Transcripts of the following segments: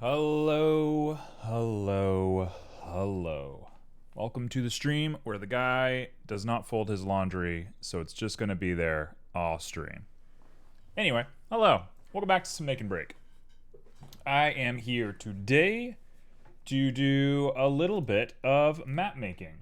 Hello, hello, hello. Welcome to the stream where the guy does not fold his laundry, so it's just going to be there all stream. Anyway, hello. Welcome back to some Make and Break. I am here today to do a little bit of map making.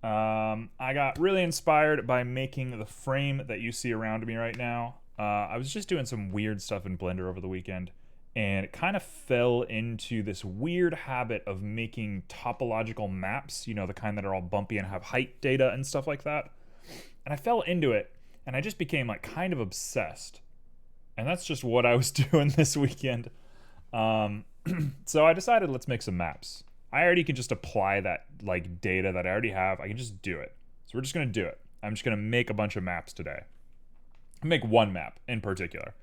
I got really inspired by making the frame that you see around me right now. I was just doing some weird stuff in Blender over the weekend, and it kind of fell into this weird habit of making topological maps, you know, the kind that are all bumpy and have height data and stuff like that. And I fell into it, and I just became like kind of obsessed. And that's just what I was doing this weekend. So I decided let's make some maps. I already can just apply that like data that I already have. I can just do it. So we're just gonna do it. I'm just gonna make a bunch of maps today. Make one map in particular.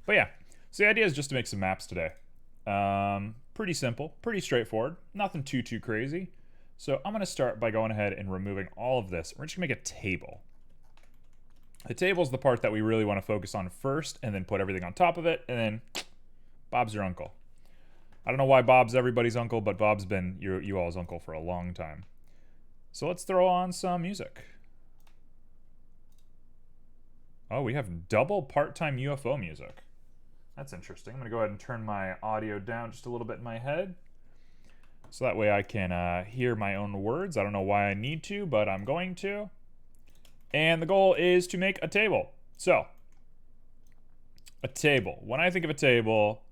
But yeah, so the idea is just to make some maps today. Pretty simple, pretty straightforward, nothing too crazy. So I'm gonna start by going ahead and removing all of this. We're just gonna make a table. The table is the part that we really want to focus on first, and then put everything on top of it, and then Bob's your uncle. I don't know why Bob's everybody's uncle, but Bob's been you all's uncle for a long time. So let's throw on some music. Oh, we have double part-time UFO music. That's interesting. I'm going to go ahead and turn my audio down just a little bit in my head, so that way I can hear my own words. I don't know why I need to, but I'm going to. And the goal is to make a table. So, a table. When I think of a table,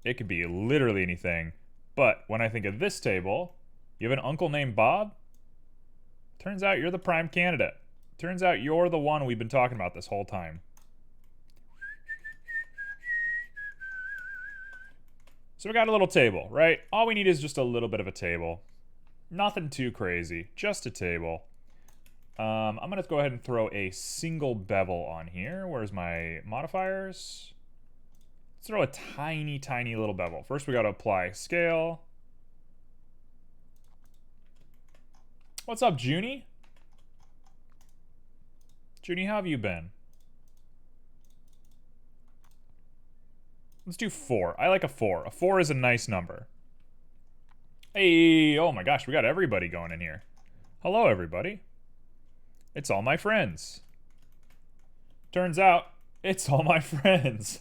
it could be literally anything. But when I think of this table, you have an uncle named Bob? Turns out you're the prime candidate. Turns out you're the one we've been talking about this whole time. So we got a little table, right? All we need is just a little bit of a table. Nothing too crazy, just a table. I'm gonna go ahead and throw a single bevel on here. Where's my modifiers? Let's throw a tiny little bevel. First we gotta apply scale. What's up, Junie? Junie, how have you been? Let's do 4. I like a 4. A 4 is a nice number. Hey, oh my gosh, we got everybody going in here. Hello, everybody. It's all my friends. Turns out, it's all my friends.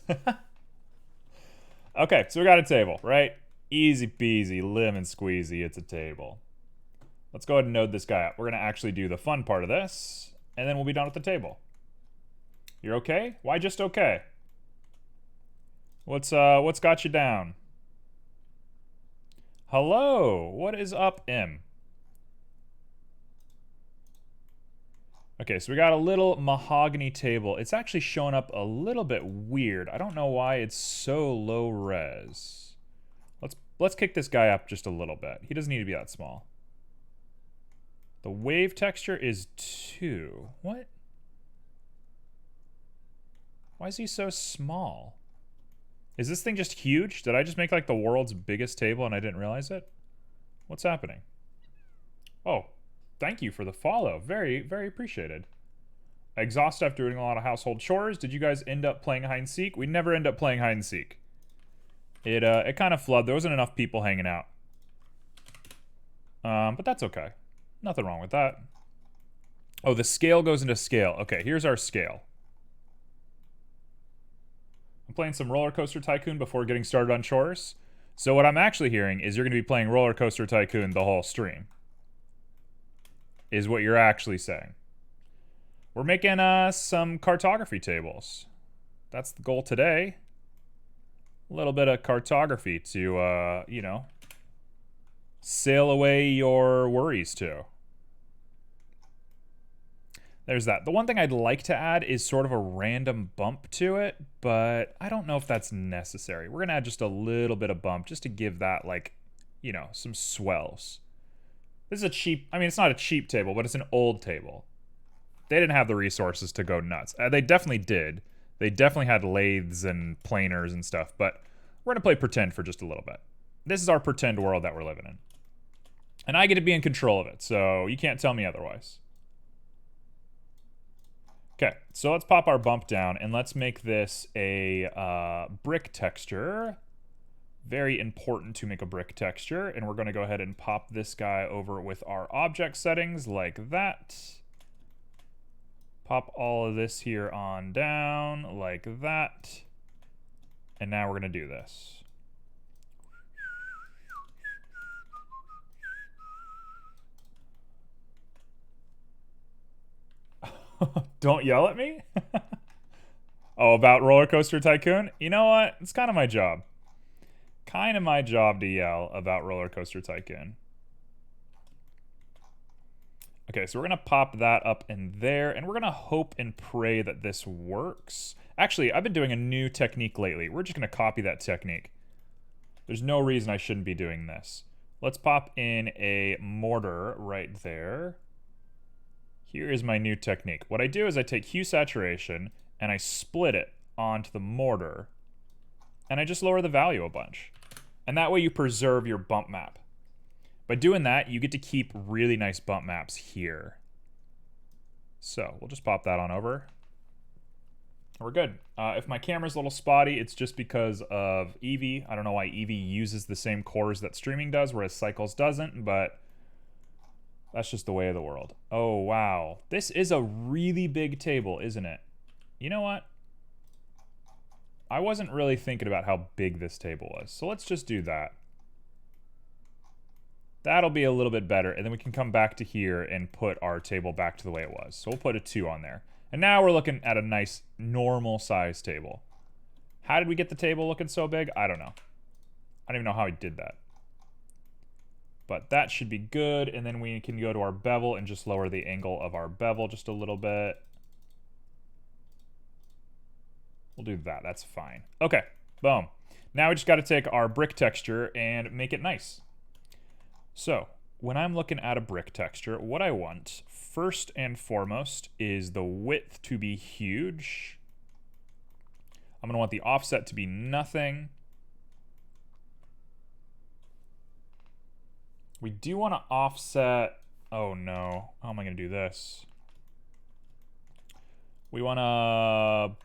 Okay, so we got a table, right? Easy peasy, lemon squeezy, it's a table. Let's go ahead and node this guy up. We're gonna actually do the fun part of this, and then we'll be done with the table. You're okay? Why just okay? What's got you down? Hello, what is up, M? Okay, so we got a little mahogany table. It's actually showing up a little bit weird. I don't know why it's so low res. Let's kick this guy up just a little bit. He doesn't need to be that small. The wave texture is 2. What? Why is he so small? Is this thing just huge? Did I just make like the world's biggest table and I didn't realize it? What's happening? Oh, thank you for the follow. Very appreciated. Exhaust after doing a lot of household chores. Did you guys end up playing hide and seek? We never end up playing hide and seek. It kind of flooded. There wasn't enough people hanging out. But that's okay. Nothing wrong with that. Oh, the scale goes into scale. Okay, here's our scale. I'm playing some Roller Coaster Tycoon before getting started on chores. So what I'm actually hearing is you're going to be playing Roller Coaster Tycoon the whole stream. Is what you're actually saying. We're making some cartography tables. That's the goal today. A little bit of cartography to, you know, sail away your worries to. There's that. The one thing I'd like to add is sort of a random bump to it, but I don't know if that's necessary. We're going to add just a little bit of bump just to give that, like, you know, some swells. This is a cheap, I mean, it's not a cheap table, but it's an old table. They didn't have the resources to go nuts. They definitely did. They definitely had lathes and planers and stuff, but we're going to play pretend for just a little bit. This is our pretend world that we're living in. And I get to be in control of it, so you can't tell me otherwise. Okay, so let's pop our bump down, and let's make this a brick texture. Very important to make a brick texture, and we're going to go ahead and pop this guy over with our object settings like that. Pop all of this here on down like that. And now we're going to do this. Don't yell at me? Oh, about Roller Coaster Tycoon? You know what? It's kind of my job. Kind of my job to yell about Roller Coaster Tycoon. Okay, so we're going to pop that up in there, and we're going to hope and pray that this works. Actually, I've been doing a new technique lately. We're just going to copy that technique. There's no reason I shouldn't be doing this. Let's pop in a mortar right there. Here is my new technique. What I do is I take hue saturation, and I split it onto the mortar, and I just lower the value a bunch. And that way you preserve your bump map. By doing that, you get to keep really nice bump maps here. So we'll just pop that on over. We're good. If my camera's a little spotty, it's just because of Eevee. I don't know why Eevee uses the same cores that streaming does, whereas Cycles doesn't, but that's just the way of the world. Oh, wow. This is a really big table, isn't it? You know what? I wasn't really thinking about how big this table was, so let's just do that. That'll be a little bit better, and then we can come back to here and put our table back to the way it was. So we'll put a 2 on there. And now we're looking at a nice normal size table. How did we get the table looking so big? I don't know. I don't even know how we did that. But that should be good, and then we can go to our bevel and just lower the angle of our bevel just a little bit. We'll do that, that's fine. Okay, boom. Now we just gotta take our brick texture and make it nice. So, when I'm looking at a brick texture, what I want, first and foremost, is the width to be huge. I'm gonna want the offset to be nothing. We do wanna offset, oh no, how am I gonna do this? We wanna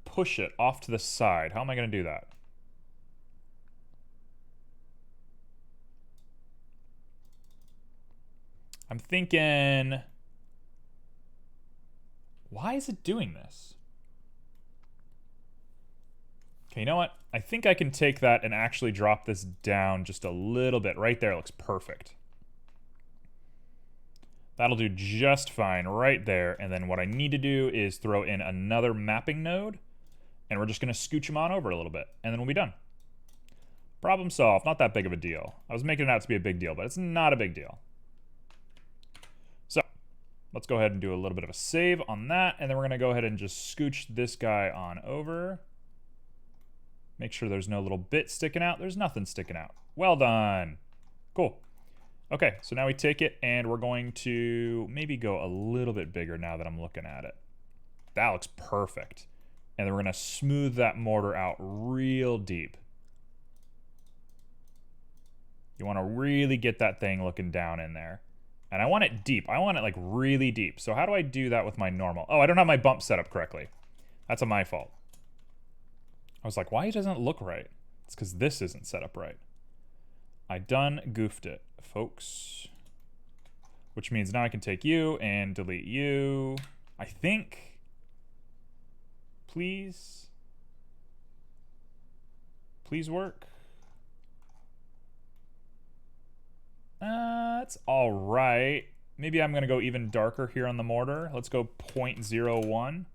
push it off to the side. How am I gonna do that? I'm thinking, why is it doing this? Okay, you know what? I think I can take that and actually drop this down just a little bit. Right there, it looks perfect. That'll do just fine right there. And then what I need to do is throw in another mapping node, and we're just gonna scooch them on over a little bit, and then we'll be done. Problem solved, not that big of a deal. I was making it out to be a big deal, but it's not a big deal. So, let's go ahead and do a little bit of a save on that, and then we're gonna go ahead and just scooch this guy on over. Make sure there's no little bit sticking out. There's nothing sticking out. Well done. Cool. Okay, so now we take it, and we're going to maybe go a little bit bigger now that I'm looking at it. That looks perfect. And then we're gonna smooth that mortar out real deep. You wanna really get that thing looking down in there. And I want it deep. I want it like really deep. So how do I do that with my normal? Oh, I don't have my bump set up correctly. That's my fault. I was like, why doesn't it look right? It's because this isn't set up right. I done goofed it, folks. Which means now I can take you and delete you. I think. Please. Please work. That's all right. Maybe I'm gonna go even darker here on the mortar. Let's go 0.01.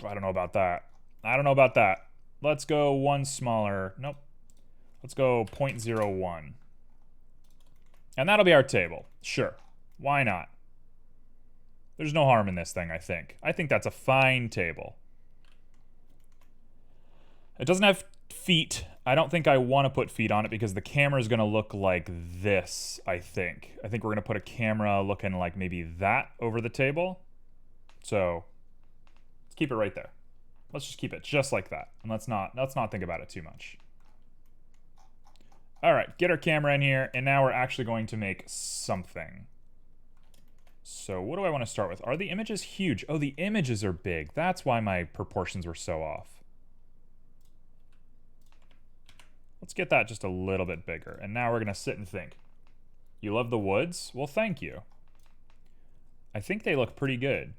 I don't know about that. I don't know about that. Let's go one smaller. Nope. Let's go 0.01. And that'll be our table. Sure. Why not? There's no harm in this thing, I think. I think that's a fine table. It doesn't have feet. I don't think I want to put feet on it because the camera is going to look like this, I think. I think we're going to put a camera looking like maybe that over the table. So, let's keep it right there. Let's just keep it just like that. And let's not think about it too much. All right, get our camera in here, and now we're actually going to make something. So what do I want to start with? Are the images huge? Oh, the images are big. That's why my proportions were so off. Let's get that just a little bit bigger. And now we're going to sit and think. You love the woods? Well, thank you. I think they look pretty good.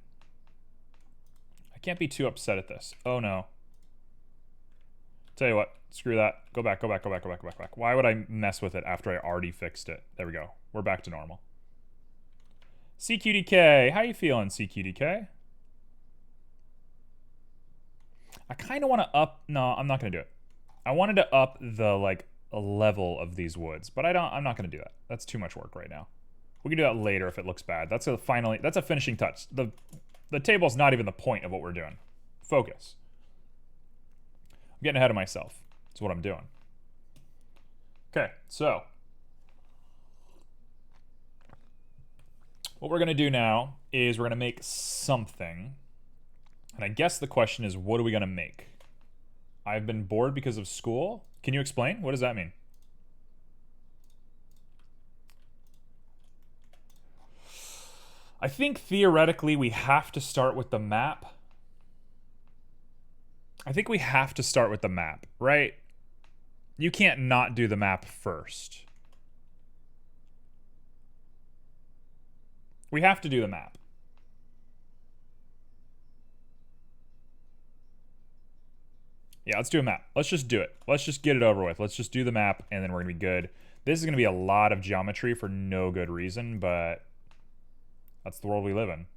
I can't be too upset at this. Oh, no. Tell you what. Screw that. Go back, go back, go back, go back, go back, go back. Why would I mess with it after I already fixed it? There we go. We're back to normal. CQDK. How you feeling, CQDK? I kind of want to up... No, I'm not going to do it. I wanted to up the, like, level of these woods, but I'm not going to do that. That's too much work right now. We can do that later if it looks bad. That's a finishing touch. The table's not even the point of what we're doing. Focus. I'm getting ahead of myself. That's what I'm doing. Okay, so what we're going to do now is we're going to make something. And I guess the question is, what are we going to make? I've been bored because of school. Can you explain? What does that mean? I think theoretically we have to start with the map. I think we have to start with the map, right? You can't not do the map first. We have to do the map. Yeah, let's do a map. Let's just do it. Let's just get it over with. Let's just do the map, and then we're going to be good. This is going to be a lot of geometry for no good reason, but that's the world we live in.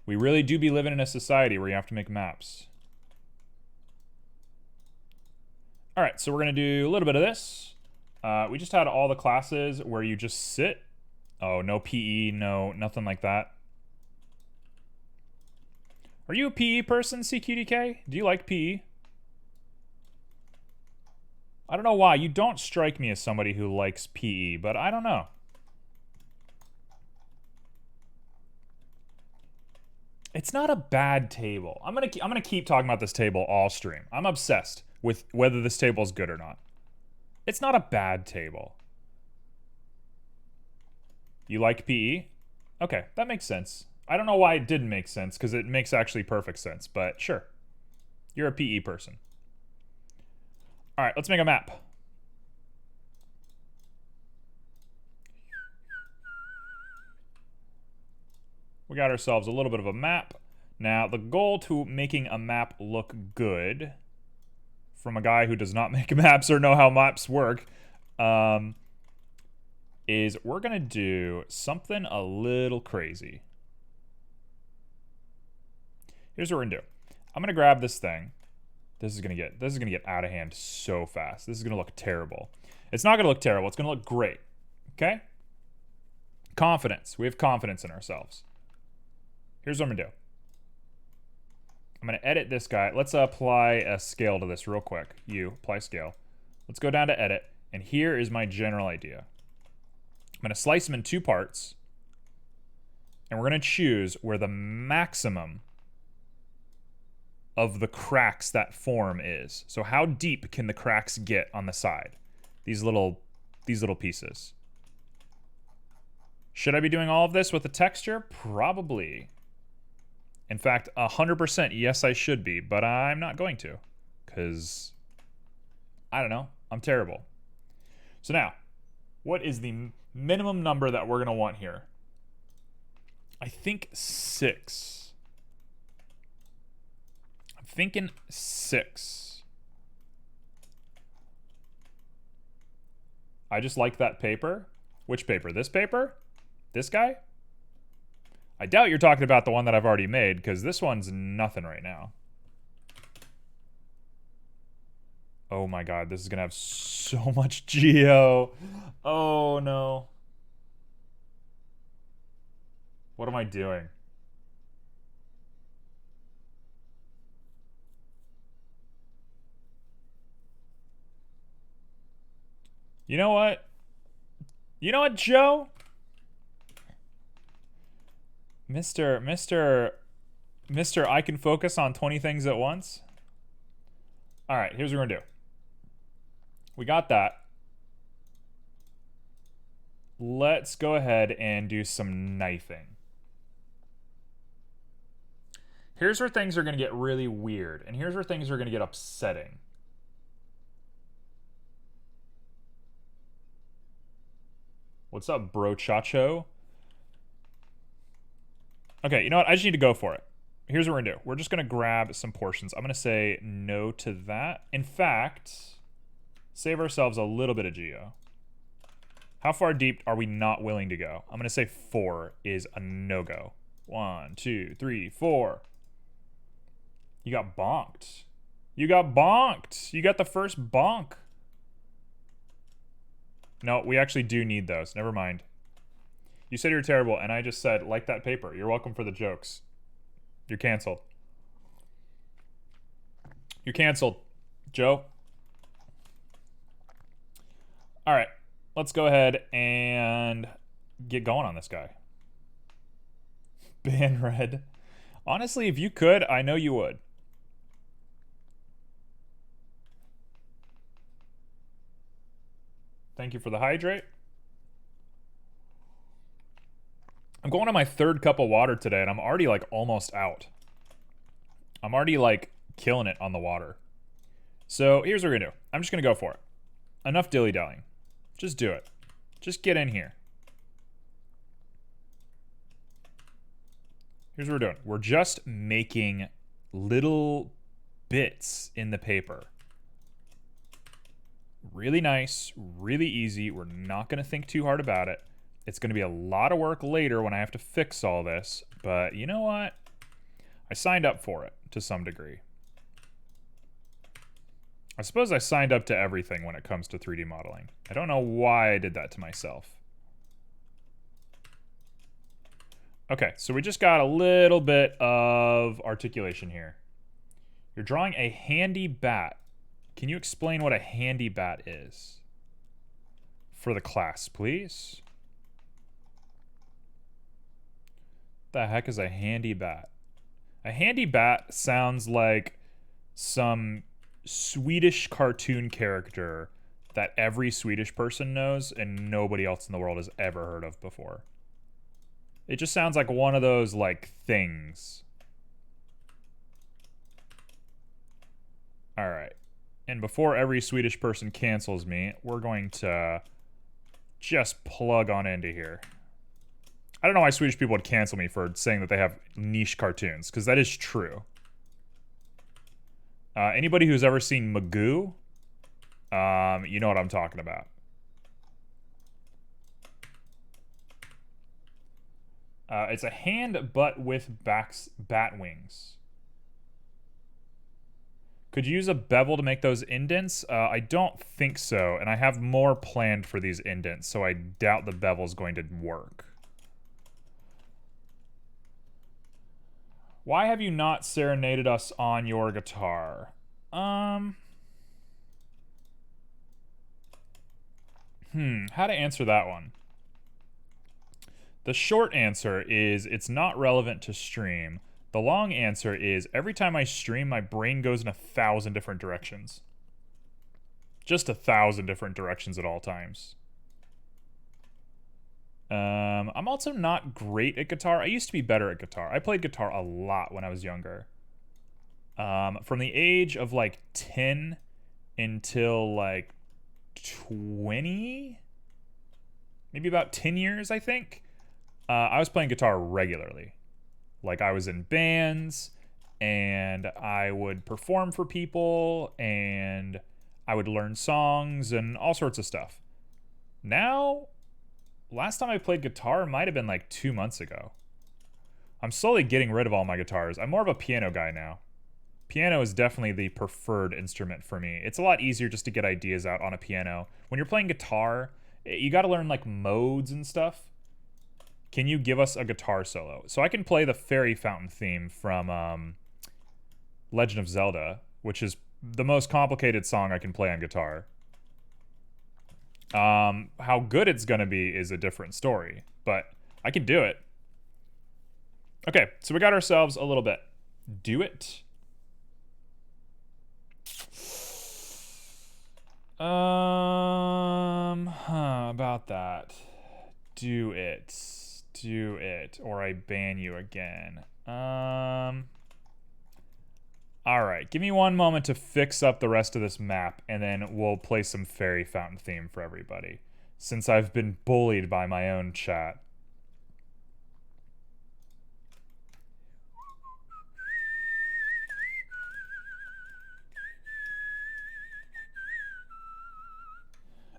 We really do be living in a society where you have to make maps. All right, so we're going to do a little bit of this. We just had all the classes where you just sit. Oh, no PE, no, nothing like that. Are you a PE person, CQDK? Do you like PE? I don't know why. You don't strike me as somebody who likes PE, but I don't know. It's not a bad table. I'm gonna keep talking about this table all stream. I'm obsessed with whether this table is good or not. It's not a bad table. You like PE? Okay, that makes sense. I don't know why it didn't make sense, because it makes actually perfect sense, but sure. You're a PE person. All right, let's make a map. We got ourselves a little bit of a map. Now, the goal to making a map look good, from a guy who does not make maps or know how maps work, is we're going to do something a little crazy. Here's what we're going to do. I'm going to grab this thing. This is gonna get out of hand so fast. This is gonna look terrible. It's not gonna look terrible. It's gonna look great. Okay? Confidence. We have confidence in ourselves. Here's what I'm gonna do. I'm gonna edit this guy. Let's apply a scale to this real quick. Apply scale. Let's go down to edit, and here is my general idea. I'm gonna slice them in two parts, and we're gonna choose where the maximum of the cracks that form is. So how deep can the cracks get on the side? These little pieces. Should I be doing all of this with the texture? Probably. In fact, 100% yes, I should be, but I'm not going to, because I don't know, I'm terrible. So now, what is the minimum number that we're gonna want here? I think 6. Thinking 6. I just like that paper. Which paper? This paper? This guy? I doubt you're talking about the one that I've already made, because this one's nothing right now. Oh my god, this is gonna have so much geo. Oh no. What am I doing? You know what? You know what, Joe? Mr. I can focus on 20 things at once. All right, here's what we're gonna do. We got that. let's go ahead and do some knifing. Here's where things are going to get really weird, and here's where things are going to get upsetting. What's up, bro chacho? Okay, you know what? I just need to go for it. Here's what we're going to do. We're just going to grab some portions. I'm going to say no to that. In fact, save ourselves a little bit of geo. How far deep are we not willing to go? I'm going to say 4 is a no-go. 1, 2, 3, 4. You got bonked. You got bonked. You got the first bonk. No, we actually do need those. Never mind. You said you're terrible, and I just said, like that paper. You're welcome for the jokes. You're canceled. You're canceled, Joe. All right. Let's go ahead and get going on this guy. Ban red. Honestly, if you could, I know you would. Thank you for the hydrate. I'm going on my 3rd cup of water today, and I'm already, like, almost out. I'm already, like, killing it on the water. So, here's what we're gonna do. I'm just gonna go for it. Enough dilly-dallying. Just do it. Just get in here. Here's what we're doing. We're just making little bits in the paper. Really nice, really easy. We're not going to think too hard about it. It's going to be a lot of work later when I have to fix all this. But you know what? I signed up for it to some degree. I suppose I signed up to everything when it comes to 3D modeling. I don't know why I did that to myself. Okay, so we just got a little bit of articulation here. You're drawing a handy bat. Can you explain what a handy bat is? For the class, please. The heck is a handy bat? A handy bat sounds like some Swedish cartoon character that every Swedish person knows and nobody else in the world has ever heard of before. It just sounds like one of those, like, things. Alright. And before every Swedish person cancels me, we're going to just plug on into here. I don't know why Swedish people would cancel me for saying that they have niche cartoons, because that is true. Anybody who's ever seen Magoo, you know what I'm talking about. It's a hand, but with bat wings. Could you use a bevel to make those indents? I don't think so, and I have more planned for these indents, so I doubt the bevel's going to work. Why have you not serenaded us on your guitar? How to answer that one? The short answer is it's not relevant to stream. The long answer is every time I stream, my brain goes in 1,000 different directions. Just 1,000 different directions at all times. I'm also not great at guitar. I used to be better at guitar. I played guitar a lot when I was younger. From the age of like 10 until like 20, maybe about 10 years, I think. I was playing guitar regularly. Like, I was in bands, and I would perform for people, and I would learn songs and all sorts of stuff. Now, last time I played guitar might have been like 2 months ago. I'm slowly getting rid of all my guitars. I'm more of a piano guy now. Piano is definitely the preferred instrument for me. It's a lot easier just to get ideas out on a piano. When you're playing guitar, you gotta learn like modes and stuff. Can you give us a guitar solo? So I can play the Fairy Fountain theme from Legend of Zelda, which is the most complicated song I can play on guitar. How good it's gonna be is a different story, but I can do it. Okay, so we got ourselves a little bit. Do it. About that. Do it. Do it. Or I ban you again. Alright, give me one moment to fix up the rest of this map, and then we'll play some Fairy Fountain theme for everybody. Since I've been bullied by my own chat.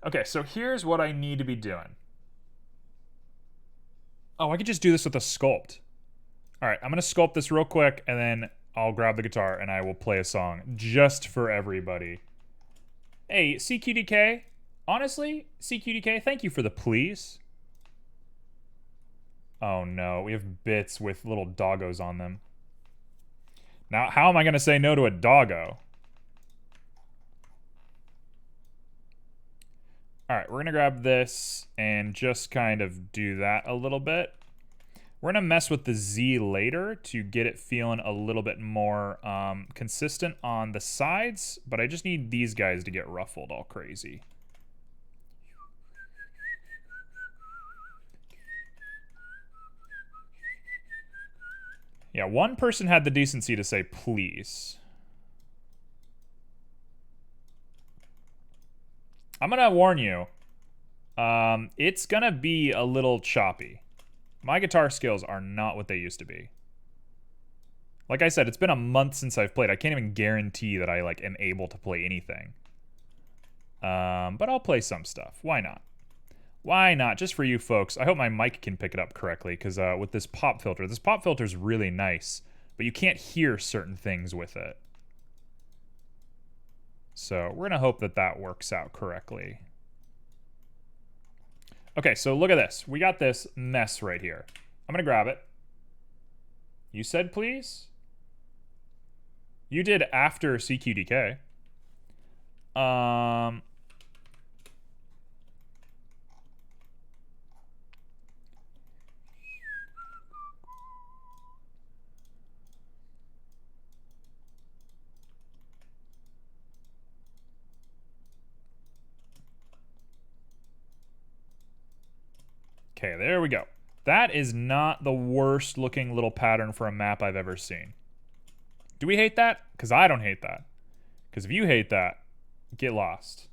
Okay, so here's what I need to be doing. Oh, I could just do this with a sculpt. Alright, I'm going to sculpt this real quick, and then I'll grab the guitar and I will play a song just for everybody. Hey, CQDK. Honestly, CQDK, thank you for the please. Oh no, we have bits with little doggos on them. Now, how am I going to say no to a doggo? Alright, we're going to grab this and just kind of do that a little bit. We're going to mess with the Z later to get it feeling a little bit more consistent on the sides, but I just need these guys to get ruffled all crazy. Yeah, one person had the decency to say please. I'm gonna warn you, it's gonna be a little choppy. My guitar skills are not what they used to be. Like I said, it's been a month since I've played. I can't even guarantee that I am able to play anything. But I'll play some stuff. Why not? Why not? Just for you folks. I hope my mic can pick it up correctly, because with this pop filter is really nice, but you can't hear certain things with it. So we're gonna hope that that works out correctly. Okay, so look at this. We got this mess right here. I'm gonna grab it. You said please? You did after CQDK. Okay, there we go. That is not the worst looking little pattern for a map I've ever seen. Do we hate that? Because I don't hate that. Because if you hate that, get lost.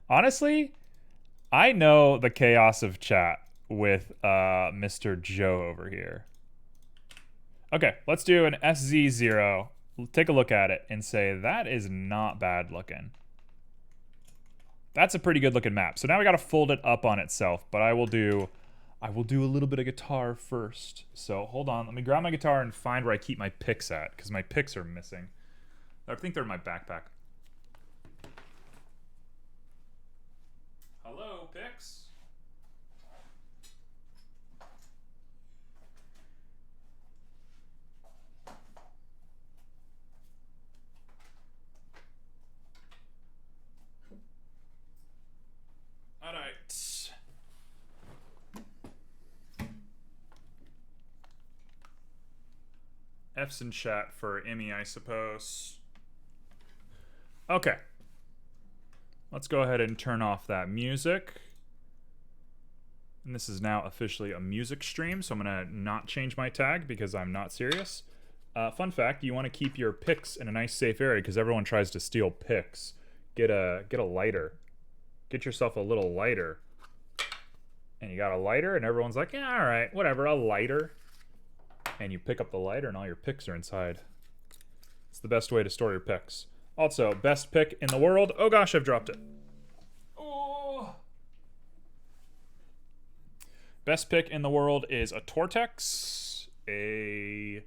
Honestly, I know the chaos of chat with Mr. Joe over here. Okay, let's do an SZ0. Take a look at it and say, that is not bad looking. That's a pretty good looking map. So now we got to fold it up on itself, but I will do a little bit of guitar first. So hold on, let me grab my guitar and find where I keep my picks at, because my picks are missing. I think they're in my backpack. Hello, picks? Alright. F's in chat for Emmy, I suppose. Okay. Let's go ahead and turn off that music. And this is now officially a music stream, so I'm gonna not change my tag because I'm not serious. Fun fact, you want to keep your picks in a nice safe area because everyone tries to steal picks. Get a lighter. Get yourself a little lighter. And you got a lighter and everyone's like, yeah, all right, whatever, a lighter. And you pick up the lighter and all your picks are inside. It's the best way to store your picks. Also, best pick in the world. Oh gosh, I've dropped it. Oh. Best pick in the world is a Tortex, a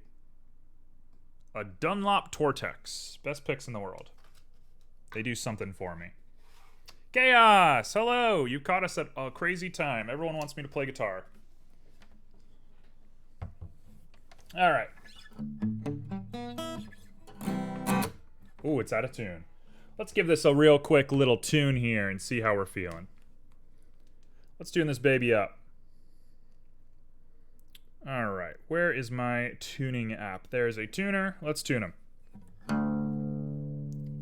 Dunlop Tortex. Best picks in the world. They do something for me. Chaos! Hello! You caught us at a crazy time. Everyone wants me to play guitar. Alright. Ooh, it's out of tune. Let's give this a real quick little tune here and see how we're feeling. Let's tune this baby up. Alright, where is my tuning app? There's a tuner. Let's tune him.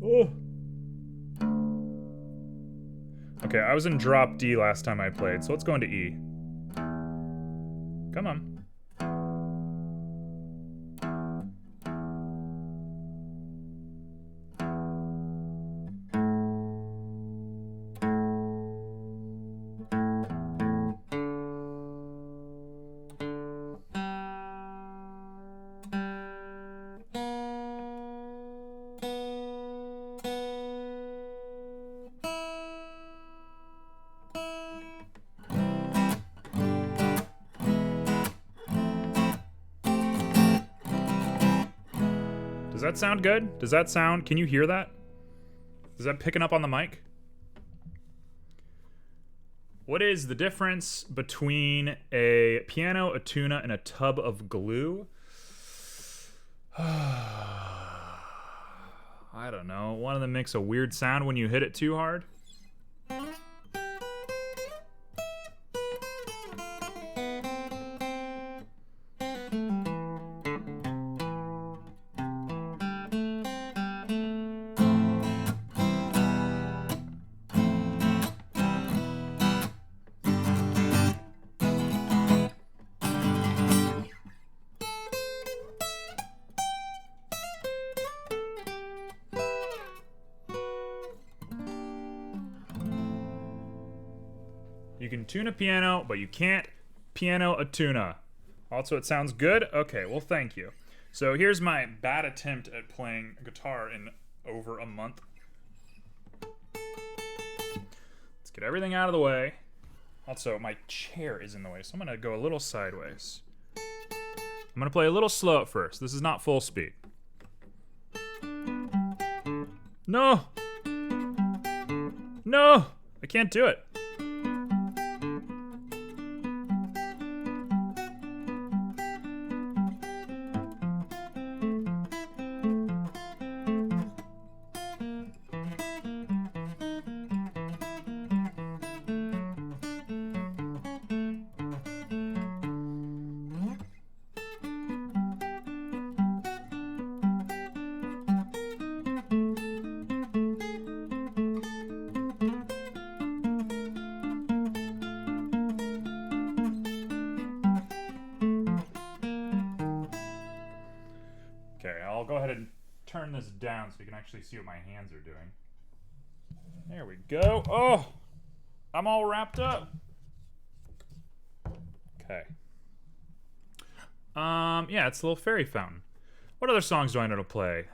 Oh. Okay, I was in drop D last time I played, so let's go into E. Come on. Does that sound good? Does that sound, can you hear that? Is that picking up on the mic? What is the difference between a piano, a tuna, and a tub of glue? I don't know. One of them makes a weird sound when you hit it too hard. You can tune a piano, but you can't piano a tuna. Also, it sounds good? Okay, well, thank you. So here's my bad attempt at playing guitar in over a month. Let's get everything out of the way. Also, my chair is in the way, so I'm gonna go a little sideways. I'm gonna play a little slow at first. This is not full speed. No! No! I can't do it. Okay, I'll go ahead and turn this down so you can actually see what my hands are doing. There we go. Oh, I'm all wrapped up. Okay. Yeah, it's a little fairy fountain. What other songs do I know to play?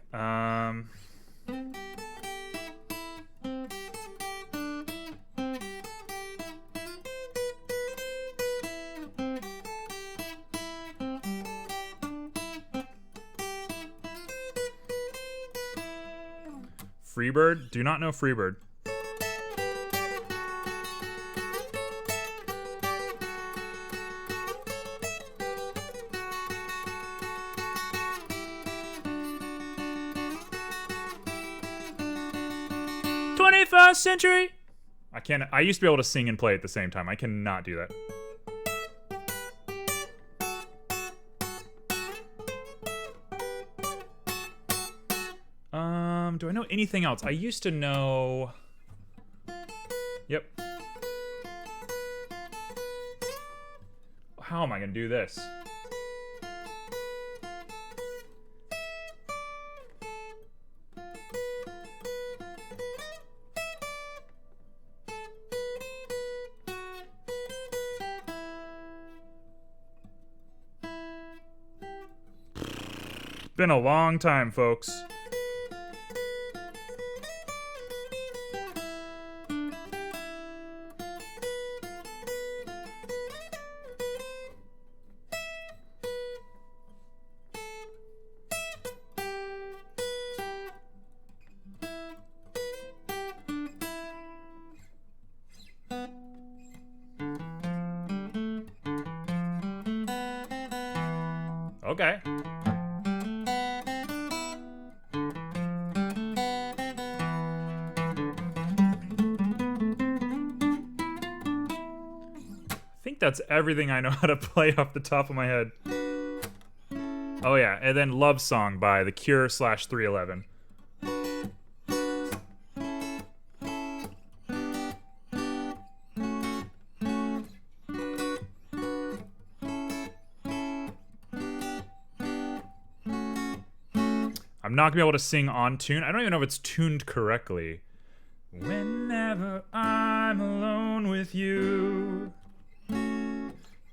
Freebird? Do not know Freebird. '21st century! I used to be able to sing and play at the same time. I cannot do that. Do I know anything else? I used to know... Yep. How am I gonna do this? Been a long time, folks. Okay. I think that's everything I know how to play off the top of my head. Oh yeah, and then Love Song by The Cure / 311. I'm not gonna be able to sing on tune. I don't even know if it's tuned correctly. Whenever I'm alone with you,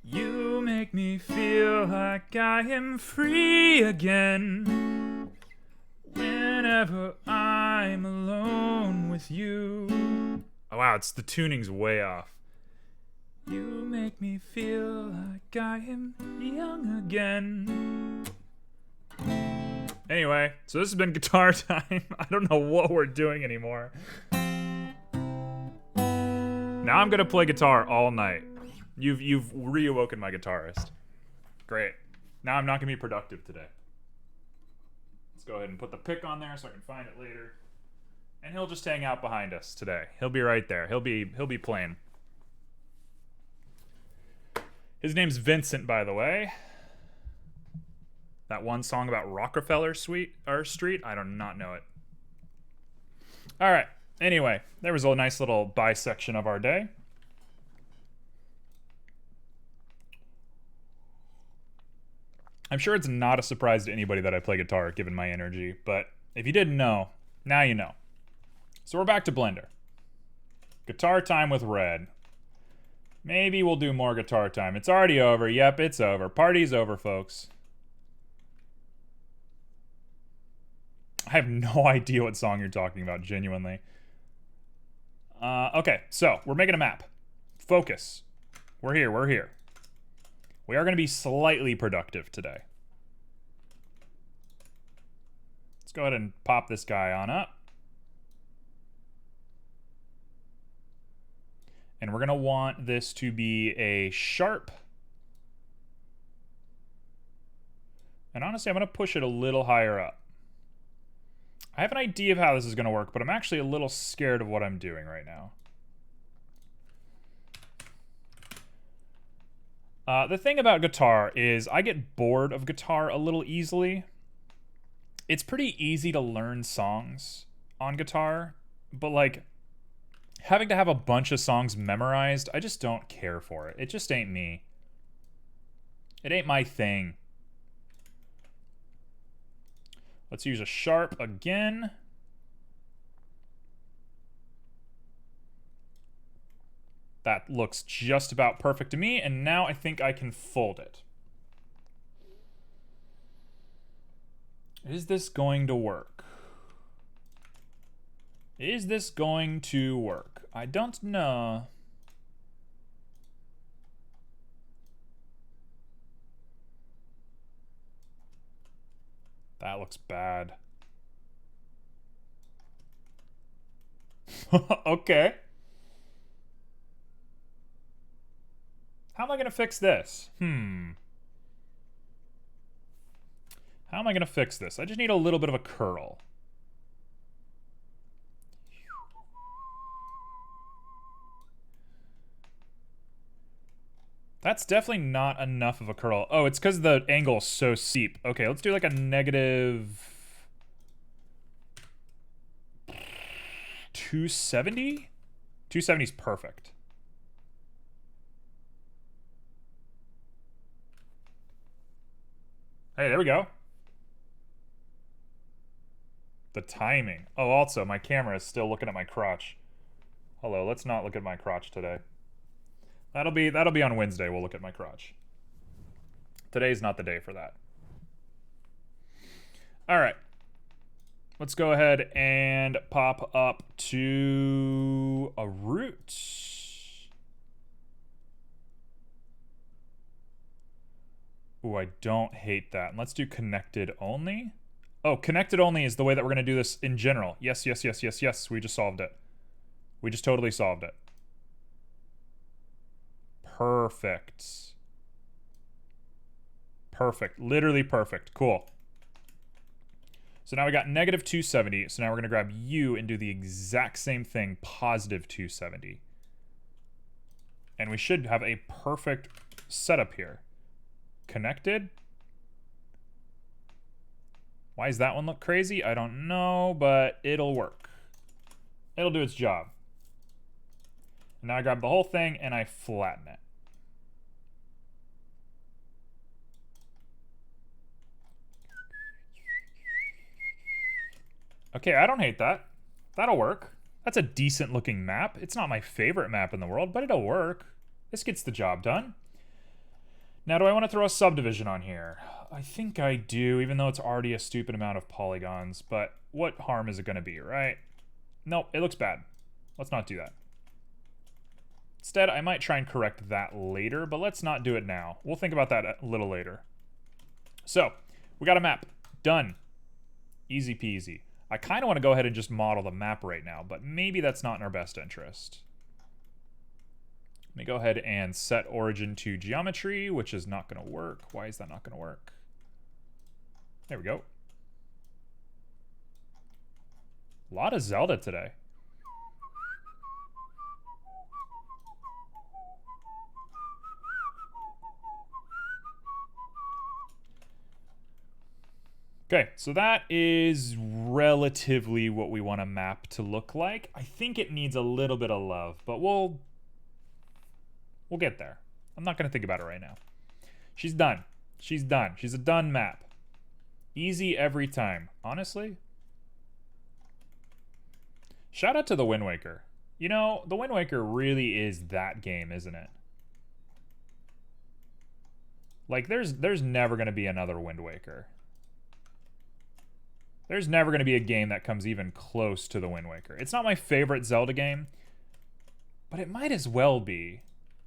you make me feel like I am free again. Whenever I'm alone with you. Oh wow, the tuning's way off. You make me feel like I am young again. Anyway, so this has been guitar time. I don't know what we're doing anymore. Now I'm gonna play guitar all night. You've reawoken my guitarist. Great. Now I'm not gonna be productive today. Let's go ahead and put the pick on there so I can find it later. And he'll just hang out behind us today. He'll be right there. He'll be playing. His name's Vincent, by the way. That one song about Rockefeller Street, I do not know it. All right. Anyway, there was a nice little bisection of our day. I'm sure it's not a surprise to anybody that I play guitar, given my energy, but if you didn't know, now you know. So we're back to Blender. Guitar time with Red. Maybe we'll do more guitar time. It's already over. Yep, it's over. Party's over, folks. I have no idea what song you're talking about, genuinely. Okay, so we're making a map. Focus. We're here. We are going to be slightly productive today. Let's go ahead and pop this guy on up. And we're going to want this to be a sharp. And honestly, I'm going to push it a little higher up. I have an idea of how this is going to work, but I'm actually a little scared of what I'm doing right now. The thing about guitar is I get bored of guitar a little easily. It's pretty easy to learn songs on guitar, but like having to have a bunch of songs memorized, I just don't care for it. It just ain't me. It ain't my thing. Let's use a sharp again. That looks just about perfect to me, and now I think I can fold it. Is this going to work? Is this going to work? I don't know. That looks bad. Okay. How am I going to fix this? How am I going to fix this? I just need a little bit of a curl. That's definitely not enough of a curl. Oh, it's because the angle is so steep. Okay, let's do like a negative 270? 270 is perfect. Hey, there we go. The timing. Oh, also, my camera is still looking at my crotch. Hello, let's not look at my crotch today. That'll be on Wednesday, we'll look at my crotch. Today's not the day for that. All right. Let's go ahead and pop up to a root. Ooh, I don't hate that. And let's do connected only. Oh, connected only is the way that we're going to do this in general. Yes, yes, yes, yes, yes. We just solved it. We just totally solved it. Perfect. Perfect. Literally perfect. Cool. So now we got negative 270. So now we're going to grab U and do the exact same thing, positive 270. And we should have a perfect setup here. Connected. Why does that one look crazy? I don't know, but it'll work. It'll do its job. And now I grab the whole thing and I flatten it. Okay, I don't hate that. That'll work. That's a decent looking map. It's not my favorite map in the world, but it'll work. This gets the job done. Now, do I want to throw a subdivision on here? I think I do, even though it's already a stupid amount of polygons. But what harm is it going to be, right? Nope, it looks bad. Let's not do that. Instead, I might try and correct that later, but let's not do it now. We'll think about that a little later. So, we got a map. Done. Easy peasy. I kind of want to go ahead and just model the map right now, but maybe that's not in our best interest. Let me go ahead and set origin to geometry, which is not going to work. Why is that not going to work? There we go. A lot of Zelda today. Okay, so that is relatively what we want a map to look like. I think it needs a little bit of love, but we'll get there. I'm not going to think about it right now. She's done. She's done. She's a done map. Easy every time. Honestly. Shout out to the Wind Waker. You know, the Wind Waker really is that game, isn't it? Like, there's never going to be another Wind Waker. There's never going to be a game that comes even close to the Wind Waker. It's not my favorite Zelda game, but it might as well be.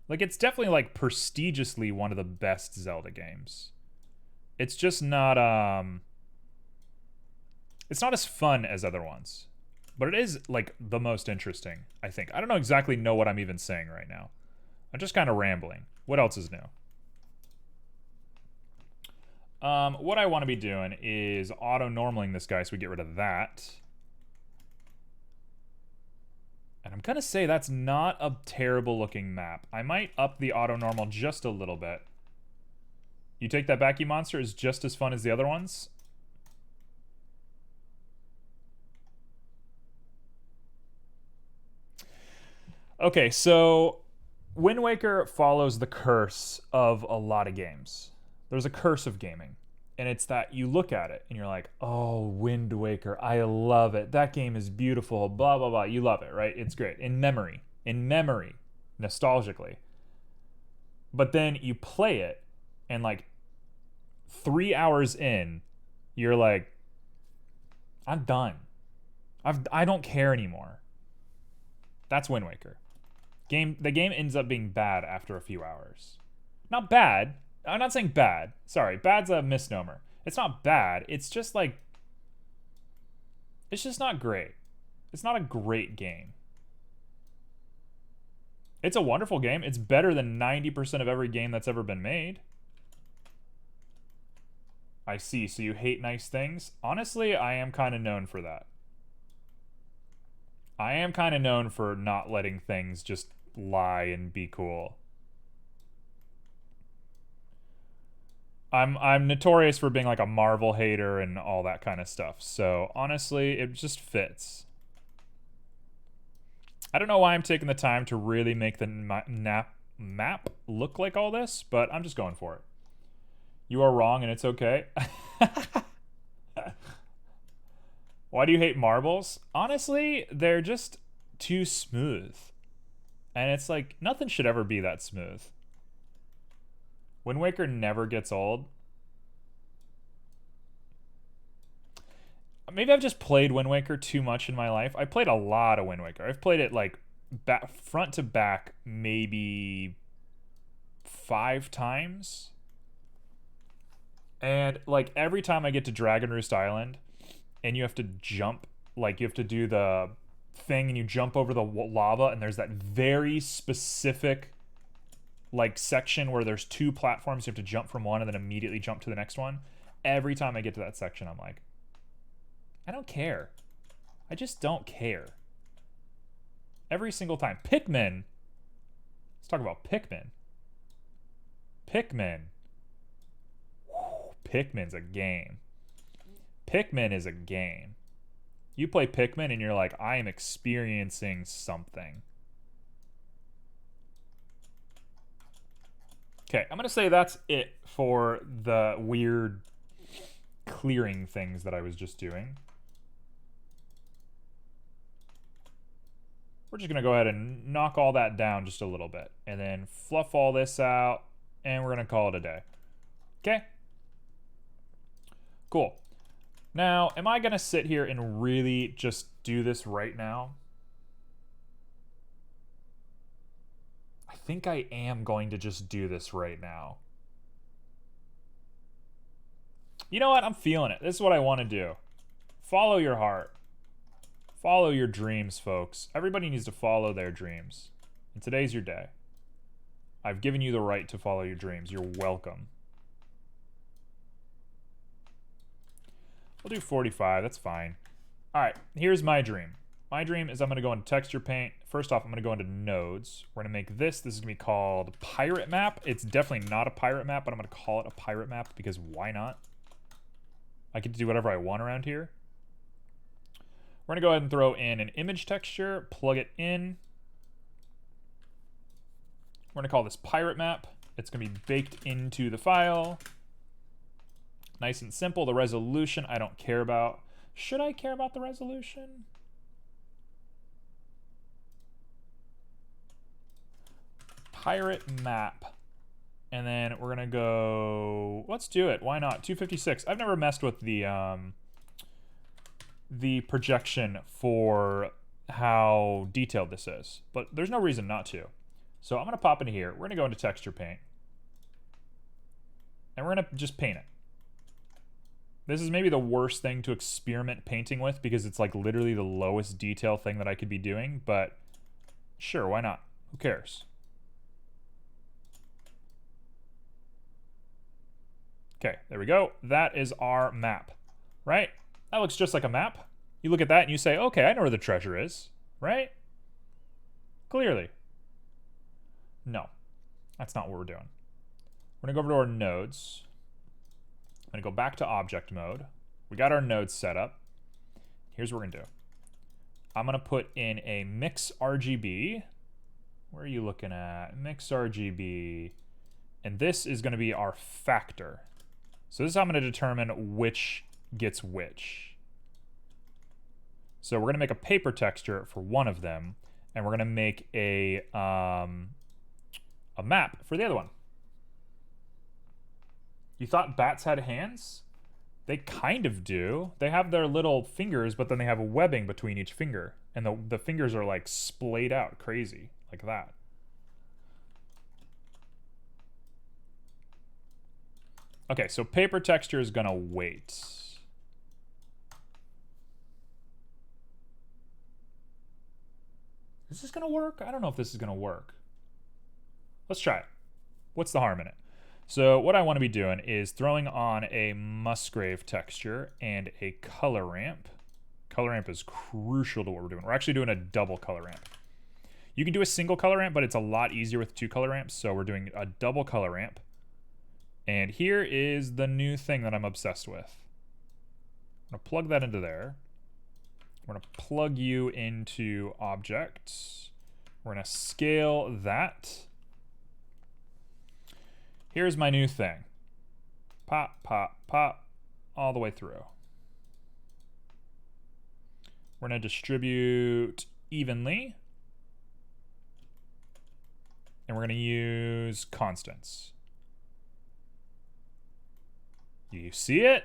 Like, it's definitely, like, prestigiously one of the best Zelda games. It's just not, it's not as fun as other ones. But it is, like, the most interesting, I think. I don't exactly know what I'm even saying right now. I'm just kind of rambling. What else is new? What I want to be doing is auto-normaling this guy so we get rid of that. And I'm going to say that's not a terrible looking map. I might up the auto-normal just a little bit. You take that back, you monster, is just as fun as the other ones. Okay, so Wind Waker follows the curse of a lot of games. There's a curse of gaming. And it's that you look at it and you're like, oh, Wind Waker, I love it. That game is beautiful, blah, blah, blah. You love it, right? It's great. In memory, nostalgically. But then you play it and like 3 hours in, you're like, I'm done. I don't care anymore. That's Wind Waker. The game ends up being bad after a few hours. Not bad. I'm not saying bad. Sorry, bad's a misnomer. It's not bad. It's just like, it's just not great. It's not a great game. It's a wonderful game. It's better than 90% of every game that's ever been made. I see. So you hate nice things? Honestly, I am kind of known for that. I am kind of known for not letting things just lie and be cool. I'm notorious for being like a Marvel hater and all that kind of stuff. So honestly, it just fits. I don't know why I'm taking the time to really make the map look like all this, but I'm just going for it. You are wrong and it's okay. Why do you hate marbles? Honestly, they're just too smooth. And it's like, nothing should ever be that smooth. Wind Waker never gets old. Maybe I've just played Wind Waker too much in my life. I played a lot of Wind Waker. I've played it like front to back maybe 5 times. And like every time I get to Dragon Roost Island and you have to jump, like you have to do the thing and you jump over the lava and there's that very specific like section where there's 2 platforms, you have to jump from one and then immediately jump to the next one. Every time I get to that section, I'm like, I don't care. I just don't care. Every single time. Pikmin. Let's talk about Pikmin. Pikmin. Whew, Pikmin's a game. Pikmin is a game. You play Pikmin and you're like, I am experiencing something. Okay, I'm going to say that's it for the weird clearing things that I was just doing. We're just going to go ahead and knock all that down just a little bit. And then fluff all this out. And we're going to call it a day. Okay? Cool. Now, am I going to sit here and really just do this right now? I think I am going to just do this right now. You know what? I'm feeling it. This is what I want to do. Follow your heart. Follow your dreams, folks. Everybody needs to follow their dreams. And today's your day. I've given you the right to follow your dreams. You're welcome. We'll do 45. That's fine. All right, here's my dream. My dream is I'm going to go into texture paint. First off, I'm going to go into nodes. We're going to make this. This is going to be called pirate map. It's definitely not a pirate map, but I'm going to call it a pirate map because why not? I get to do whatever I want around here. We're going to go ahead and throw in an image texture, plug it in. We're going to call this pirate map. It's going to be baked into the file. Nice and simple. The resolution, I don't care about. Should I care about the resolution? Pirate map. And then we're going to go, let's do it. Why not? 256. I've never messed with the projection for how detailed this is, but there's no reason not to. So I'm going to pop into here. We're going to go into texture paint. And we're going to just paint it. This is maybe the worst thing to experiment painting with because it's like literally the lowest detail thing that I could be doing, but sure, why not? Who cares? Okay, there we go. That is our map, right? That looks just like a map. You look at that and you say, okay, I know where the treasure is, right? Clearly. No, that's not what we're doing. We're gonna go over to our nodes. I'm gonna go back to object mode. We got our nodes set up. Here's what we're gonna do. I'm gonna put in a mix RGB. Where are you looking at? Mix RGB. And this is gonna be our factor. So this is how I'm gonna determine which gets which. So we're gonna make a paper texture for one of them, and we're gonna make a map for the other one. You thought bats had hands? They kind of do. They have their little fingers, but then they have a webbing between each finger. And the fingers are like splayed out crazy, like that. Okay, so paper texture is gonna wait. Is this gonna work? I don't know if this is gonna work. Let's try it. What's the harm in it? So what I want to be doing is throwing on a Musgrave texture and a color ramp. Color ramp is crucial to what we're doing. We're actually doing a double color ramp. You can do a single color ramp, but it's a lot easier with two color ramps. So we're doing a double color ramp. And here is the new thing that I'm obsessed with. I'm gonna plug that into there. We're gonna plug you into objects. We're gonna scale that. Here's my new thing. Pop, pop, pop, all the way through. We're gonna distribute evenly. And we're gonna use constants. Do you see it?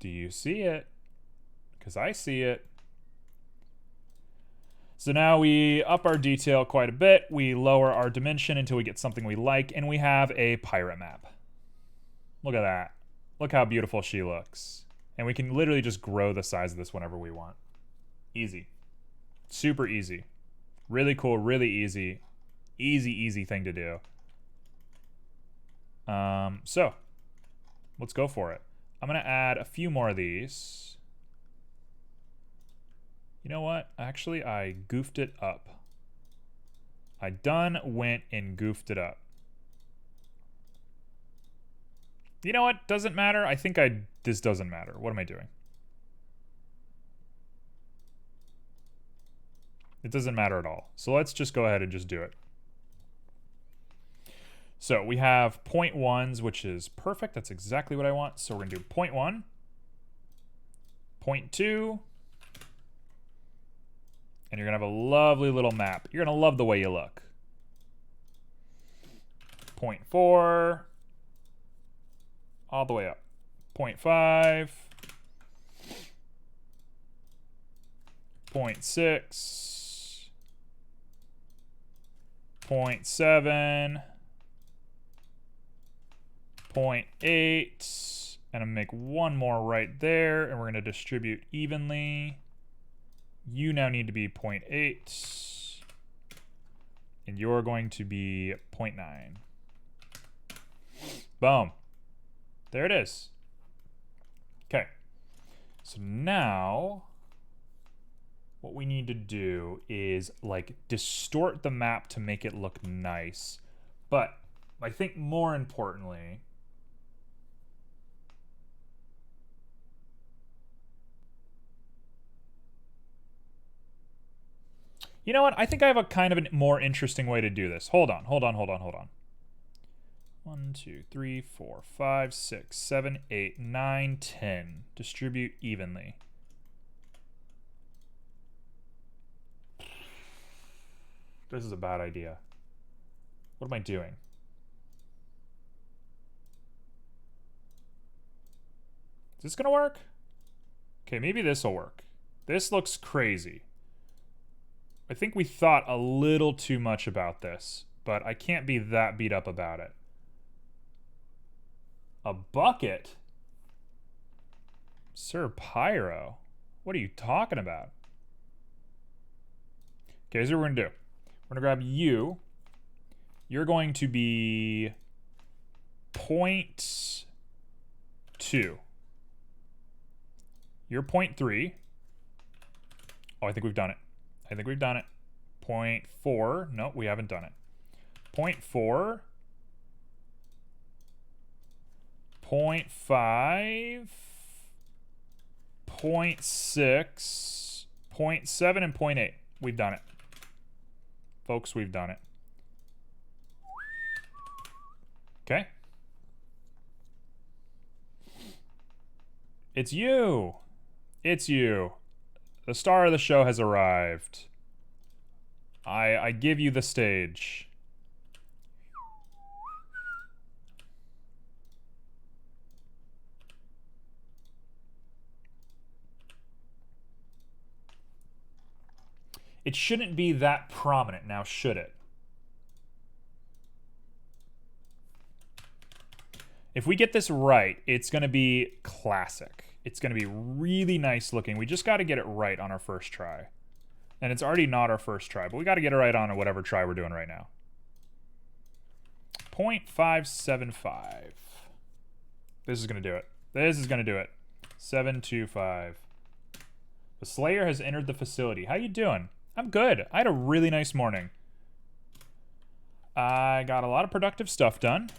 Do you see it? Because I see it. So now we up our detail quite a bit. We lower our dimension until we get something we like, and we have a pirate map. Look at that. Look how beautiful she looks. And we can literally just grow the size of this whenever we want. Easy. Super easy. Really cool, really easy. Easy thing to do. So, let's go for it. I'm gonna add a few more of these. You know what? Actually, I goofed it up. I done went and goofed it up. You know what? Doesn't matter. I think this doesn't matter. What am I doing? It doesn't matter at all. So let's just go ahead and just do it. So we have 0.1s, which is perfect. That's exactly what I want. So we're gonna do 0.1, 0.2, And you're going to have a lovely little map. You're going to love the way you look. 0.4. All the way up. 0.5. 0.6. 0.7. 0.8. And I'm gonna make one more right there, and we're gonna distribute evenly. You now need to be 0.8. And you're going to be 0.9. Boom. There it is. Okay. So now what we need to do is like distort the map to make it look nice. But I think more importantly, you know what? I think I have a kind of a more interesting way to do this. Hold on. 1, 2, 3, 4, 5, 6, 7, 8, 9, 10. Distribute evenly. This is a bad idea. What am I doing? Is this gonna work? Okay, maybe this will work. This looks crazy. I think we thought a little too much about this, but I can't be that beat up about it. A bucket? Sir Pyro? What are you talking about? Okay, here's what we're gonna do. We're gonna grab you. You're going to be 0.2. You're 0.3. Oh, I think we've done it. 0.4. No, we haven't done it. 0.4. 0.5. 0.6. 0.7 and 0.8. We've done it. Folks, we've done it. Okay. It's you. It's you. The star of the show has arrived. I give you the stage. It shouldn't be that prominent now, should it? If we get this right, it's going to be classic. It's going to be really nice looking. We just got to get it right on our first try. And it's already not our first try, but we got to get it right on whatever try we're doing right now. 0.575. This is going to do it. This is going to do it. 725. The Slayer has entered the facility. How you doing? I'm good. I had a really nice morning. I got a lot of productive stuff done.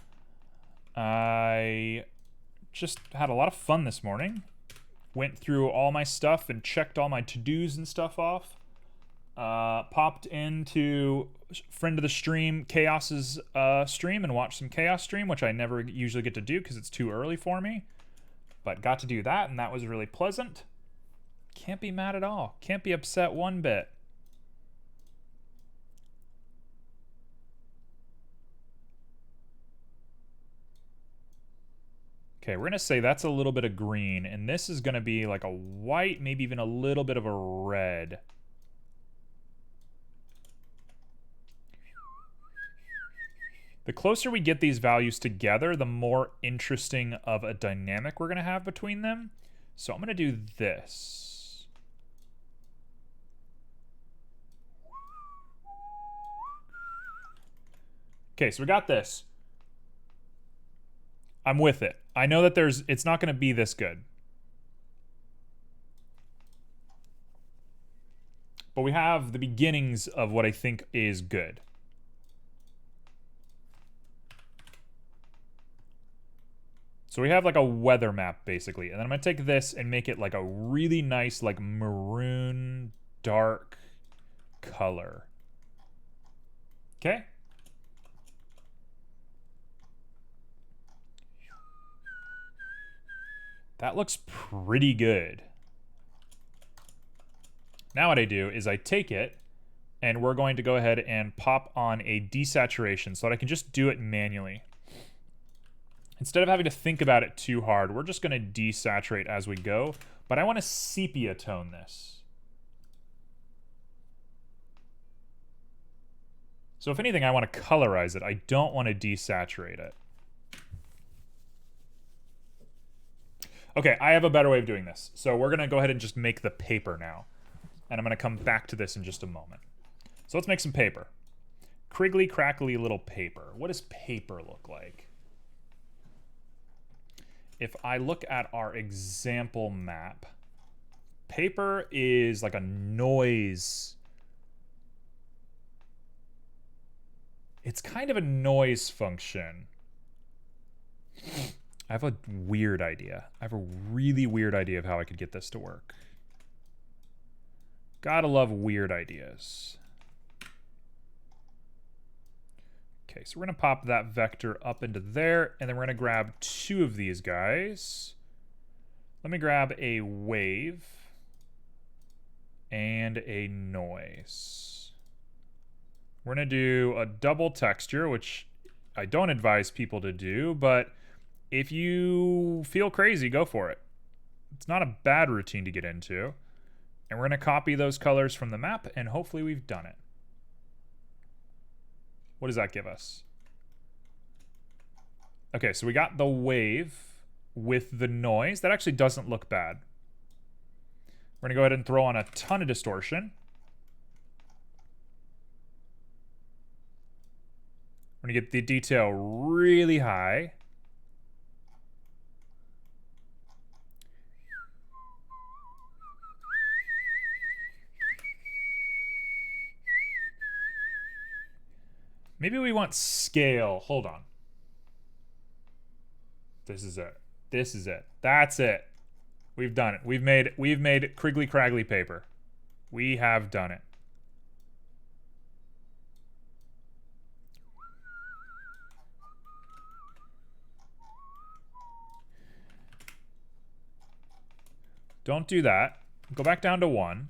I just had a lot of fun this morning. Went through all my stuff and checked all my to-dos and stuff off. Popped into friend of the stream, Chaos's stream, and watched some Chaos stream, which I never usually get to do because it's too early for me. But got to do that, and that was really pleasant. Can't be mad at all. Can't be upset one bit. Okay, we're going to say that's a little bit of green, and this is going to be like a white, maybe even a little bit of a red. The closer we get these values together, the more interesting of a dynamic we're going to have between them. So I'm going to do this. Okay, so we got this. I'm with it. I know that it's not going to be this good. But we have the beginnings of what I think is good. So we have like a weather map basically. And then I'm going to take this and make it like a really nice like maroon dark color. Okay? That looks pretty good. Now what I do is I take it, and we're going to go ahead and pop on a desaturation so that I can just do it manually. Instead of having to think about it too hard, we're just going to desaturate as we go, but I want to sepia tone this. So if anything, I want to colorize it. I don't want to desaturate it. Okay, I have a better way of doing this. So we're going to go ahead and just make the paper now. And I'm going to come back to this in just a moment. So let's make some paper. Criggly, crackly little paper. What does paper look like? If I look at our example map, paper is like a noise. It's kind of a noise function. I have a weird idea. I have a really weird idea of how I could get this to work. Gotta love weird ideas. Okay, so we're gonna pop that vector up into there, and then we're gonna grab two of these guys. Let me grab a wave and a noise. We're gonna do a double texture, which I don't advise people to do, but if you feel crazy, go for it. It's not a bad routine to get into. And we're gonna copy those colors from the map, and hopefully we've done it. What does that give us? Okay, so we got the wave with the noise. That actually doesn't look bad. We're gonna go ahead and throw on a ton of distortion. We're gonna get the detail really high. Maybe we want scale. Hold on. This is it. This is it. That's it. We've done it. We've made Criggly Craggly paper. We have done it. Don't do that. Go back down to 1.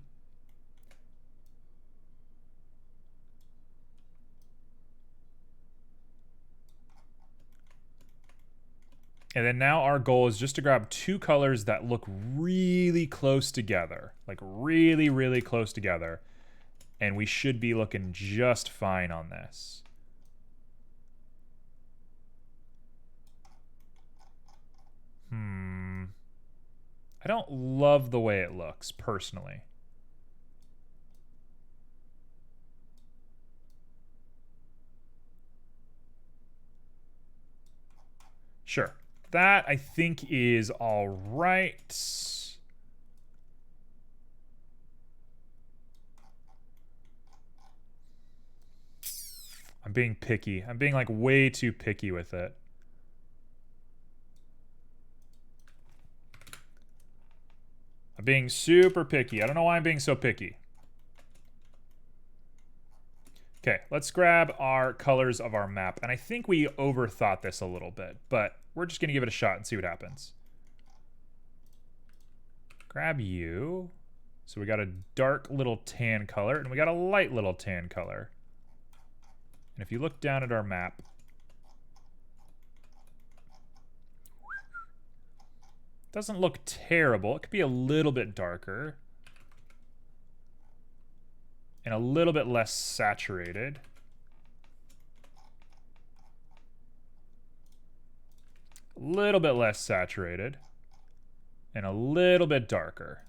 And then now our goal is just to grab two colors that look really close together. Like really, really close together. And we should be looking just fine on this. I don't love the way it looks, personally. Sure. That, I think, is all right. I'm being picky. I'm being, like, way too picky with it. I'm being super picky. I don't know why I'm being so picky. Okay, let's grab our colors of our map. And I think we overthought this a little bit, but we're just going to give it a shot and see what happens. Grab you. So we got a dark little tan color, and we got a light little tan color. And if you look down at our map, it doesn't look terrible. It could be a little bit darker. And a little bit less saturated. A little bit less saturated. And a little bit darker.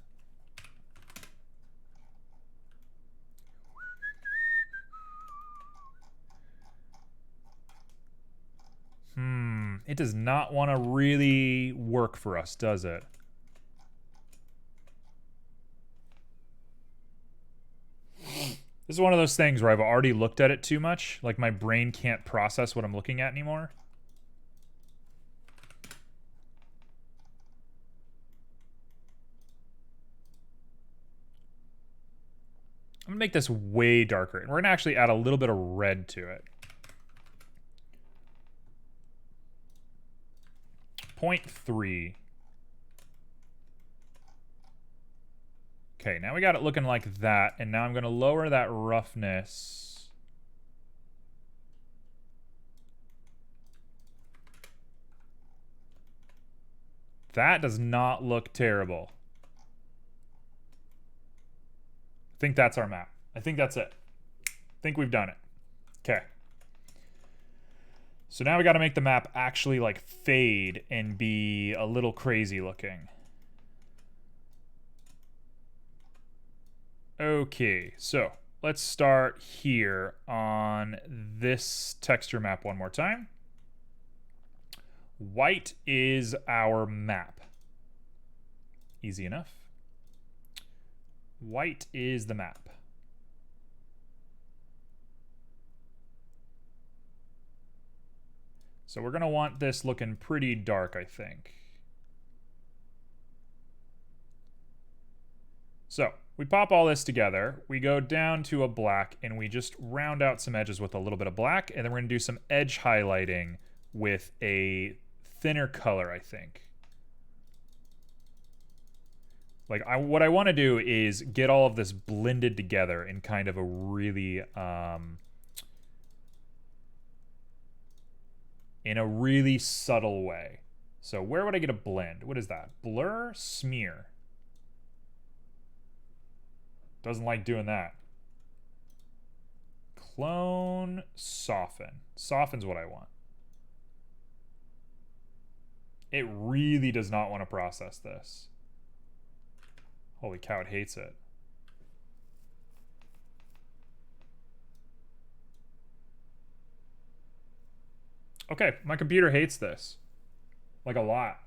It does not want to really work for us, does it? This is one of those things where I've already looked at it too much. Like my brain can't process what I'm looking at anymore. I'm gonna make this way darker. And we're gonna actually add a little bit of red to it. 0.3. Okay, now we got it looking like that, and now I'm going to lower that roughness. That does not look terrible. I think that's our map. I think that's it. I think we've done it. Okay. So now we got to make the map actually like fade and be a little crazy looking. Okay, so let's start here on this texture map one more time. White is our map. Easy enough. White is the map. So we're going to want this looking pretty dark, I think. So we pop all this together, we go down to a black, and we just round out some edges with a little bit of black, and then we're going to do some edge highlighting with a thinner color, I think. Like, what I want to do is get all of this blended together in kind of a really, in a really subtle way. So where would I get a blend? What is that? Blur, smear. Doesn't like doing that. Clone, soften. Soften's what I want. It really does not want to process this. Holy cow, it hates it. Okay, my computer hates this. Like a lot.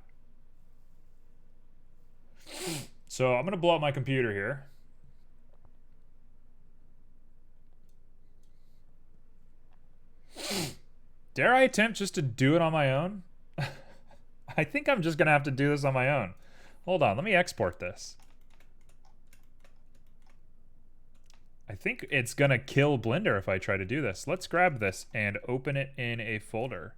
So I'm going to blow up my computer here. Dare I attempt just to do it on my own? I think I'm just going to have to do this on my own. Hold on, let me export this. I think it's going to kill Blender if I try to do this. Let's grab this and open it in a folder.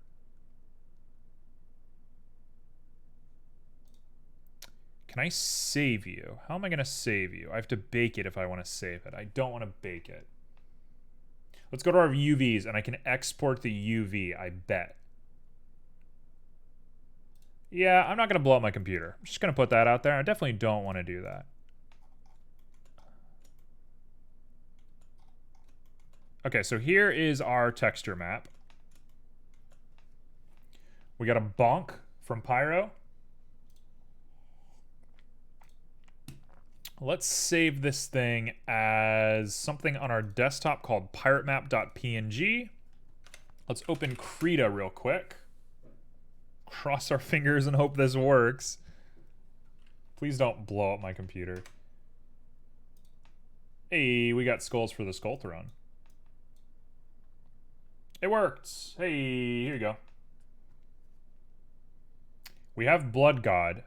Can I save you? How am I going to save you? I have to bake it if I want to save it. I don't want to bake it. Let's go to our UVs, and I can export the UV, I bet. Yeah, I'm not going to blow up my computer. I'm just going to put that out there. I definitely don't want to do that. Okay, so here is our texture map. We got a bonk from Pyro. Let's save this thing as something on our desktop called piratemap.png. Let's open Krita real quick. Cross our fingers and hope this works. Please don't blow up my computer. Hey, we got skulls for the Skull Throne. It worked. Hey, here you go. We have Blood God.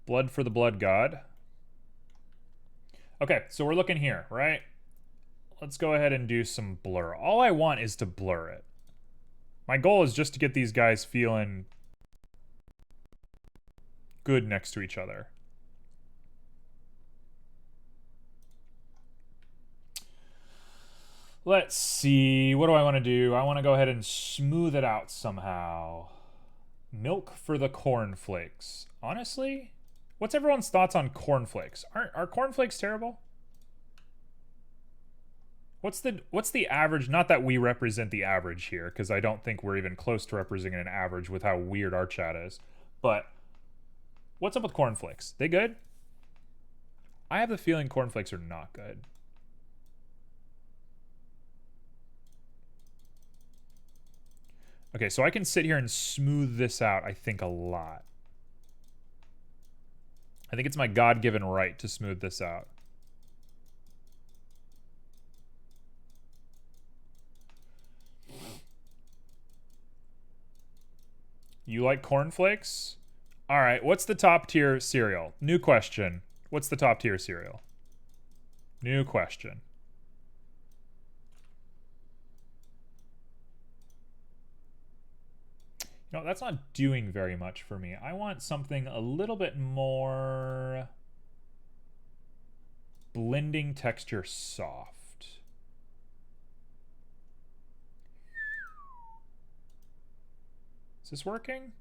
Blood for the Blood God. Okay, so we're looking here, right? Let's go ahead and do some blur. All I want is to blur it. My goal is just to get these guys feeling good next to each other. Let's see. What do I want to do? I want to go ahead and smooth it out somehow. Milk for the cornflakes. Honestly, what's everyone's thoughts on cornflakes? Are cornflakes terrible? What's the average? Not that we represent the average here, because I don't think we're even close to representing an average with how weird our chat is. But what's up with cornflakes? They good? I have the feeling cornflakes are not good. Okay, so I can sit here and smooth this out, I think, a lot. I think it's my God-given right to smooth this out. You like cornflakes? All right, what's the top tier cereal? New question. What's the top tier cereal? New question. No, that's not doing very much for me. I want something a little bit more blending texture soft. Is this working?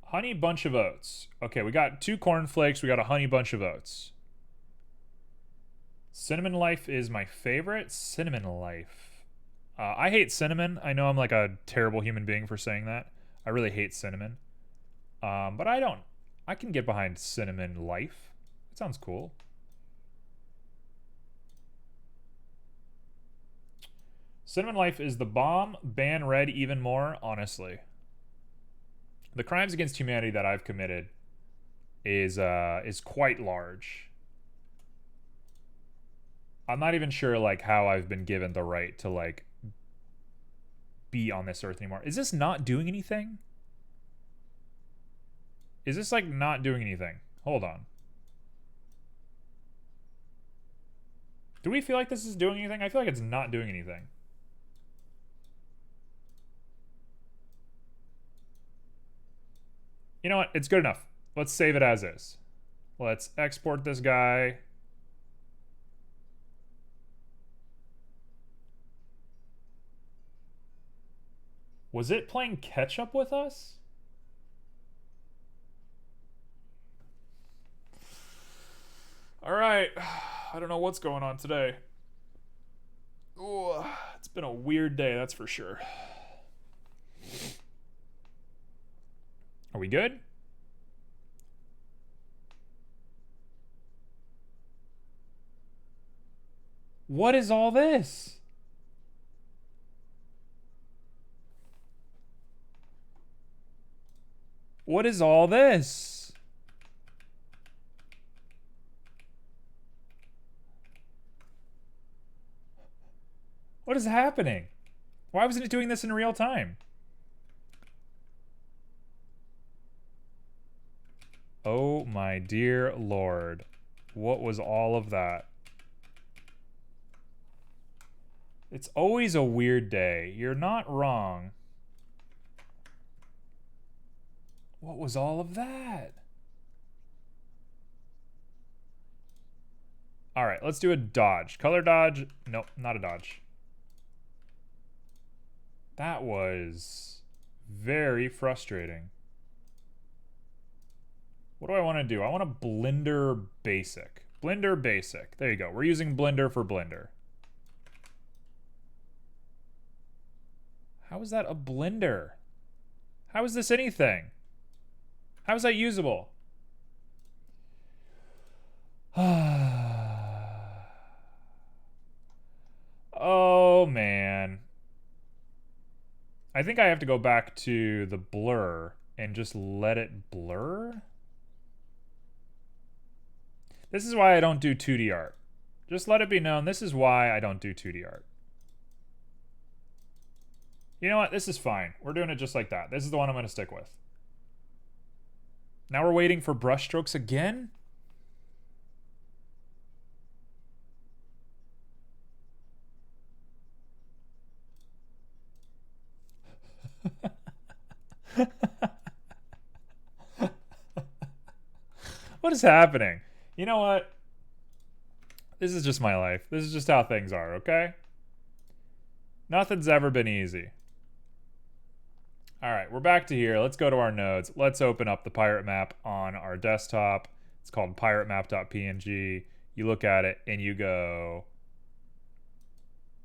Honey bunch of oats. Okay, we got 2 cornflakes. We got a honey bunch of oats. Cinnamon Life is my favorite. Cinnamon Life. I hate cinnamon. I know I'm like a terrible human being for saying that. I really hate cinnamon. But I don't. I can get behind Cinnamon Life. It sounds cool. Cinnamon Life is the bomb. Ban red even more, honestly. The crimes against humanity that I've committed is quite large. I'm not even sure like how I've been given the right to like be on this earth anymore. Is this not doing anything? Is this like not doing anything? Hold on. Do we feel like this is doing anything? I feel like it's not doing anything. You know what? It's good enough. Let's save it as is. Let's export this guy. Was it playing catch up with us? All right. I don't know what's going on today. Ooh, it's been a weird day, that's for sure. Are we good? What is all this? What is all this? What is happening? Why wasn't it doing this in real time? Oh my dear Lord. What was all of that? It's always a weird day. You're not wrong. What was all of that? All right, let's do a dodge. Color dodge. Nope, not a dodge. That was very frustrating. What do I want to do? I want a Blender Basic. Blender Basic. There you go. We're using Blender for Blender. How is that a blender? How is this anything? How is that usable? Oh, man. I think I have to go back to the blur and just let it blur. This is why I don't do 2D art. Just let it be known, this is why I don't do 2D art. You know what? This is fine. We're doing it just like that. This is the one I'm going to stick with. Now we're waiting for brushstrokes again? What is happening? You know what? This is just my life. This is just how things are, okay? Nothing's ever been easy. All right, we're back to here. Let's go to our nodes. Let's open up the pirate map on our desktop. It's called piratemap.png. You look at it and you go,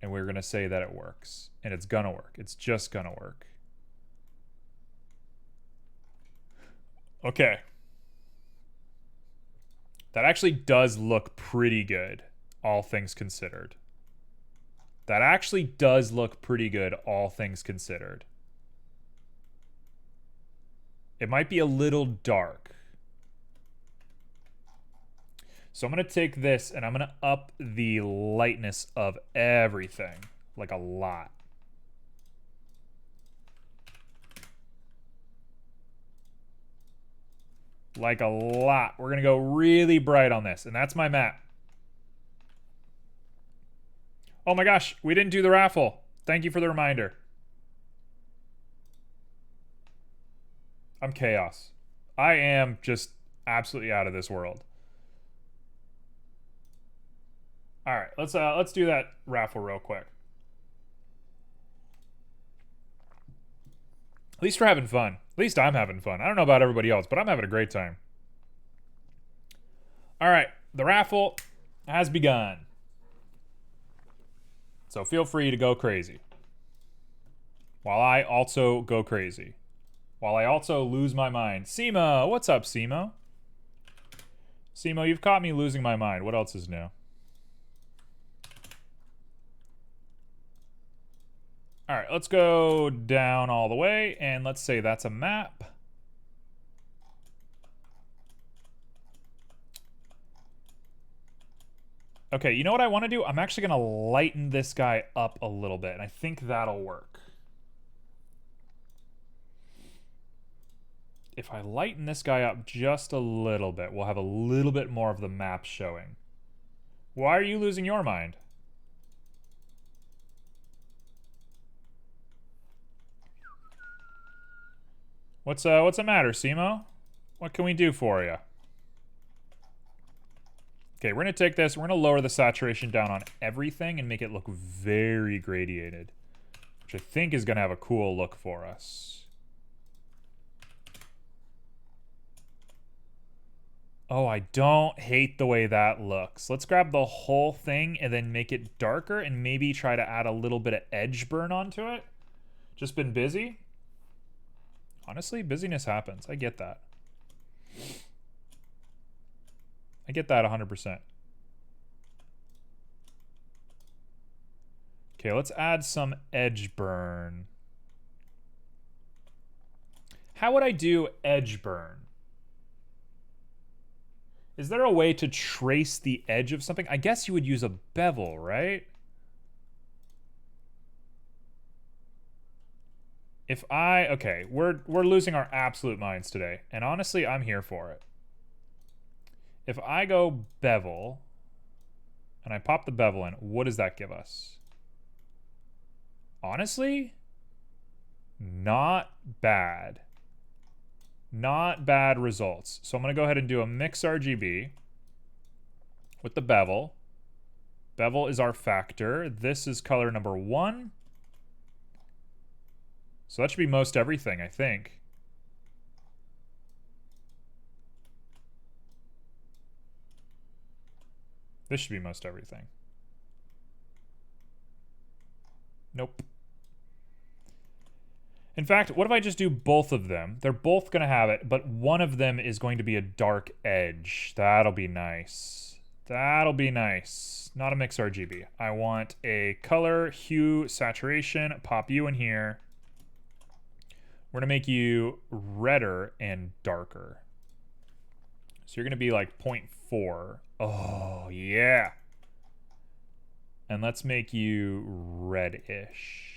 and we're going to say that it works. And it's going to work. It's just going to work. Okay. That actually does look pretty good, all things considered. That actually does look pretty good, all things considered. It might be a little dark. So I'm going to take this and I'm going to up the lightness of everything, like a lot. Like a lot. We're going to go really bright on this, and that's my map. Oh my gosh, we didn't do the raffle. Thank you for the reminder. I'm chaos. I am just absolutely out of this world. All right, let's do that raffle real quick. At least we're having fun. At least I'm having fun. I don't know about everybody else, but I'm having a great time. All right, the raffle has begun. So feel free to go crazy. While I also go crazy. While I also lose my mind. Simo, what's up, Simo? Simo, you've caught me losing my mind. What else is new? All right, let's go down all the way, and let's say that's a map. Okay, you know what I want to do? I'm actually going to lighten this guy up a little bit, and I think that'll work. If I lighten this guy up just a little bit, we'll have a little bit more of the map showing. Why are you losing your mind? What's the matter, Simo? What can we do for you? Okay, we're gonna take this, we're gonna lower the saturation down on everything and make it look very gradiated, which I think is gonna have a cool look for us. Oh, I don't hate the way that looks. Let's grab the whole thing and then make it darker and maybe try to add a little bit of edge burn onto it. Just been busy. Honestly, busyness happens. I get that. I get that 100%. Okay, let's add some edge burn. How would I do edge burn? Is there a way to trace the edge of something? I guess you would use a bevel, right? If I, okay, we're losing our absolute minds today, and honestly, I'm here for it. If I go bevel, and I pop the bevel in, what does that give us? Honestly, not bad. Not bad results. So I'm going to go ahead and do a mix RGB with the bevel. Bevel is our factor. This is color number 1. So that should be most everything, I think. This should be most everything. Nope. In fact, what if I just do both of them? They're both going to have it, but one of them is going to be a dark edge. That'll be nice. That'll be nice. Not a mix RGB. I want a color, hue, saturation. Pop you in here. We're going to make you redder and darker. So you're going to be like 0.4. Oh, yeah. And let's make you reddish.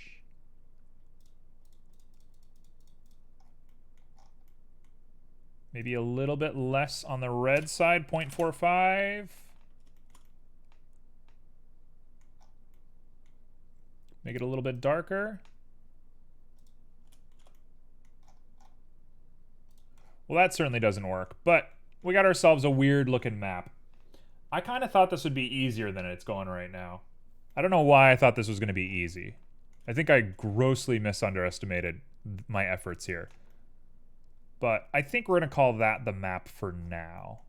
Maybe a little bit less on the red side, 0.45. Make it a little bit darker. Well, that certainly doesn't work, but we got ourselves a weird looking map. I kind of thought this would be easier than it's going right now. I don't know why I thought this was going to be easy. I think I grossly misunderestimated my efforts here. But I think we're going to call that the map for now.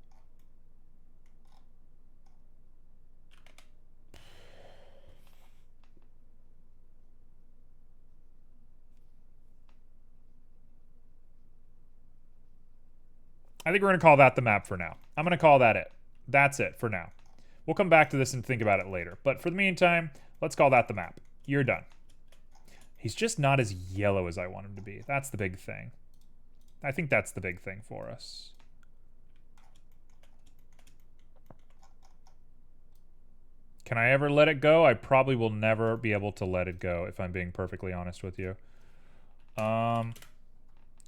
I think we're going to call that the map for now. I'm going to call that it. That's it for now. We'll come back to this and think about it later. But for the meantime, let's call that the map. You're done. He's just not as yellow as I want him to be. That's the big thing. I think that's the big thing for us. Can I ever let it go? I probably will never be able to let it go, if I'm being perfectly honest with you. Kind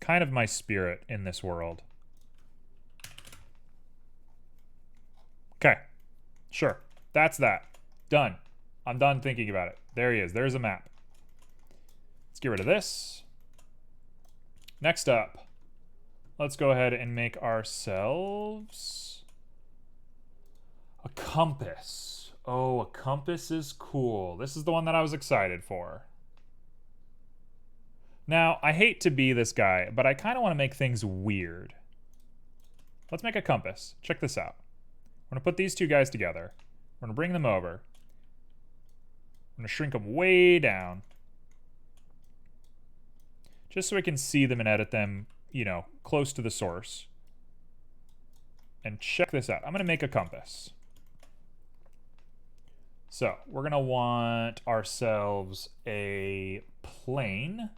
of my spirit in this world. Okay. Sure. That's that. Done. I'm done thinking about it. There he is. There's a map. Let's get rid of this. Next up. Let's go ahead and make ourselves a compass. Oh, a compass is cool. This is the one that I was excited for. Now, I hate to be this guy, but I kind of want to make things weird. Let's make a compass. Check this out. We're going to put these two guys together. We're going to bring them over. I'm going to shrink them way down. Just so we can see them and edit them, you know, close to the source. And check this out. I'm going to make a compass. So we're going to want ourselves a plane.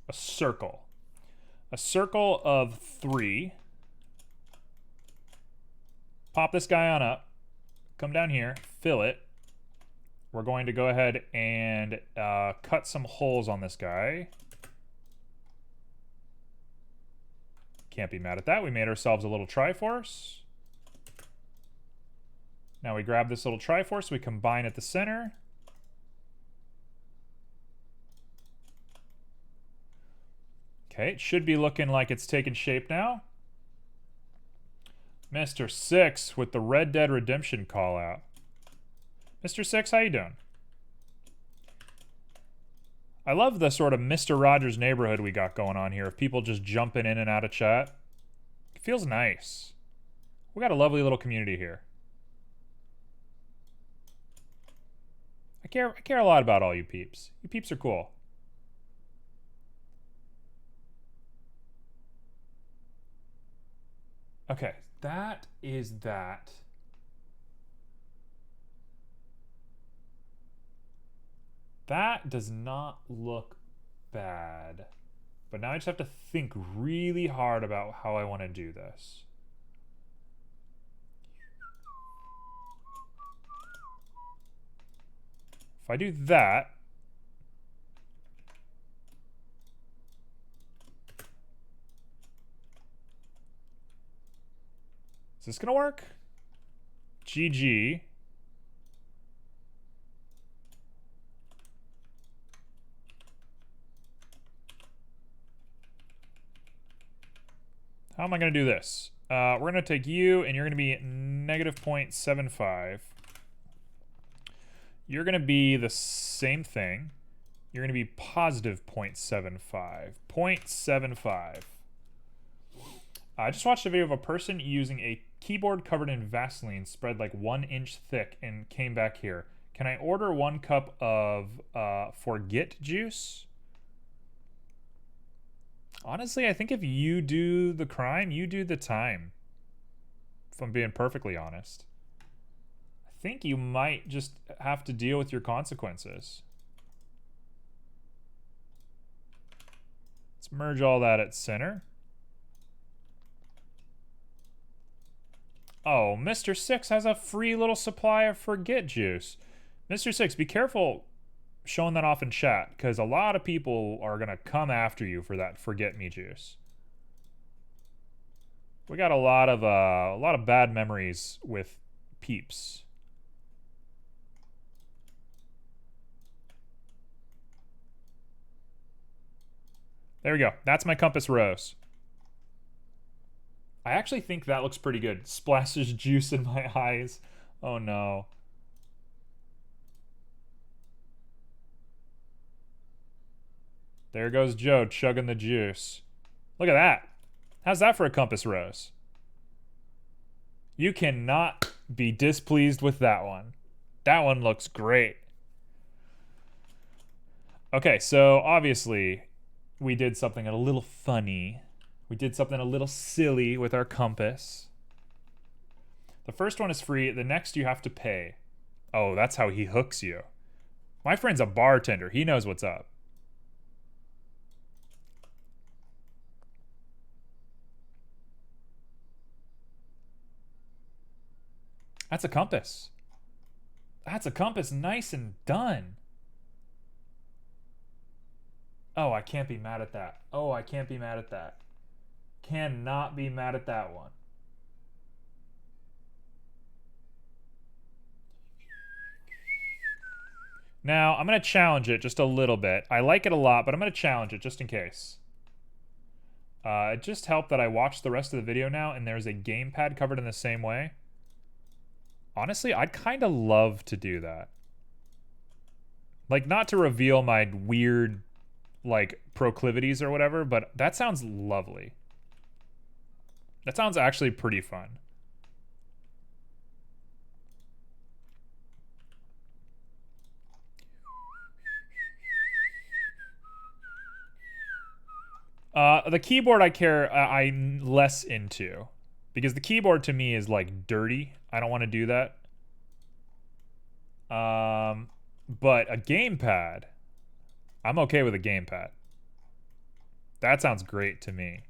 A circle. A circle of 3. Pop this guy on up. Come down here. Fill it. We're going to go ahead and cut some holes on this guy. Can't be mad at that. We made ourselves a little Triforce. Now we grab this little Triforce, we combine at the center. Okay, it should be looking like it's taken shape now. Mr. Six with the Red Dead Redemption call out. Mr. Six, how you doing? I love the sort of Mr. Rogers neighborhood we got going on here of people just jumping in and out of chat. It feels nice. We got a lovely little community here. I care a lot about all you peeps. You peeps are cool. Okay, that is that. That does not look bad. But now I just have to think really hard about how I want to do this. If I do that, is this gonna work? GG. How am I going to do this? We're going to take you, and you're going to be negative 0.75. You're going to be the same thing. You're going to be positive 0.75. 0.75. I just watched a video of a person using a keyboard covered in Vaseline spread like 1 inch thick and came back here. Can I order 1 cup of Forget juice? Honestly, I think if you do the crime, you do the time. If I'm being perfectly honest. I think you might just have to deal with your consequences. Let's merge all that at center. Oh, Mr. Six has a free little supply of Forget juice. Mr. Six, be careful showing that off in chat, because a lot of people are going to come after you for that Forget Me juice. We got a lot of bad memories with peeps. There we go. That's my compass rose. I actually think that looks pretty good. Splashes juice in my eyes. Oh no. There goes Joe chugging the juice. Look at that. How's that for a compass rose? You cannot be displeased with that one. That one looks great. Okay, so obviously we did something a little funny. We did something a little silly with our compass. The first one is free. The next you have to pay. Oh, that's how he hooks you. My friend's a bartender. He knows what's up. That's a compass. That's a compass, nice and done. Oh, I can't be mad at that. Oh, I can't be mad at that. Cannot be mad at that one. Now, I'm going to challenge it just a little bit. I like it a lot, but I'm going to challenge it just in case. It just helped that I watched the rest of the video now, and there's a gamepad covered in the same way. Honestly, I'd kind of love to do that. Like, not to reveal my weird, like, proclivities or whatever, but that sounds lovely. That sounds actually pretty fun. The keyboard I'm less into. Because the keyboard to me is, like, dirty. I don't want to do that. But a gamepad, I'm okay with a gamepad. That sounds great to me.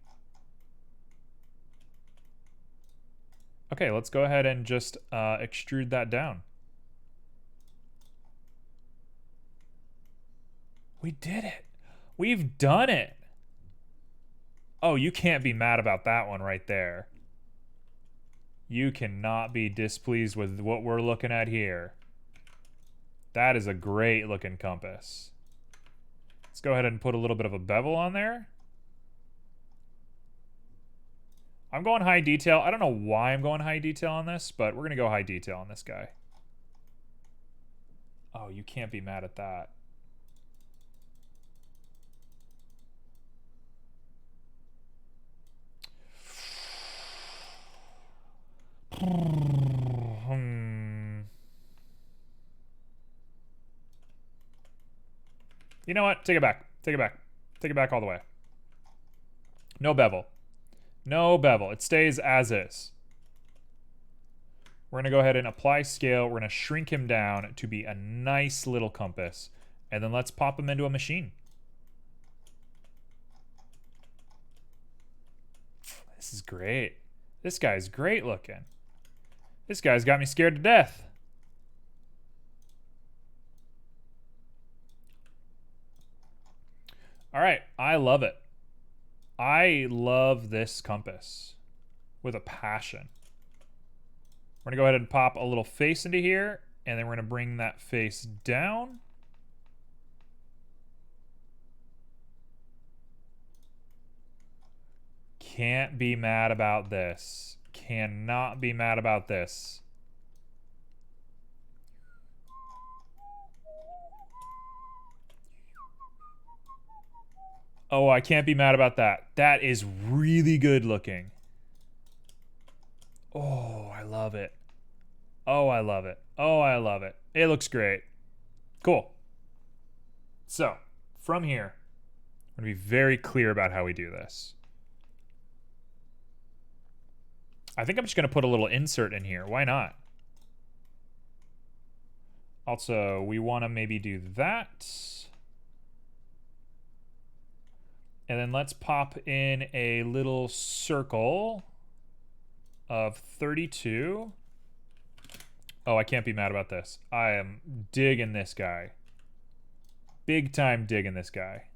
Okay, let's go ahead and just extrude that down. We did it. We've done it. Oh, you can't be mad about that one right there. You cannot be displeased with what we're looking at here. That is a great looking compass. Let's go ahead and put a little bit of a bevel on there. I'm going high detail. I don't know why I'm going high detail on this, but we're going to go high detail on this guy. Oh, you can't be mad at that. You know what? Take it back. Take it back. Take it back all the way. No bevel. No bevel. It stays as is. We're going to go ahead and apply scale. We're going to shrink him down to be a nice little compass. And then let's pop him into a machine. This is great. This guy's great looking. This guy's got me scared to death. All right, I love it. I love this compass with a passion. We're gonna go ahead and pop a little face into here, and then we're gonna bring that face down. Can't be mad about this. Cannot be mad about this. Oh, I can't be mad about that. That is really good looking. Oh, I love it. Oh, I love it. Oh, I love it. It looks great. Cool. So, from here, I'm going to be very clear about how we do this. I think I'm just going to put a little insert in here. Why not? Also, we want to maybe do that. And then let's pop in a little circle of 32. Oh, I can't be mad about this. I am digging this guy. Big time digging this guy.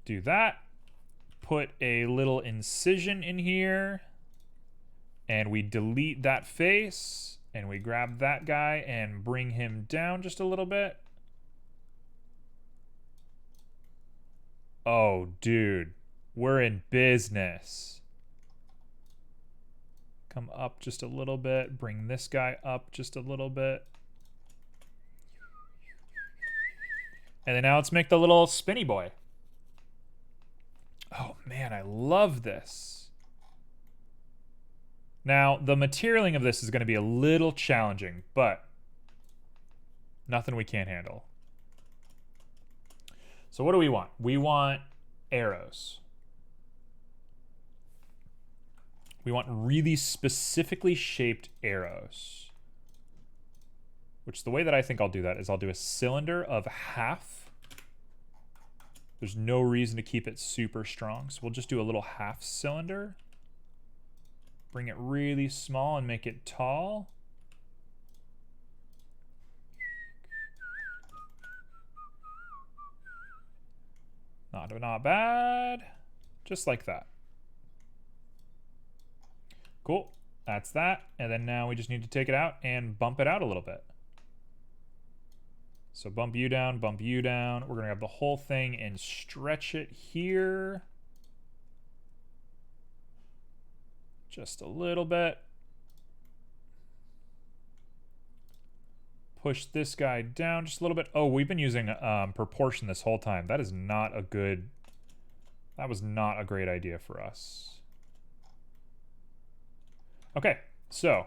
Do that. Put a little incision in here. And we delete that face. And we grab that guy and bring him down just a little bit. Oh, dude. We're in business. Come up just a little bit. Bring this guy up just a little bit. And then now let's make the little spinny boy. Oh, man, I love this. Now, the materialing of this is going to be a little challenging, but nothing we can't handle. So what do we want? We want arrows. We want really specifically shaped arrows. Which the way that I think I'll do that is I'll do a cylinder of half. There's no reason to keep it super strong, so we'll just do a little half cylinder. Bring it really small and make it tall. Not bad. Just like that. Cool. That's that. And then now we just need to take it out and bump it out a little bit. So bump you down, bump you down. We're going to have the whole thing and stretch it here. Just a little bit. Push this guy down just a little bit. Oh, we've been using proportion this whole time. That is not a good... That was not a great idea for us. Okay, so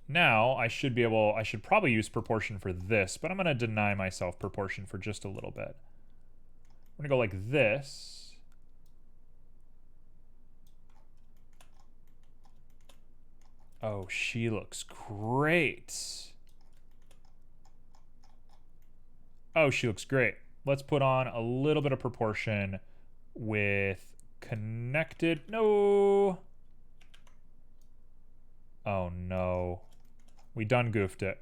now I should be able... I should probably use proportion for this, but I'm going to deny myself proportion for just a little bit. I'm going to go like this. Oh, she looks great. Oh, she looks great. Let's put on a little bit of proportion with connected. No. Oh, no. We done goofed it.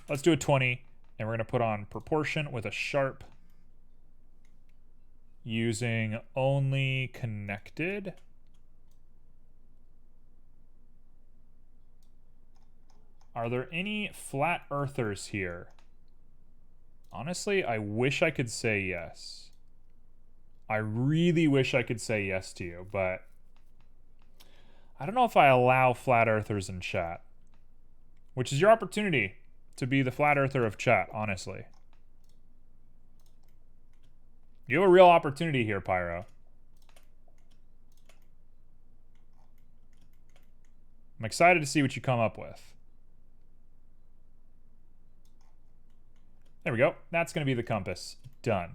Let's do a 20, and we're going to put on proportion with a sharp using only connected. Are there any flat earthers here? Honestly, I wish I could say yes. I really wish I could say yes to you, but I don't know if I allow flat earthers in chat. Which is your opportunity to be the flat earther of chat, honestly. You have a real opportunity here, Pyro. I'm excited to see what you come up with. There we go. That's going to be the compass. Done.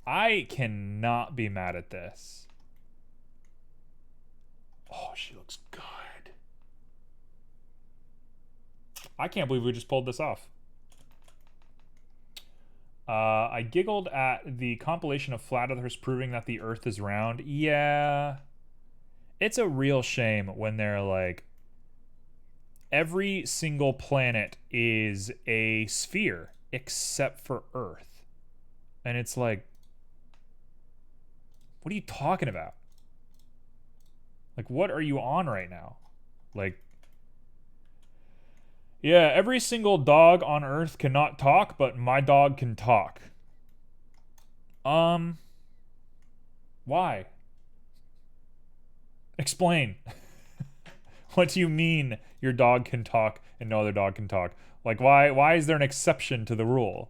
I cannot be mad at this. Oh, she looks good. I can't believe we just pulled this off. I giggled at the compilation of flat earthers proving that the Earth is round. Yeah. It's a real shame when they're like, every single planet is a sphere except for Earth. And it's like, what are you talking about? Like, what are you on right now? Like, yeah, every single dog on Earth cannot talk, but my dog can talk. Why? Explain. What do you mean your dog can talk and no other dog can talk? Like, why is there an exception to the rule?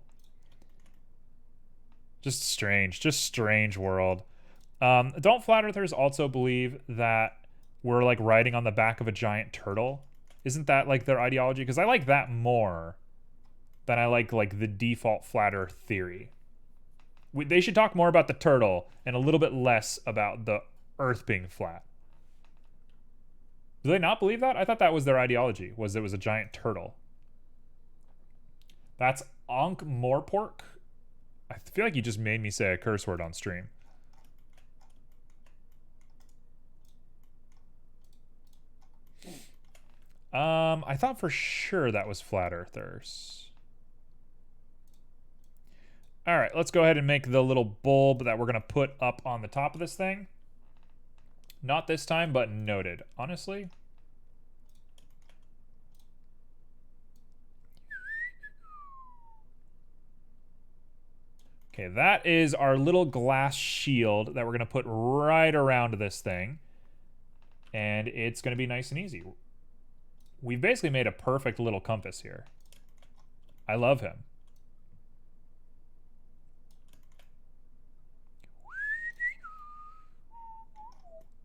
Just strange world. Don't flat earthers also believe that we're like riding on the back of a giant turtle? Isn't that like their ideology? Because I like that more than I like the default flat earth theory. They should talk more about the turtle and a little bit less about the earth being flat. Do they not believe that? I thought that was their ideology, was it was a giant turtle. That's Ankh Morpork. I feel like you just made me say a curse word on stream. I thought for sure that was flat earthers. All right, let's go ahead and make the little bulb that we're going to put up on the top of this thing. Not this time, but noted. Honestly. Okay, that is our little glass shield that we're going to put right around this thing. And it's going to be nice and easy. We've basically made a perfect little compass here. I love him.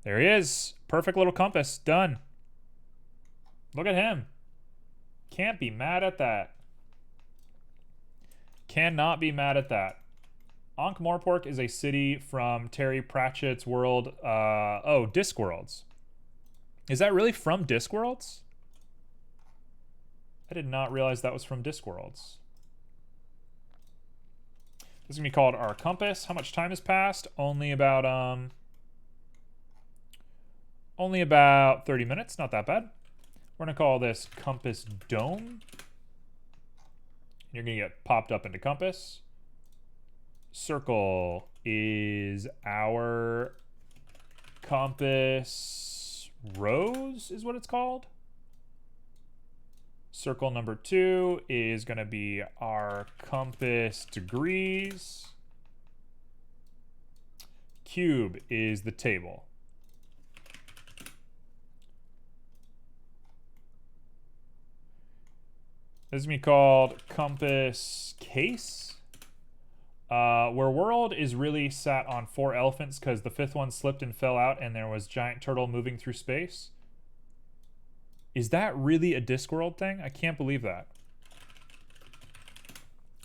There he is. Perfect little compass. Done. Look at him. Can't be mad at that. Cannot be mad at that. Ankh Morpork is a city from Terry Pratchett's world. Oh, Discworlds. Is that really from Discworlds? I did not realize that was from Discworlds. This is going to be called our compass. How much time has passed? Only about 30 minutes. Not that bad. We're going to call this Compass Dome. You're going to get popped up into compass. Circle is our compass rows is what it's called. Circle number 2 is going to be our compass degrees. Cube is the table. This is going to be called compass case. Where world is really sat on 4 elephants because the 5th one slipped and fell out and there was giant turtle moving through space. Is that really a Discworld thing? I can't believe that.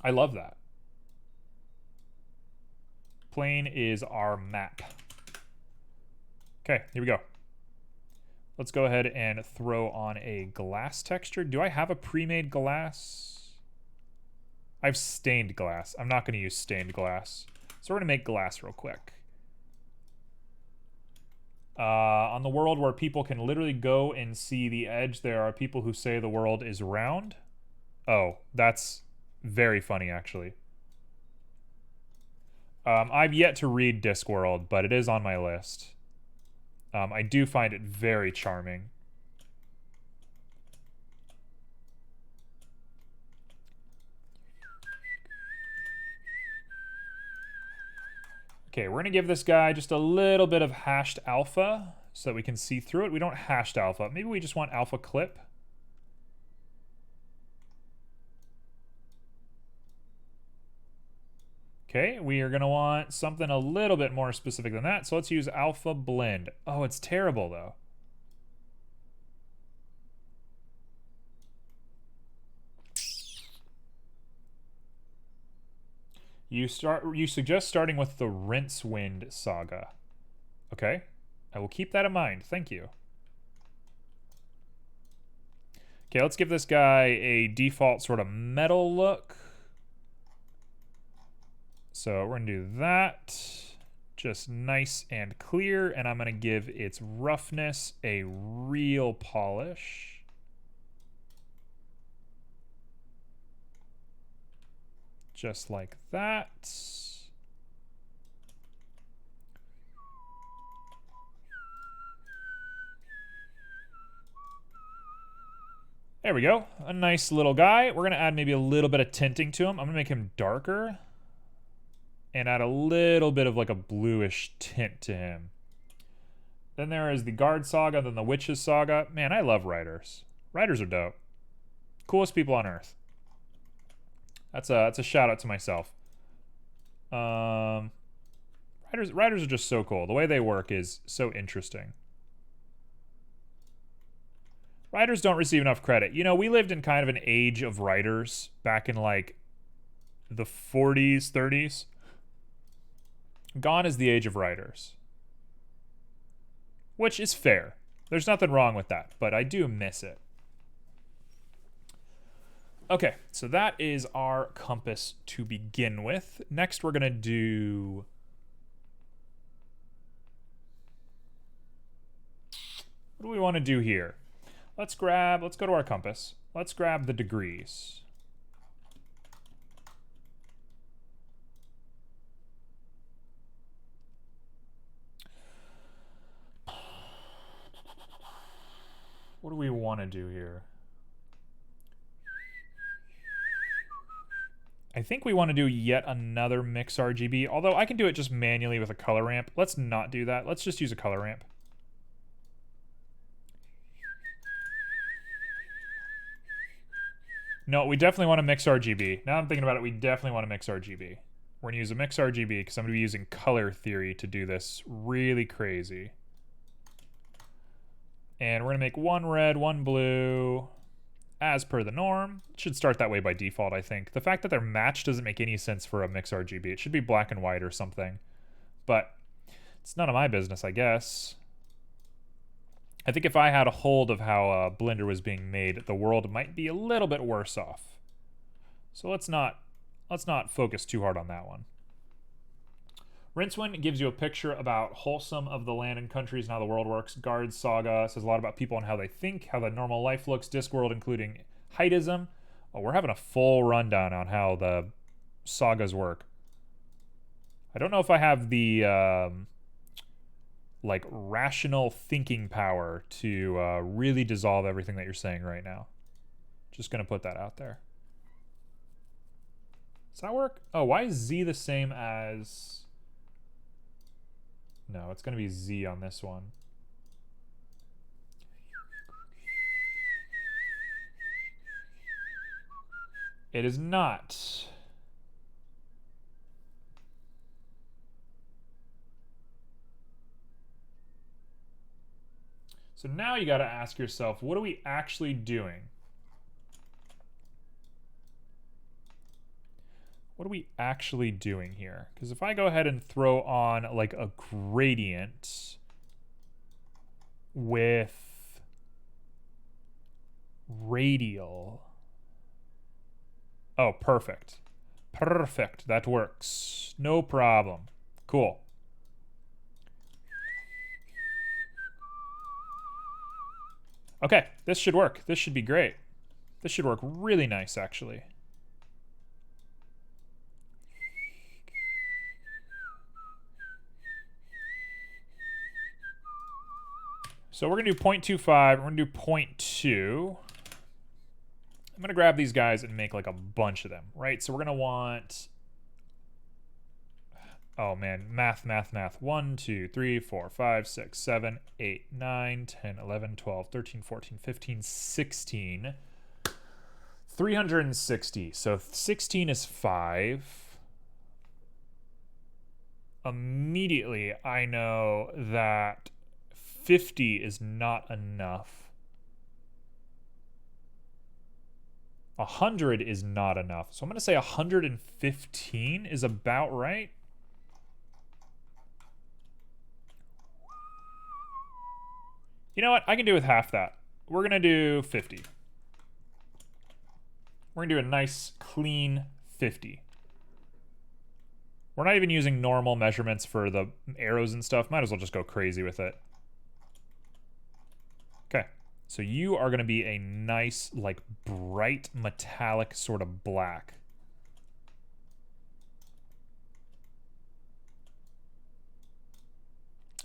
I love that. Plane is our map. Okay, here we go. Let's go ahead and throw on a glass texture. Do I have a pre-made glass? I have stained glass. I'm not going to use stained glass. So we're going to make glass real quick. On the world where people can literally go and see the edge, there are people who say the world is round. Oh, that's very funny, actually. I've yet to read Discworld, but it is on my list. I do find it very charming. Okay, we're going to give this guy just a little bit of hashed alpha so that we can see through it. We don't hashed alpha. Maybe we just want alpha clip. Okay, we are going to want something a little bit more specific than that. So let's use alpha blend. Oh, it's terrible though. You suggest starting with the Rincewind saga. Okay, I will keep that in mind. Thank you. Okay, let's give this guy a default sort of metal look. So we're gonna do that. Just nice and clear, and I'm gonna give its roughness a real polish. Just like that. There we go. A nice little guy. We're going to add maybe a little bit of tinting to him. I'm going to make him darker and add a little bit of like a bluish tint to him. Then there is the Guard Saga, then the Witches Saga. Man, I love writers. Writers are dope. Coolest people on Earth. That's a shout out to myself. Writers are just so cool. The way they work is so interesting. Writers don't receive enough credit. You know, we lived in kind of an age of writers back in like the 40s, 30s. Gone is the age of writers. Which is fair. There's nothing wrong with that, but I do miss it. Okay, so that is our compass to begin with. Next, we're going to do... What do we want to do here? Let's go to our compass. Let's grab the degrees. What do we want to do here? I think we want to do yet another mix RGB, although I can do it just manually with a color ramp. Let's not do that. Let's just use a color ramp. No, we definitely want to mix RGB. Now I'm thinking about it, we definitely want to mix RGB. We're going to use a mix RGB because I'm going to be using color theory to do this really crazy. And we're going to make one red, one blue, as per the norm. It should start that way by default, I think. The fact that they're matched doesn't make any sense for a mix RGB. It should be black and white or something. But it's none of my business, I guess. I think if I had a hold of how Blender was being made, the world might be a little bit worse off. So let's not focus too hard on that one. Rincewind gives you a picture about wholesome of the land and countries and how the world works. Guard Saga says a lot about people and how they think, how the normal life looks. Discworld, including heightism. Oh, we're having a full rundown on how the sagas work. I don't know if I have the like rational thinking power to really dissolve everything that you're saying right now. Just gonna put that out there. Does that work? Oh, why is Z the same as... No, it's gonna be Z on this one. It is not. So now you gotta ask yourself, what are we actually doing? What are we actually doing here? Because if I go ahead and throw on like a gradient with radial. Oh, perfect. Perfect. That works. No problem. Cool. Okay, this should work. This should be great. This should work really nice, actually. So we're going to do 0.25. We're going to do 0.2. I'm going to grab these guys and make like a bunch of them, right? So we're going to want... Oh, man. Math. 1, 2, 3, 4, 5, 6, 7, 8, 9, 10, 11, 12, 13, 14, 15, 16. 360. So 16 is 5. Immediately, I know that 50 is not enough. 100 is not enough. So I'm going to say 115 is about right. You know what? I can do with half that. We're going to do 50. We're going to do a nice, clean 50. We're not even using normal measurements for the arrows and stuff. Might as well just go crazy with it. Okay. So you are going to be a nice, like, bright, metallic sort of black.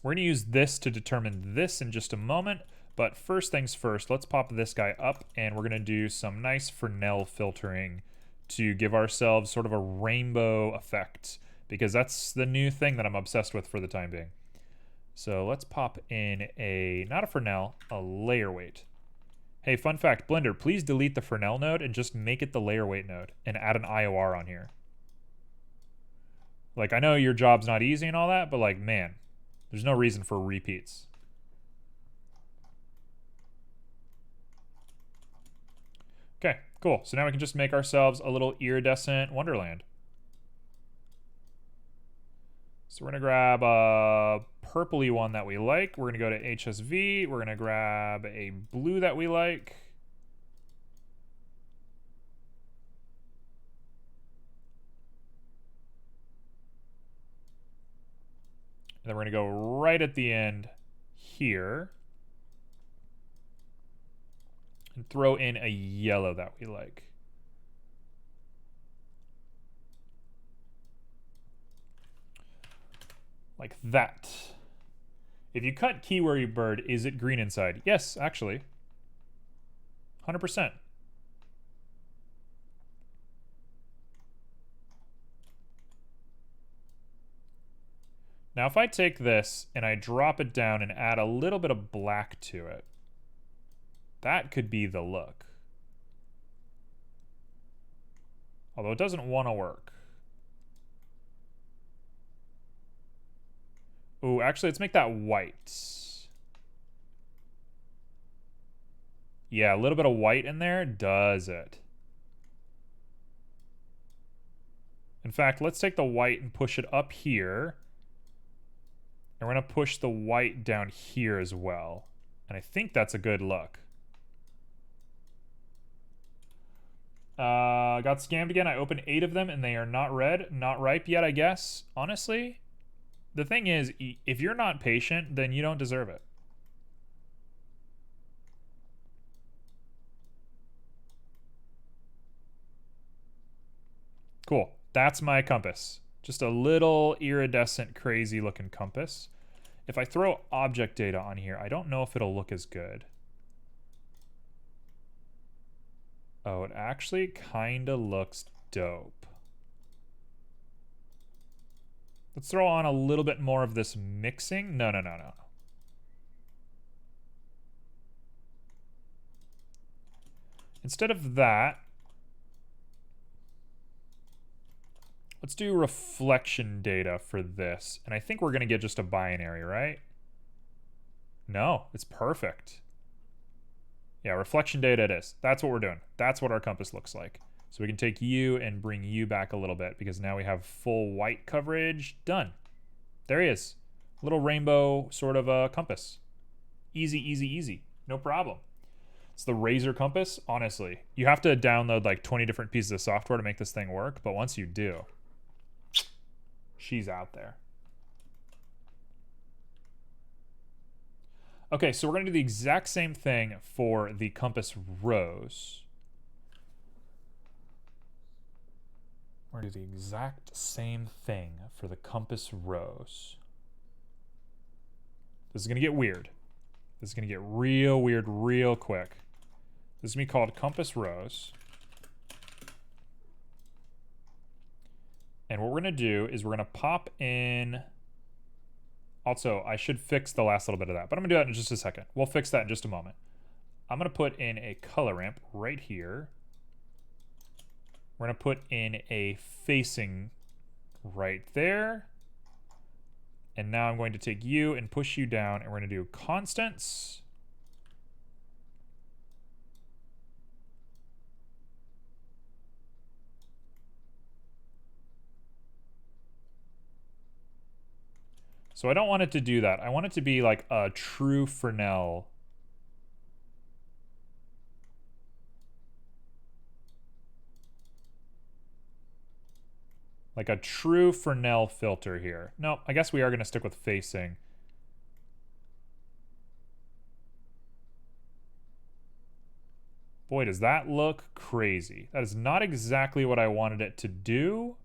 We're going to use this to determine this in just a moment. But first things first, let's pop this guy up, and we're going to do some nice Fresnel filtering to give ourselves sort of a rainbow effect, because that's the new thing that I'm obsessed with for the time being. So let's pop in a, not a Fresnel, a layer weight. Hey, fun fact, Blender, please delete the Fresnel node and just make it the layer weight node and add an IOR on here. Like, I know your job's not easy and all that, but like, man, there's no reason for repeats. Okay, cool. So now we can just make ourselves a little iridescent wonderland. So we're going to grab a purpley one that we like. We're going to go to HSV. We're going to grab a blue that we like. And then we're going to go right at the end here and throw in a yellow that we like. Like that. If you cut Kiwi Bird, is it green inside? Yes, actually. 100%. Now if I take this and I drop it down and add a little bit of black to it, that could be the look. Although it doesn't want to work. Ooh, actually, let's make that white. Yeah, a little bit of white in there does it. In fact, let's take the white and push it up here. And we're going to push the white down here as well. And I think that's a good look. Got scammed again. I opened 8 of them and they are not red, not ripe yet, I guess. Honestly, the thing is, if you're not patient, then you don't deserve it. Cool. That's my compass. Just a little iridescent, crazy looking compass. If I throw object data on here, I don't know if it'll look as good. Oh, it actually kind of looks dope. Let's throw on a little bit more of this mixing. No. Instead of that, let's do reflection data for this. And I think we're going to get just a binary, right? No, it's perfect. Yeah, reflection data it is. That's what we're doing. That's what our compass looks like. So we can take you and bring you back a little bit because now we have full white coverage. Done. There he is. Little rainbow sort of compass. Easy, easy, easy. No problem. It's the Razer compass. Honestly, you have to download like 20 different pieces of software to make this thing work. But once you do, she's out there. Okay, so we're going to do the exact same thing for the compass rose. We're going to do the exact same thing for the compass rose. This is going to get weird. This is going to get real weird real quick. This is going to be called compass rose. And what we're going to do is we're going to pop in... Also, I should fix the last little bit of that, but I'm going to do that in just a second. We'll fix that in just a moment. I'm going to put in a color ramp right here. We're going to put in a facing right there. And now I'm going to take you and push you down, and we're going to do constants. So I don't want it to do that. I want it to be like a true Fresnel. Like a true Fresnel filter here. No, I guess we are going to stick with facing. Boy, does that look crazy. That is not exactly what I wanted it to do.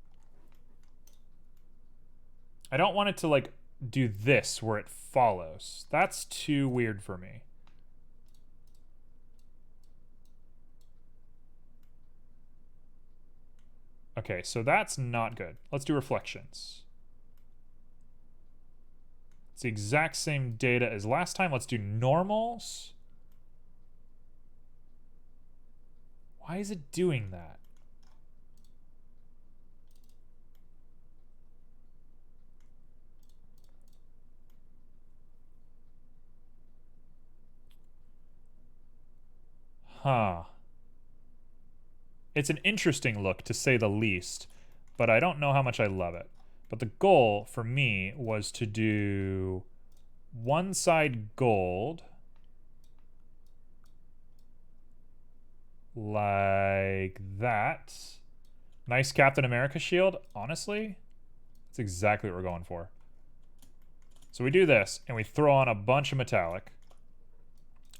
I don't want it to like do this where it follows. That's too weird for me. Okay, so that's not good. Let's do reflections. It's the exact same data as last time. Let's do normals. Why is it doing that? Huh. It's an interesting look, to say the least, but I don't know how much I love it. But the goal for me was to do one side gold, like that. Nice Captain America shield. Honestly, that's exactly what we're going for. So we do this, and we throw on a bunch of metallic.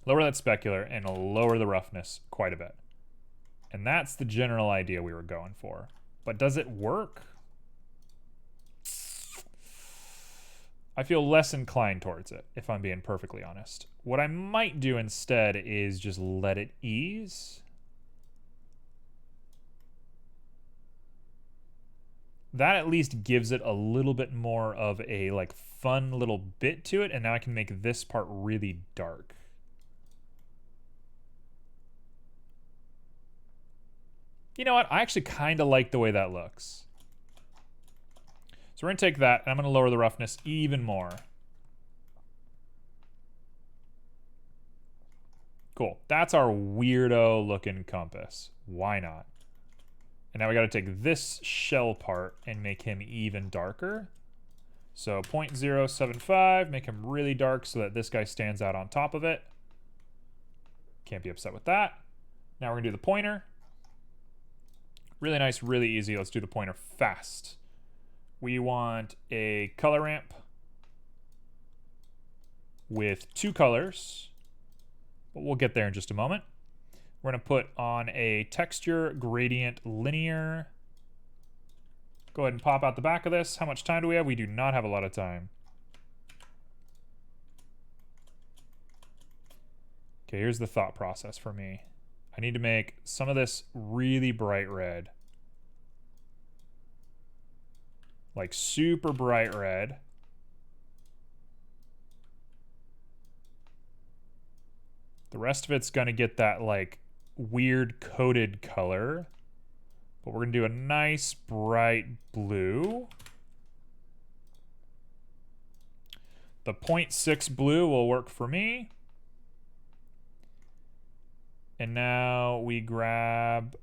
Lower that specular, and lower the roughness quite a bit. And that's the general idea we were going for. But does it work? I feel less inclined towards it, if I'm being perfectly honest. What I might do instead is just let it ease. That at least gives it a little bit more of a like fun little bit to it, and now I can make this part really dark. You know what? I actually kind of like the way that looks. So we're going to take that, and I'm going to lower the roughness even more. Cool. That's our weirdo looking compass. Why not? And now we got to take this shell part and make him even darker. So 0.075, make him really dark so that this guy stands out on top of it. Can't be upset with that. Now we're going to do the pointer. Really nice, really easy. Let's do the pointer fast. We want a color ramp with 2 colors, but we'll get there in just a moment. We're going to put on a texture gradient linear. Go ahead and pop out the back of this. How much time do we have? We do not have a lot of time. Okay, here's the thought process for me. I need to make some of this really bright red. Like super bright red. The rest of it's gonna get that like weird coated color. But we're gonna do a nice bright blue. The 0.6 blue will work for me. And now we grab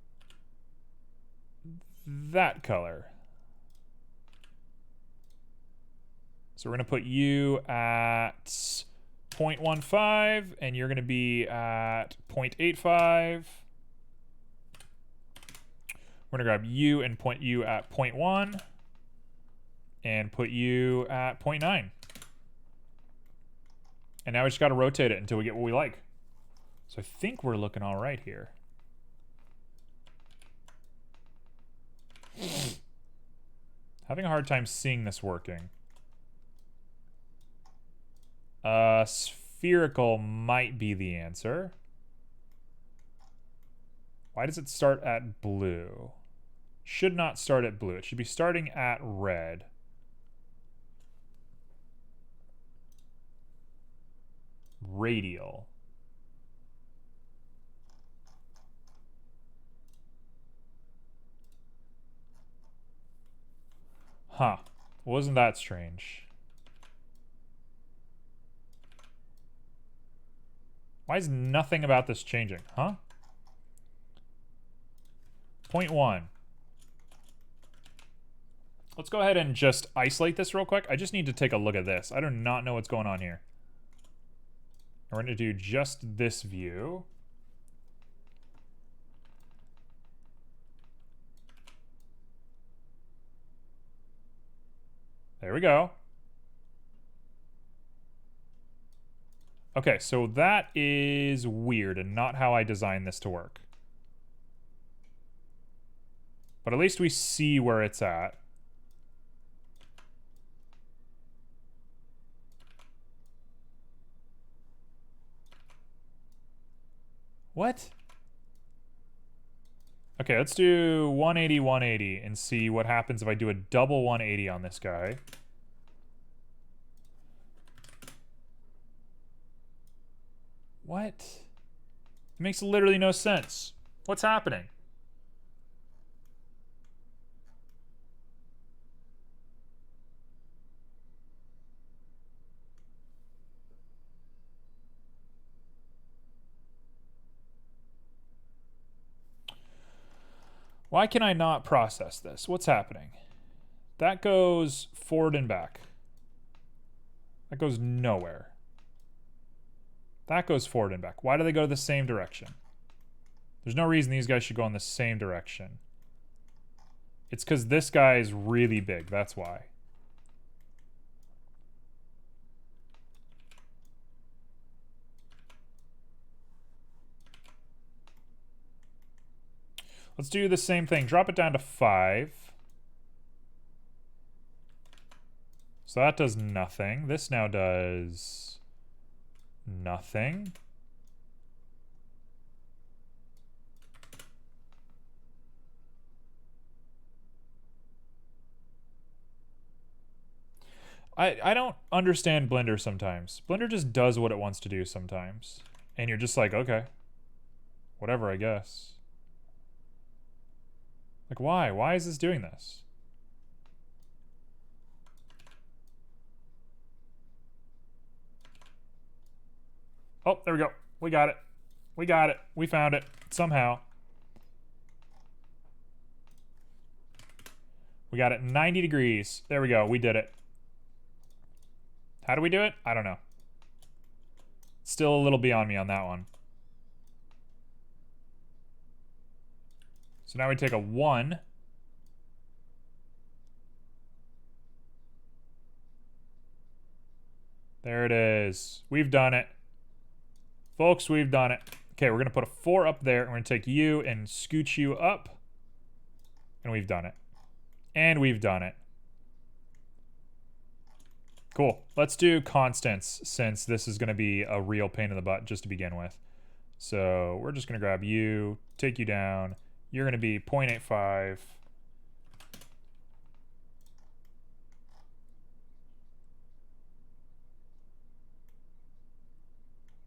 that color. So we're gonna put you at 0.15 and you're gonna be at 0.85. We're gonna grab you and point you at 0.1 and put you at 0.9. And now we just gotta rotate it until we get what we like. So I think we're looking all right here. Having a hard time seeing this working. Spherical might be the answer. Why does it start at blue? Should not start at blue. It should be starting at red. Radial. Huh. Wasn't that strange? Why is nothing about this changing? Huh? 0.1. Let's go ahead and just isolate this real quick. I just need to take a look at this. I do not know what's going on here. We're going to do just this view. There we go. Okay, so that is weird and not how I designed this to work. But at least we see where it's at. What? Okay, let's do 180, 180 and see what happens if I do a double 180 on this guy. What? It makes literally no sense. What's happening? Why can I not process this? What's happening? That goes forward and back. That goes nowhere. That goes forward and back. Why do they go the same direction? There's no reason these guys should go in the same direction. It's because this guy is really big. That's why. Let's do the same thing. Drop it down to 5. So that does nothing. This now does nothing. I don't understand Blender sometimes. Blender just does what it wants to do sometimes. And you're just like, okay. Whatever, I guess. Like, why? Why is this doing this? Oh, there we go. We got it. We got it. We found it. Somehow. We got it 90 degrees. There we go. We did it. How do we do it? I don't know. Still a little beyond me on that one. So now we take a 1. There it is. We've done it. Folks, we've done it. Okay, we're going to put a 4 up there. And we're going to take you and scooch you up. And we've done it. And we've done it. Cool. Let's do constants since this is going to be a real pain in the butt just to begin with. So we're just going to grab you, take you down. You're going to be 0.85.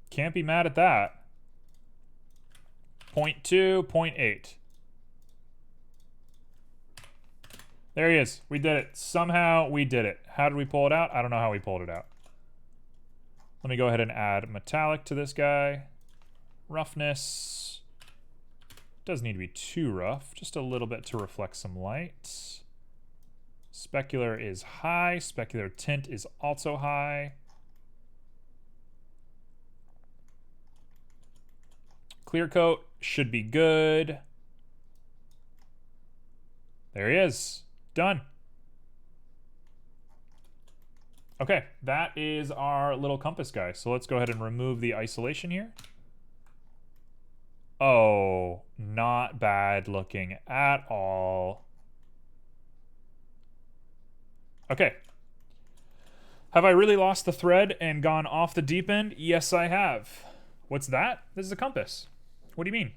Can't be mad at that. 0.2, 0.8. There he is. We did it. Somehow we did it. How did we pull it out? I don't know how we pulled it out. Let me go ahead and add metallic to this guy. Roughness. Doesn't need to be too rough. Just a little bit to reflect some light. Specular is high. Specular tint is also high. Clear coat should be good. There he is. Done. Okay, that is our little compass guy. So let's go ahead and remove the isolation here. Oh, not bad looking at all. Okay. Have I really lost the thread and gone off the deep end? Yes, I have. What's that? This is a compass. What do you mean?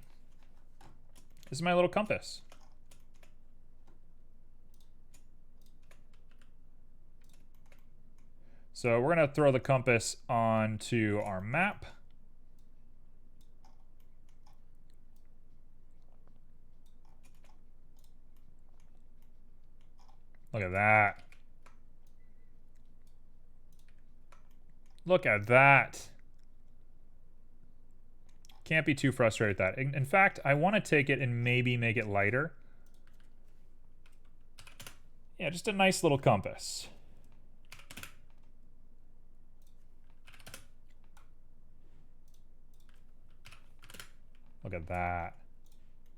This is my little compass. So we're going to throw the compass onto our map. Look at that. Look at that. Can't be too frustrated with that. In fact, I want to take it and maybe make it lighter. Yeah, just a nice little compass. Look at that.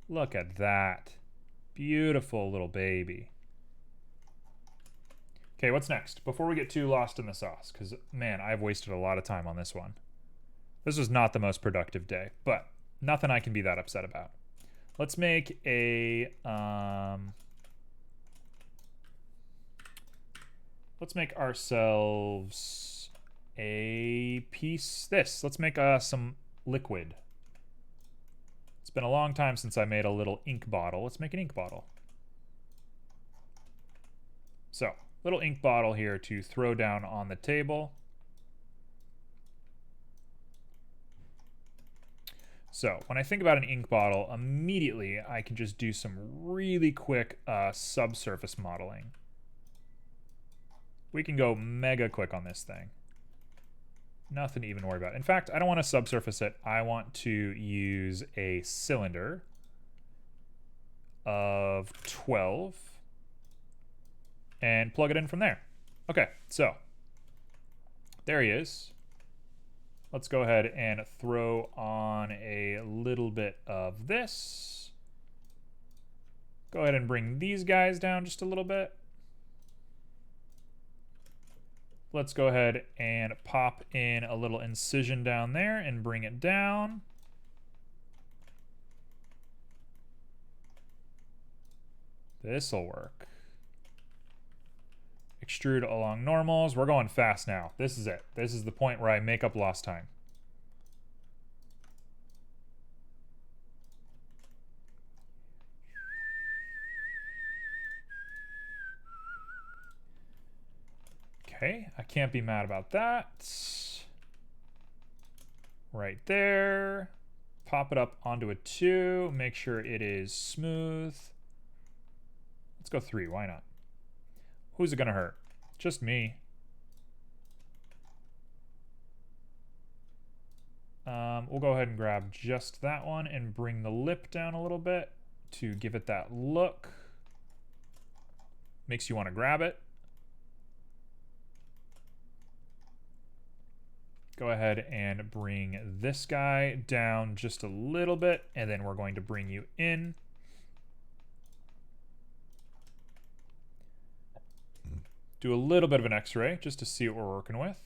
Look at that. Beautiful little baby. Okay, what's next? Before we get too lost in the sauce, because, man, I've wasted a lot of time on this one. This was not the most productive day, but nothing I can be that upset about. Let's make a... let's make ourselves a piece... Let's make some liquid. It's been a long time since I made a little ink bottle. Let's make an ink bottle. So, little ink bottle here to throw down on the table. So, when I think about an ink bottle, immediately I can just do some really quick subsurface modeling. We can go mega quick on this thing. Nothing to even worry about. In fact, I don't want to subsurface it. I want to use a cylinder of 12 and plug it in from there. Okay, so there he is. Let's go ahead and throw on a little bit of this. Go ahead and bring these guys down just a little bit. Let's go ahead and pop in a little incision down there and bring it down. This'll work. Extrude along normals. We're going fast now. This is it. This is the point where I make up lost time. Okay, I can't be mad about that. Right there. Pop it up onto a 2. Make sure it is smooth. Let's go 3. Why not? Who's it gonna hurt? Just me. We'll go ahead and grab just that one and bring the lip down a little bit to give it that look. Makes you want to grab it. Go ahead and bring this guy down just a little bit, and then we're going to bring you in. Do a little bit of an X-ray just to see what we're working with.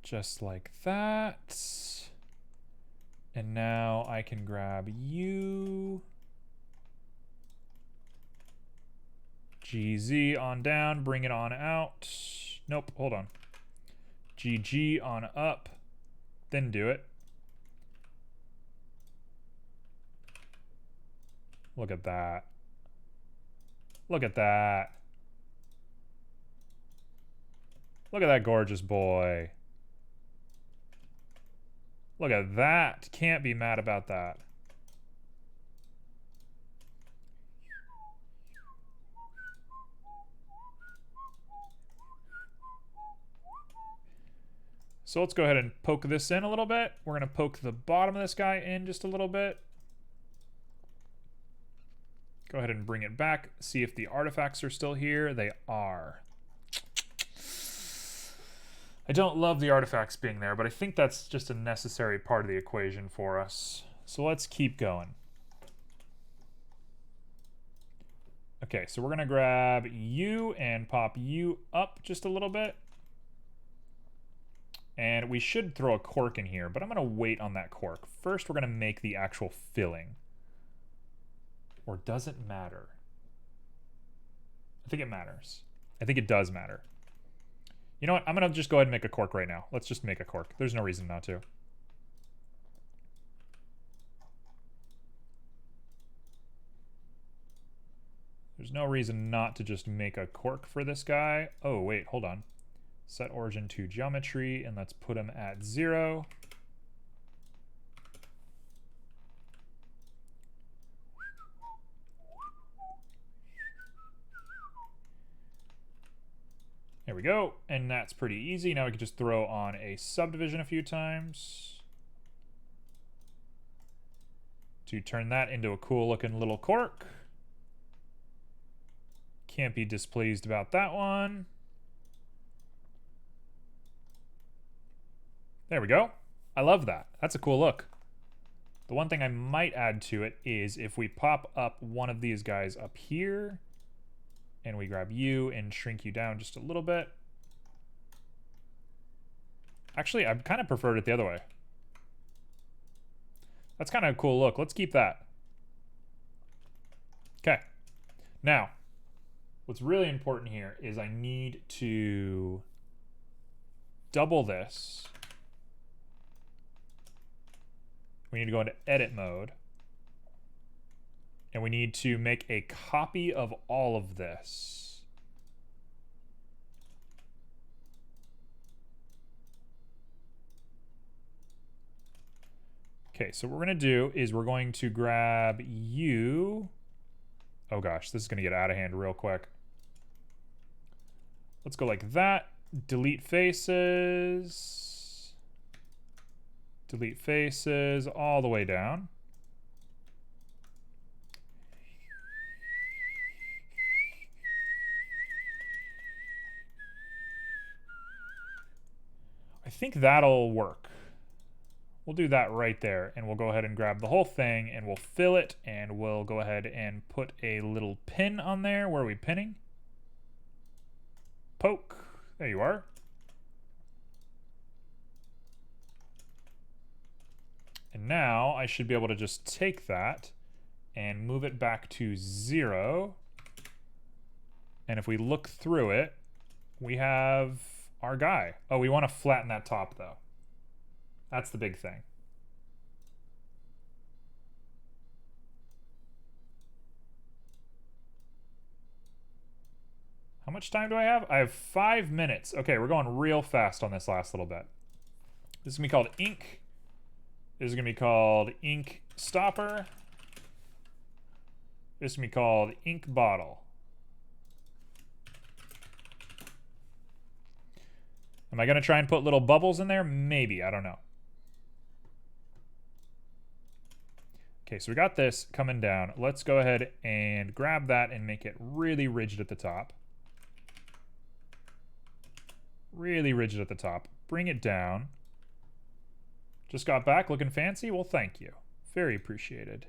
Just like that. And now I can grab you. GZ on down, bring it on out. Nope, hold on. GG on up. Then do it. Look at that. Look at that. Look at that gorgeous boy. Look at that. Can't be mad about that. So let's go ahead and poke this in a little bit. We're going to poke the bottom of this guy in just a little bit. Go ahead and bring it back. See if the artifacts are still here. They are. I don't love the artifacts being there, but I think that's just a necessary part of the equation for us. So let's keep going. Okay, so we're going to grab you and pop you up just a little bit. And we should throw a cork in here, but I'm going to wait on that cork. First, we're going to make the actual filling. Or does it matter? I think it matters. I think it does matter. You know what? I'm going to just go ahead and make a cork right now. Let's just make a cork. There's no reason not to. There's no reason not to just make a cork for this guy. Oh, wait, hold on. Set origin to geometry, and let's put him at 0. There we go, and that's pretty easy. Now we can just throw on a subdivision a few times to turn that into a cool looking little cork. Can't be displeased about that one. There we go. I love that. That's a cool look. The one thing I might add to it is if we pop up one of these guys up here and we grab you and shrink you down just a little bit. Actually, I kind of preferred it the other way. That's kind of a cool look. Let's keep that. Okay. Now, what's really important here is I need to double this. We need to go into edit mode. And we need to make a copy of all of this. Okay, so what we're going to do is we're going to grab you. Oh gosh, this is going to get out of hand real quick. Let's go like that. Delete faces. Delete faces all the way down. I think that'll work. We'll do that right there, and we'll go ahead and grab the whole thing, and we'll fill it, and we'll go ahead and put a little pin on there. Where are we pinning? Poke. There you are. And now I should be able to just take that and move it back to 0. And if we look through it, we have our guy. Oh, we want to flatten that top though. That's the big thing. How much time do I have? I have 5 minutes. Okay, we're going real fast on this last little bit. This is going to be called ink. This is going to be called ink stopper. This is going to be called ink bottle. Am I going to try and put little bubbles in there? Maybe. I don't know. Okay, so we got this coming down. Let's go ahead and grab that and make it really rigid at the top. Really rigid at the top. Bring it down. Just got back looking fancy? Well, thank you. Very appreciated.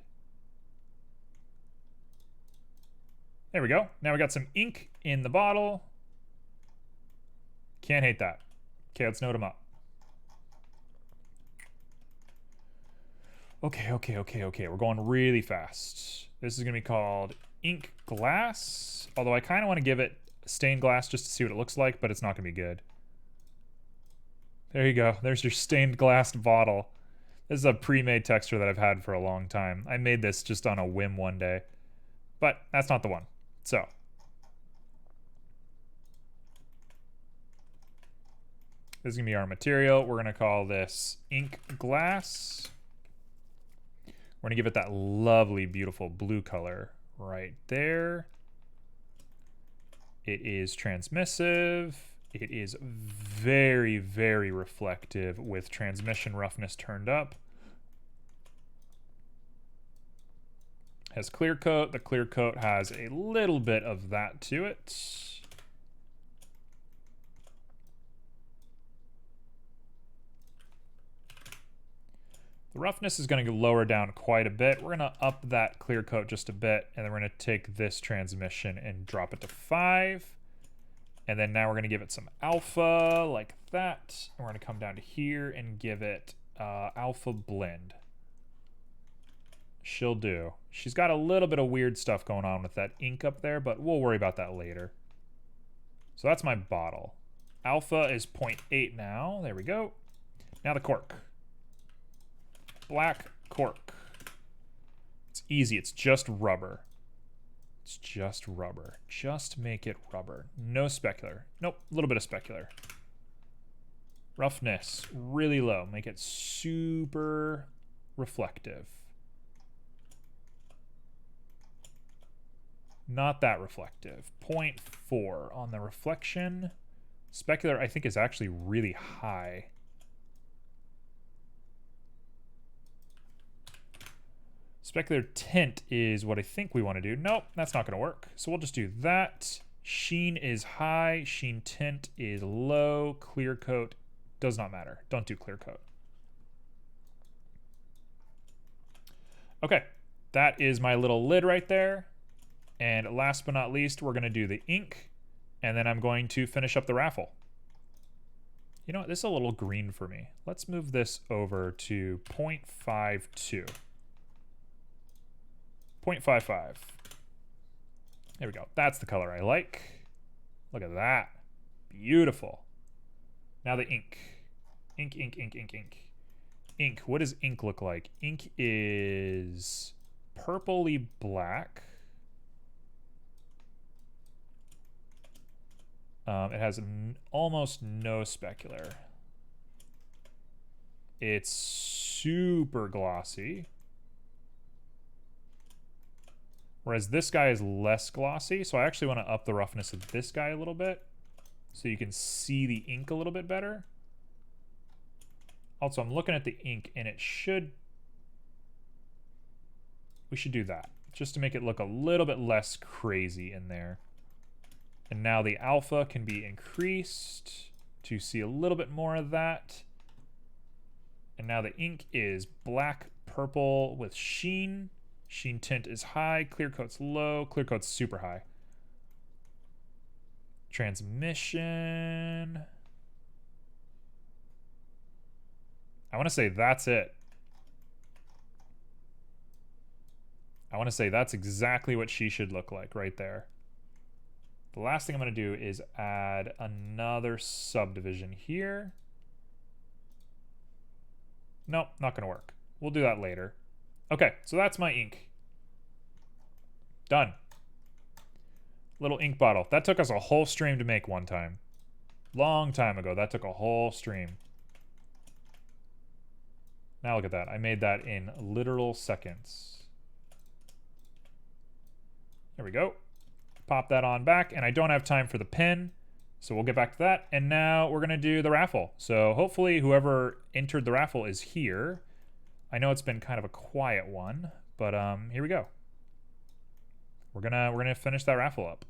There we go. Now we got some ink in the bottle. Can't hate that. Okay, let's note them up. Okay. We're going really fast. This is going to be called ink glass. Although I kind of want to give it stained glass just to see what it looks like, but it's not going to be good. There you go. There's your stained glass bottle. This is a pre-made texture that I've had for a long time. I made this just on a whim one day. But that's not the one. So. This is going to be our material. We're going to call this ink glass. We're going to give it that lovely, beautiful blue color right there. It is transmissive. It is very, very reflective with transmission roughness turned up. Has clear coat. The clear coat has a little bit of that to it. The roughness is going to lower down quite a bit. We're going to up that clear coat just a bit, and then we're going to take this transmission and drop it to 5. And then now we're going to give it some alpha like that. And we're going to come down to here and give it alpha blend. She'll do. She's got a little bit of weird stuff going on with that ink up there, but we'll worry about that later. So that's my bottle. Alpha is 0.8 now. There we go. Now the cork. Black cork. It's easy. It's just rubber. It's just rubber. Just make it rubber. No specular. Nope, a little bit of specular. Roughness, really low. Make it super reflective. Not that reflective. 0.4 on the reflection. Specular, I think, is actually really high. Specular tint is what I think we want to do. Nope, that's not going to work. So we'll just do that. Sheen is high. Sheen tint is low. Clear coat does not matter. Don't do clear coat. Okay, that is my little lid right there. And last but not least, we're going to do the ink. And then I'm going to finish up the raffle. You know what? This is a little green for me. Let's move this over to 0.52. 0.55. There we go. That's the color I like. Look at that. Beautiful. Now the ink. Ink, ink, ink, ink, ink. Ink. What does ink look like? Ink is purpley black. It has almost no specular. It's super glossy. Whereas this guy is less glossy, so I actually want to up the roughness of this guy a little bit so you can see the ink a little bit better. Also, I'm looking at the ink, and we should do that, just to make it look a little bit less crazy in there. And now the alpha can be increased to see a little bit more of that. And now the ink is black purple with sheen. Sheen tint is high, clear coat's low, clear coat's super high. Transmission. I want to say that's it. I want to say that's exactly what she should look like right there. The last thing I'm going to do is add another subdivision here. Nope, not going to work. We'll do that later. Okay, so that's my ink. Done. Little ink bottle. That took us a whole stream to make one time. Long time ago, that took a whole stream. Now look at that. I made that in literal seconds. There we go. Pop that on back, and I don't have time for the pen, so we'll get back to that. And now we're going to do the raffle. So hopefully whoever entered the raffle is here. I know it's been kind of a quiet one, but here we go. We're gonna finish that raffle up.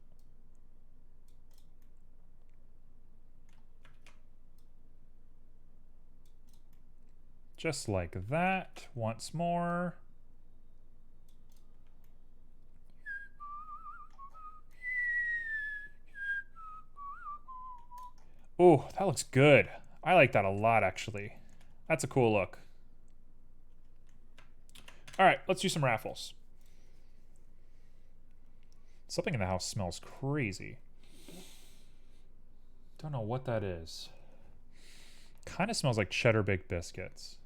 Just like that. Once more. Oh, that looks good. I like that a lot, actually. That's a cool look. All right, let's do some raffles. Something in the house smells crazy. Don't know what that is. Kind of smells like cheddar baked biscuits.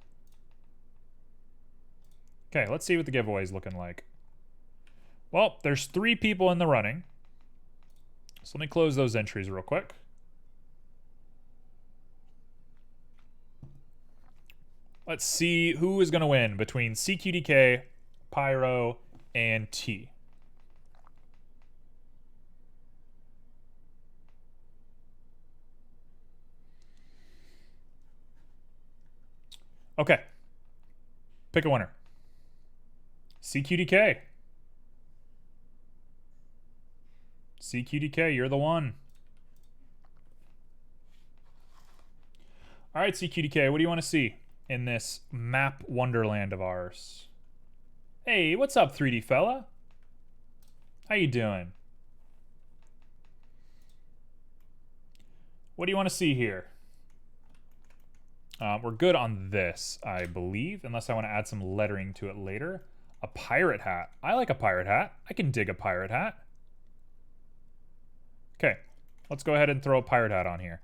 Okay, let's see what the giveaway is looking like. Well, there's 3 people in the running. So let me close those entries real quick. Let's see who is going to win between CQDK, Pyro, and T. Okay. Pick a winner. CQDK. CQDK, you're the one. All right, CQDK, what do you want to see in this map wonderland of ours? Hey, what's up, 3D fella? How you doing? What do you want to see here? We're good on this, I believe, unless I want to add some lettering to it later. A pirate hat. I like a pirate hat. I can dig a pirate hat. Okay, let's go ahead and throw a pirate hat on here.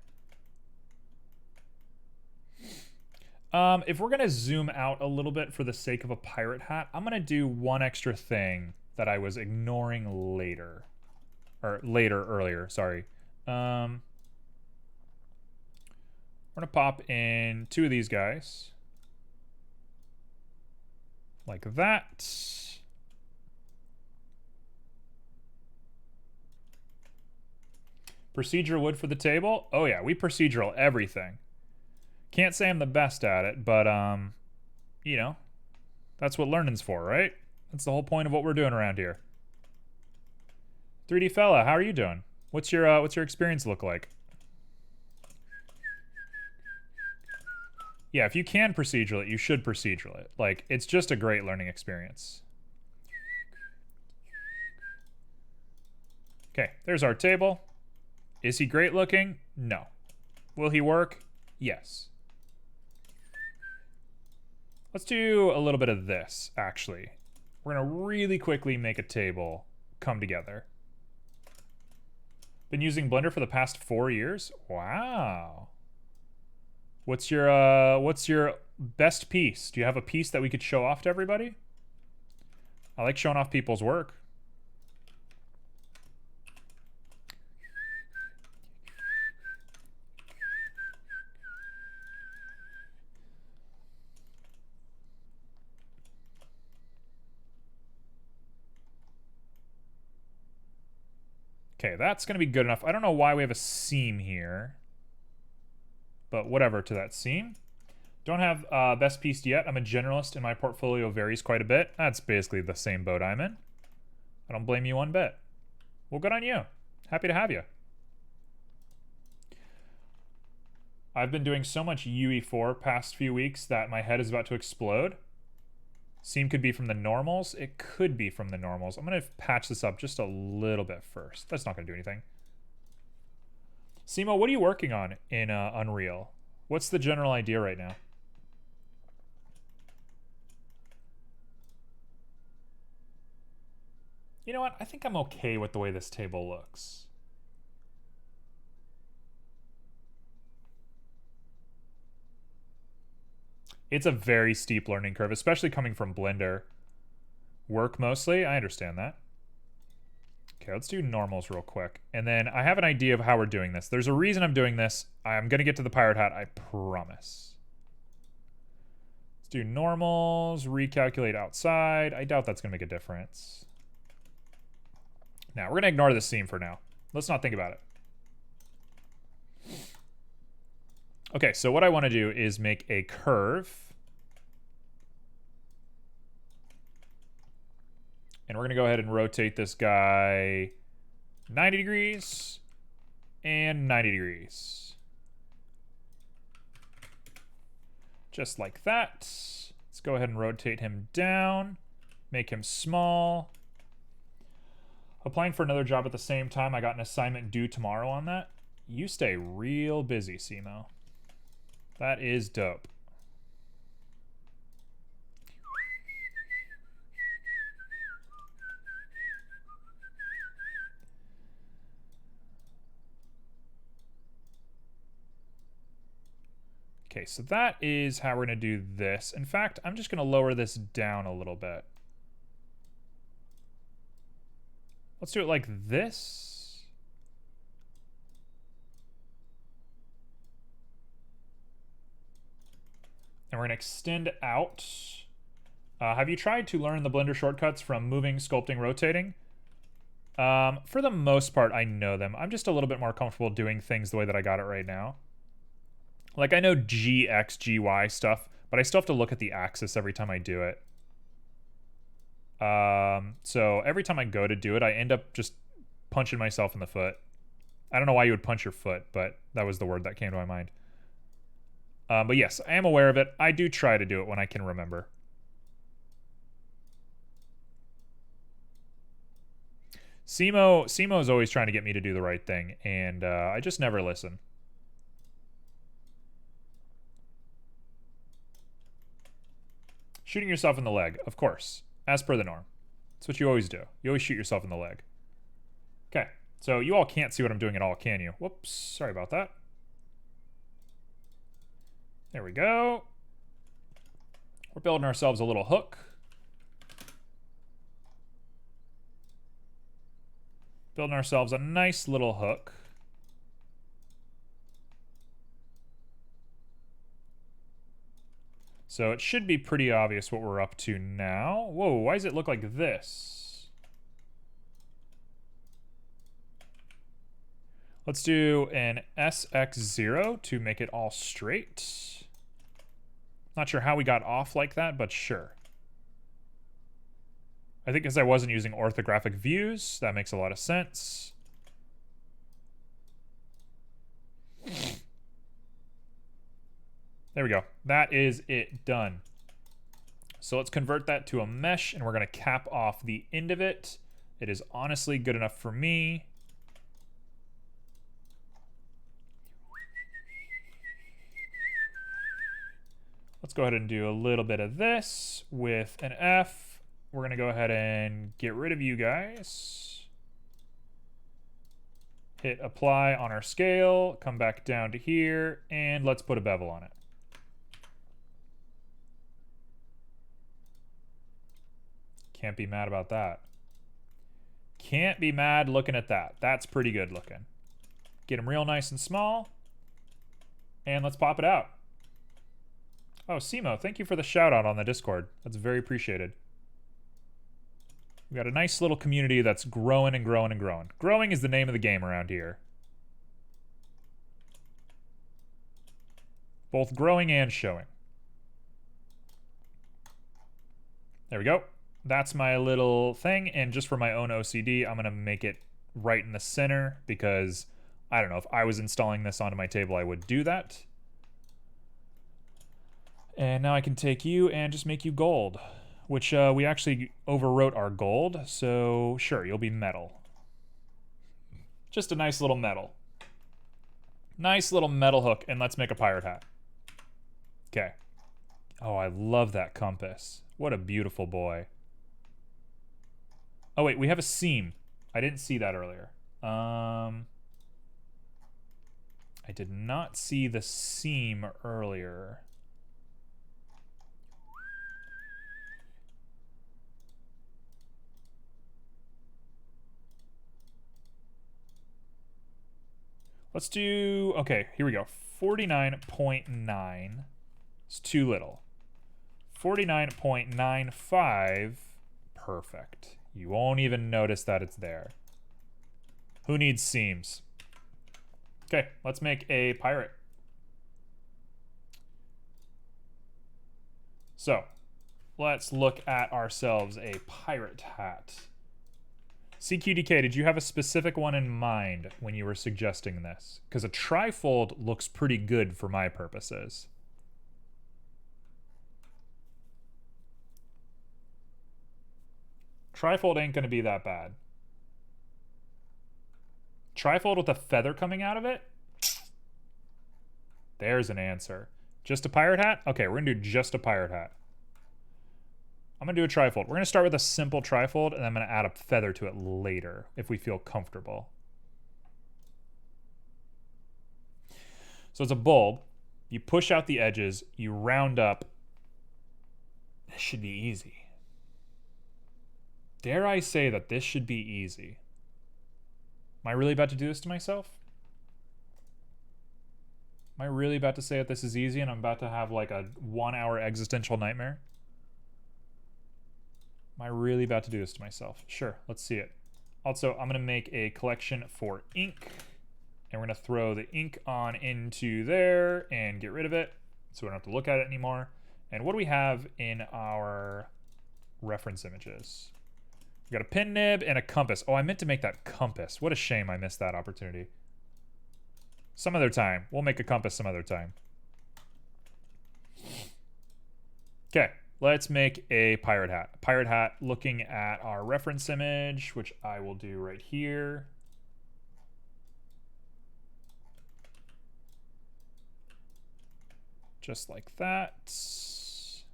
If we're going to zoom out a little bit for the sake of a pirate hat, I'm going to do one extra thing that I was ignoring later. Or earlier, sorry. We're going to pop in 2 of these guys. Like that. Procedural wood for the table. Oh yeah, we procedural everything. Can't say I'm the best at it, but you know, that's what learning's for, right? That's the whole point of what we're doing around here. 3D fella, how are you doing? What's your experience look like? Yeah, if you can procedural it, you should procedural it. Like, it's just a great learning experience. Okay, there's our table. Is he great looking? No. Will he work? Yes. Let's do a little bit of this, actually. We're gonna really quickly make a table come together. Been using Blender for the past 4 years? Wow. What's your best piece? Do you have a piece that we could show off to everybody? I like showing off people's work. Okay, that's going to be good enough. I don't know why we have a seam here, but whatever to that seam. Don't have best piece yet. I'm a generalist and my portfolio varies quite a bit. That's basically the same boat I'm in. I don't blame you one bit. Well, good on you. Happy to have you. I've been doing so much UE4 past few weeks that my head is about to explode. Seam could be from the normals. It could be from the normals. I'm going to patch this up just a little bit first. That's not going to do anything. Simo, what are you working on in Unreal? What's the general idea right now? You know what? I think I'm okay with the way this table looks. It's a very steep learning curve, especially coming from Blender. Work mostly, I understand that. Okay, let's do normals real quick. And then I have an idea of how we're doing this. There's a reason I'm doing this. I'm gonna get to the pirate hat, I promise. Let's do normals, recalculate outside. I doubt that's gonna make a difference. Now, we're gonna ignore this seam for now. Let's not think about it. Okay, so what I want to do is make a curve. And we're going to go ahead and rotate this guy 90 degrees and 90 degrees. Just like that. Let's go ahead and rotate him down, make him small. Applying for another job at the same time. I got an assignment due tomorrow on that. You stay real busy, Simo. That is dope. Okay, so that is how we're going to do this. In fact, I'm just going to lower this down a little bit. Let's do it like this. And we're going to extend out. Have you tried to learn the Blender shortcuts from moving, sculpting, rotating? For the most part, I know them. I'm just a little bit more comfortable doing things the way that I got it right now. Like, I know G, X, G, Y stuff, but I still have to look at the axis every time I do it. So every time I go to do it, I end up just punching myself in the foot. I don't know why you would punch your foot, but that was the word that came to my mind. But yes, I am aware of it. I do try to do it when I can remember. Simo is always trying to get me to do the right thing, and I just never listen. Shooting yourself in the leg, of course, as per the norm. That's what you always do. You always shoot yourself in the leg. Okay, so you all can't see what I'm doing at all, can you? Whoops, sorry about that. There we go. We're building ourselves a little hook. Building ourselves a nice little hook. So it should be pretty obvious what we're up to now. Whoa, why does it look like this? Let's do an SX0 to make it all straight. Not sure how we got off like that, but sure. I think because I wasn't using orthographic views, that makes a lot of sense. There we go. That is it done. So let's convert that to a mesh, and we're going to cap off the end of it. It is honestly good enough for me. Let's go ahead and do a little bit of this with an F. We're going to go ahead and get rid of you guys. Hit apply on our scale, come back down to here, and let's put a bevel on it. Can't be mad about that. Can't be mad looking at that. That's pretty good looking. Get them real nice and small. And let's pop it out. Oh, Simo, thank you for the shout out on the Discord. That's very appreciated. We got a nice little community that's growing and growing and growing. Growing is the name of the game around here. Both growing and showing. There we go. That's my little thing, and just for my own OCD, I'm gonna make it right in the center because I don't know, if I was installing this onto my table, I would do that. And now I can take you and just make you gold, which we actually overwrote our gold, so sure, you'll be metal. Just a nice little metal. Nice little metal hook, and let's make a pirate hat. Okay. Oh, I love that compass. What a beautiful boy. Oh wait, we have a seam. I didn't see that earlier. I did not see the seam earlier. Let's do, okay, here we go. 49.9 is too little. 49.95, perfect. You won't even notice that it's there. Who needs seams? Okay, let's make a pirate. So, let's look at ourselves a pirate hat. CQDK, did you have a specific one in mind when you were suggesting this? Because a trifold looks pretty good for my purposes. Trifold ain't going to be that bad. Trifold with a feather coming out of it? There's an answer. Just a pirate hat? Okay, we're going to do just a pirate hat. I'm going to do a trifold. We're going to start with a simple trifold, and then I'm going to add a feather to it later if we feel comfortable. So it's a bulb. You push out the edges, you round up. This should be easy. Dare I say that this should be easy? Am I really about to do this to myself? Am I really about to say that this is easy and I'm about to have like a 1 hour existential nightmare? Am I really about to do this to myself? Sure, let's see it. Also, I'm gonna make a collection for ink, and we're gonna throw the ink on into there and get rid of it so we don't have to look at it anymore. And what do we have in our reference images? We got a pin nib and a compass. Oh, I meant to make that compass. What a shame I missed that opportunity. Some other time. We'll make a compass some other time. Okay, let's make a pirate hat. Pirate hat looking at our reference image, which I will do right here. Just like that. Let's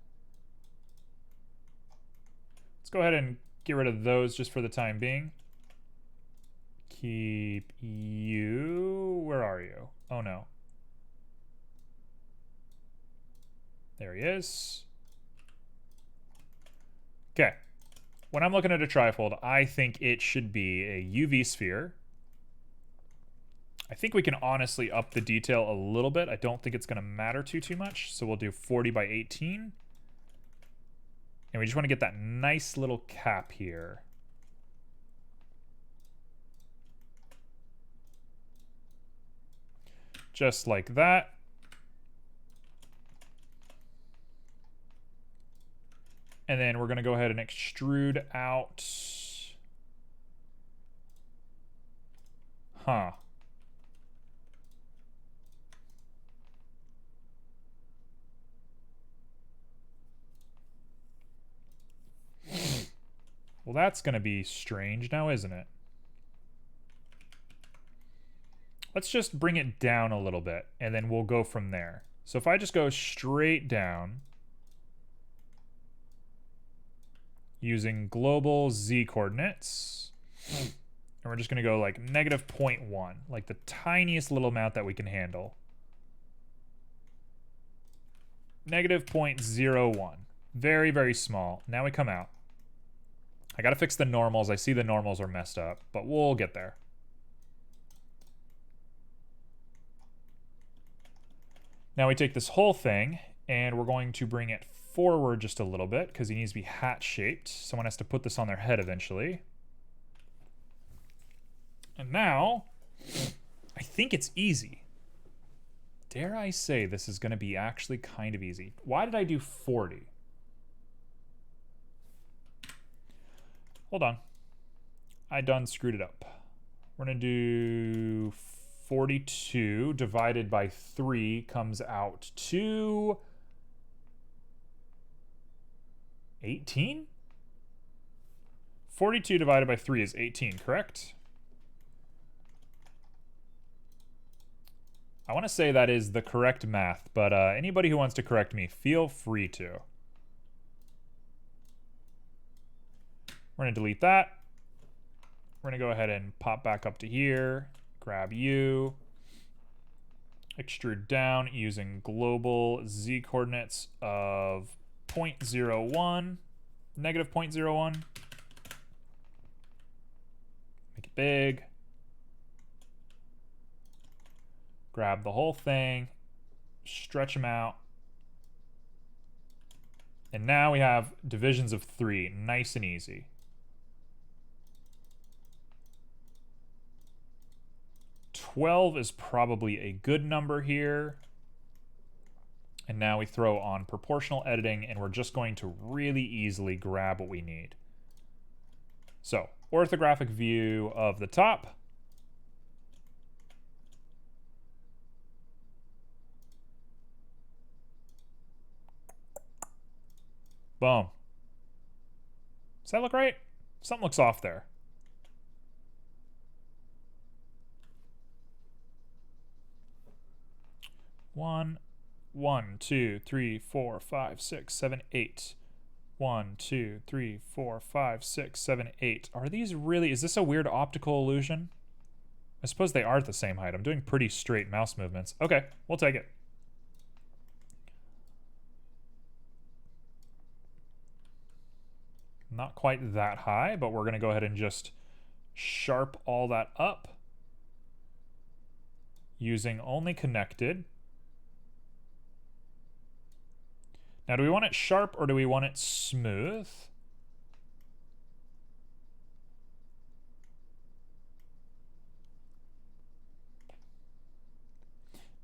go ahead and get rid of those just for the time being. Keep you. Where are you? Oh no. There he is. Okay. When I'm looking at a trifold, I think it should be a UV sphere. I think we can honestly up the detail a little bit. I don't think it's going to matter too much. So we'll do 40 by 18. And we just want to get that nice little cap here. Just like that. And then we're going to go ahead and extrude out. Huh. Well, that's going to be strange now, isn't it? Let's just bring it down a little bit, and then we'll go from there. So if I just go straight down, using global z coordinates, and we're just going to go like negative 0.1, like the tiniest little amount that we can handle. Negative 0.01. Very, very small. Now we come out. I got to fix the normals. I see the normals are messed up, but we'll get there. Now we take this whole thing, and we're going to bring it forward just a little bit because he needs to be hat-shaped. Someone has to put this on their head eventually. And now, I think it's easy. Dare I say this is going to be actually kind of easy. Why did I do 40? Hold on. I done screwed it up. We're going to do 42 divided by 3 comes out to 18? 42 divided by 3 is 18, correct? I want to say that is the correct math, but anybody who wants to correct me, feel free to. We're going to delete that. We're going to go ahead and pop back up to here, grab you, extrude down using global z coordinates of 0.01, negative 0.01. Make it big. Grab the whole thing, stretch them out. And now we have divisions of 3, nice and easy. 12 is probably a good number here. And now we throw on proportional editing, and we're just going to really easily grab what we need. So, orthographic view of the top. Boom. Does that look right? Something looks off there. One, 2, 3, 4, 5, 6, 7, 8. 1, 2, 3, 4, 5, 6, 7, 8. Are these really... Is this a weird optical illusion? I suppose they are at the same height. I'm doing pretty straight mouse movements. Okay, we'll take it. Not quite that high, but we're going to go ahead and just sharp all that up using only connected. Now, do we want it sharp or do we want it smooth?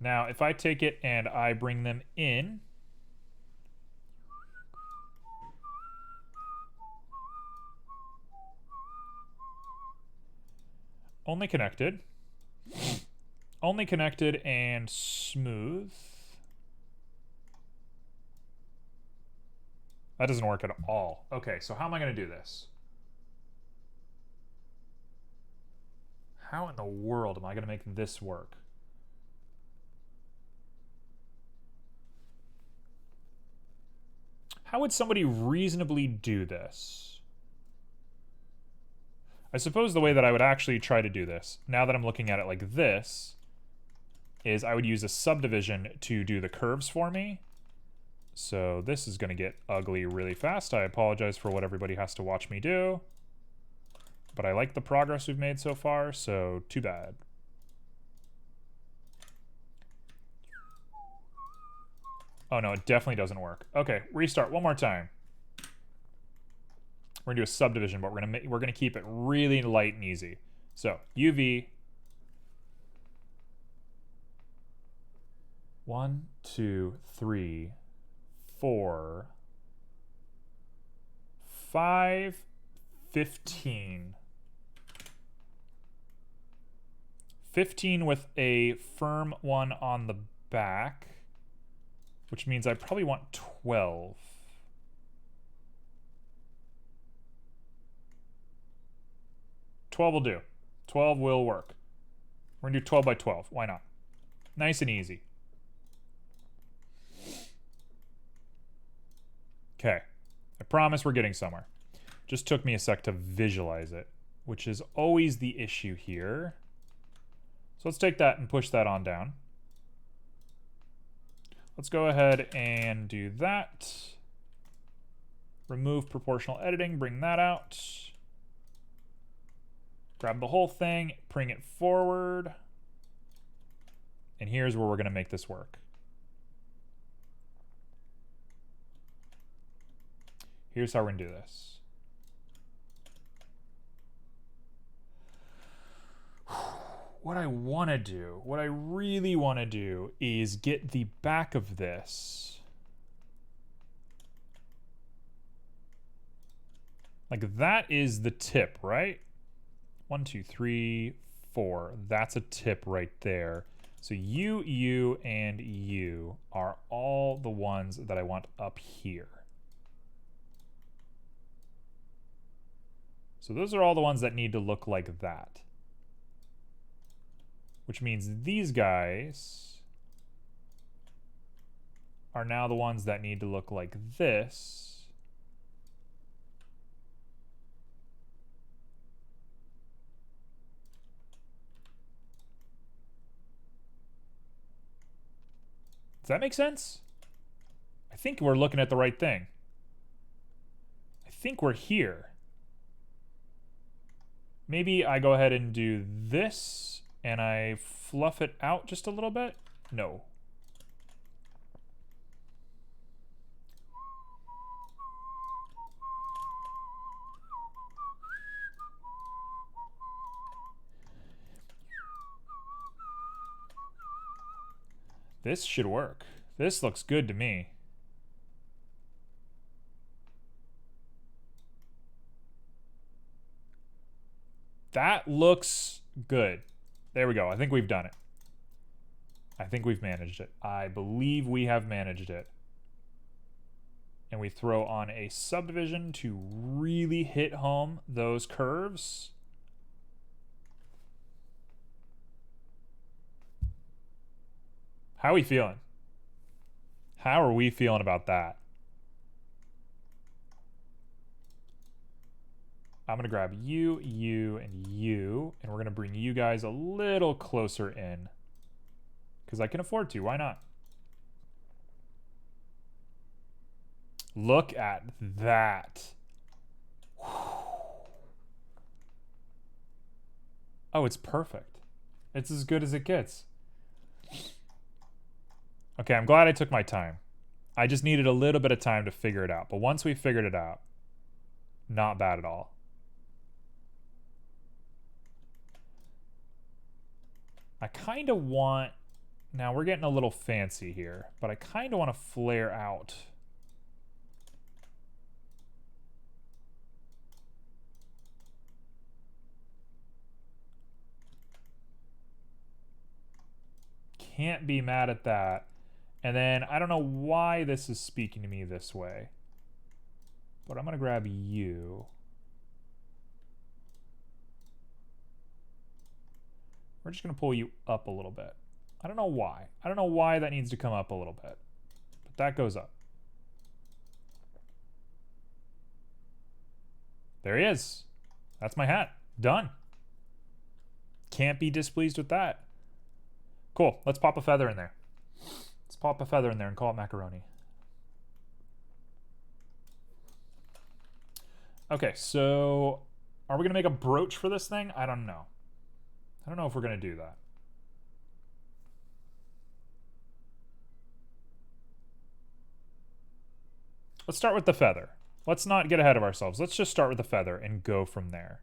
Now, if I take it and I bring them in, only connected and smooth. That doesn't work at all. Okay, so how am I going to do this? How in the world am I going to make this work? How would somebody reasonably do this? I suppose the way that I would actually try to do this, now that I'm looking at it like this, is I would use a subdivision to do the curves for me. So this is going to get ugly really fast. I apologize for what everybody has to watch me do. But I like the progress we've made so far, so too bad. Oh no, it definitely doesn't work. Okay, restart one more time. We're gonna do a subdivision, but we're gonna keep it really light and easy. So UV. 1, 2, 3, 4, 5, 15. 15 with a firm one on the back, which means I probably want 12. Will do. 12 will work. We're gonna do 12 by 12. Why not? Nice and easy. Okay. I promise we're getting somewhere. Just took me a sec to visualize it, which is always the issue here. So let's take that and push that on down. Let's go ahead and do that. Remove proportional editing, bring that out. Grab the whole thing, bring it forward. And here's where we're going to make this work. Here's how we're going to do this. What I want to do, what I really want to do is get the back of this. Like that is the tip, right? 1, 2, 3, 4. That's a tip right there. So you, and you are all the ones that I want up here. So those are all the ones that need to look like that. Which means these guys are now the ones that need to look like this. Does that make sense? I think we're looking at the right thing. I think we're here. Maybe I go ahead and do this and I fluff it out just a little bit? No. This should work. This looks good to me. That looks good. There we go. I think we've done it. I think we've managed it. I believe we have managed it. And we throw on a subdivision to really hit home those curves. How are we feeling? How are we feeling about that? I'm going to grab you, and we're going to bring you guys a little closer in. Because I can afford to. Why not? Look at that. Oh, it's perfect. It's as good as it gets. Okay, I'm glad I took my time. I just needed a little bit of time to figure it out. But once we figured it out, not bad at all. I kind of want... Now, we're getting a little fancy here, but I kind of want to flare out. Can't be mad at that. And then, I don't know why this is speaking to me this way, but I'm going to grab you. We're just going to pull you up a little bit. I don't know why. I don't know why that needs to come up a little bit, but that goes up. There he is. That's my hat. Done. Can't be displeased with that. Cool. Let's pop a feather in there. Let's pop a feather in there and call it macaroni. Okay, so are we going to make a brooch for this thing? I don't know. I don't know if we're going to do that. Let's start with the feather. Let's not get ahead of ourselves. Let's just start with the feather and go from there.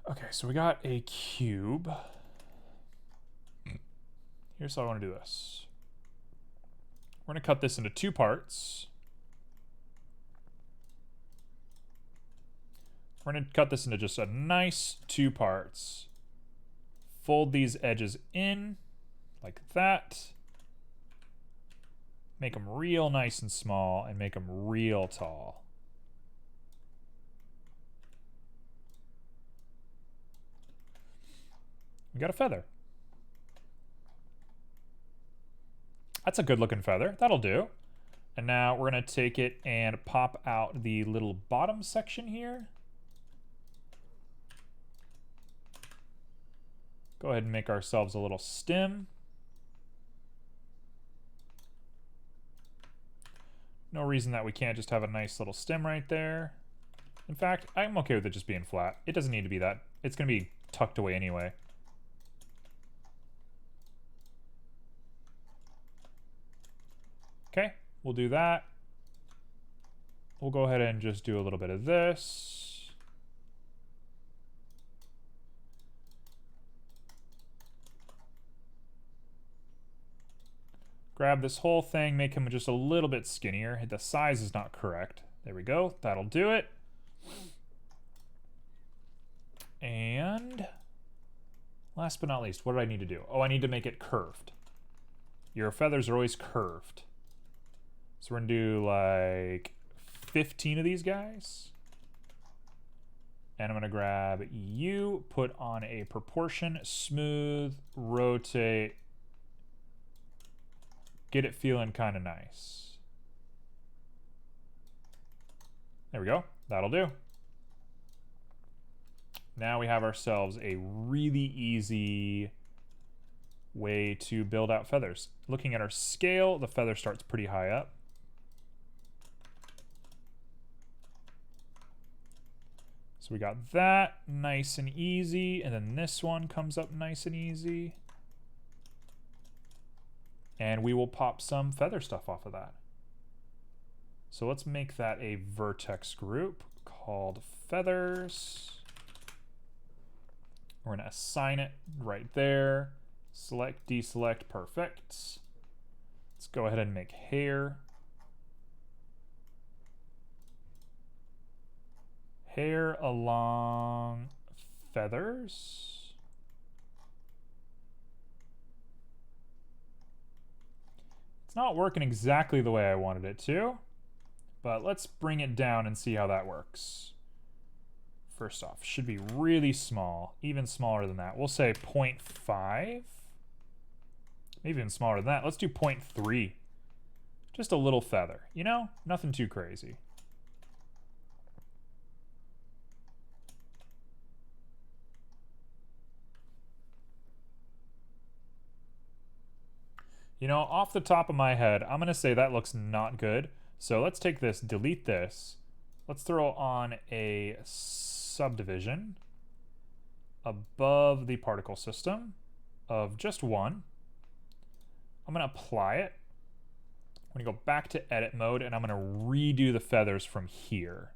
Okay, so we got a cube. Here's how I want to do this. We're going to cut this into 2 parts. We're going to cut this into just a nice 2 parts. Fold these edges in like that. Make them real nice and small and make them real tall. We got a feather. That's a good looking feather. That'll do. And now we're going to take it and pop out the little bottom section here. Go ahead and make ourselves a little stem. No reason that we can't just have a nice little stem right there. In fact, I'm okay with it just being flat. It doesn't need to be that. It's going to be tucked away anyway. Okay, we'll do that. We'll go ahead and just do a little bit of this. Grab this whole thing, make him just a little bit skinnier. The size is not correct. There we go. That'll do it. And last but not least, what do I need to do? Oh, I need to make it curved. Your feathers are always curved. So we're going to do like 15 of these guys. And I'm going to grab you, put on a proportion, smooth, rotate, get it feeling kind of nice. There we go. That'll do. Now we have ourselves a really easy way to build out feathers. Looking at our scale, the feather starts pretty high up. So we got that nice and easy, and then this one comes up nice and easy. And we will pop some feather stuff off of that. So let's make that a vertex group called feathers. We're going to assign it right there. Select, deselect, perfect. Let's go ahead and make hair. Hair along feathers. It's not working exactly the way I wanted it to, but let's bring it down and see how that works. First off, should be really small, even smaller than that. We'll say 0.5, maybe even smaller than that. Let's do 0.3. Just a little feather, you know, nothing too crazy. You know, off the top of my head, I'm going to say that looks not good. So let's take this, delete this. Let's throw on a subdivision above the particle system of just one. I'm going to apply it. I'm going to go back to edit mode, and I'm going to redo the feathers from here.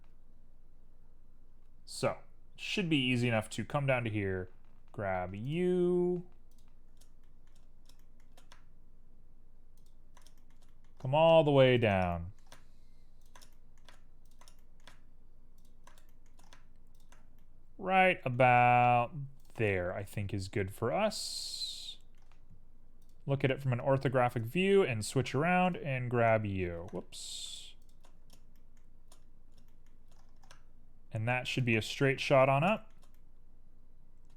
So, it should be easy enough to come down to here, grab you, come all the way down. Right about there, I think, is good for us. Look at it from an orthographic view and switch around and grab you. Whoops. And that should be a straight shot on up.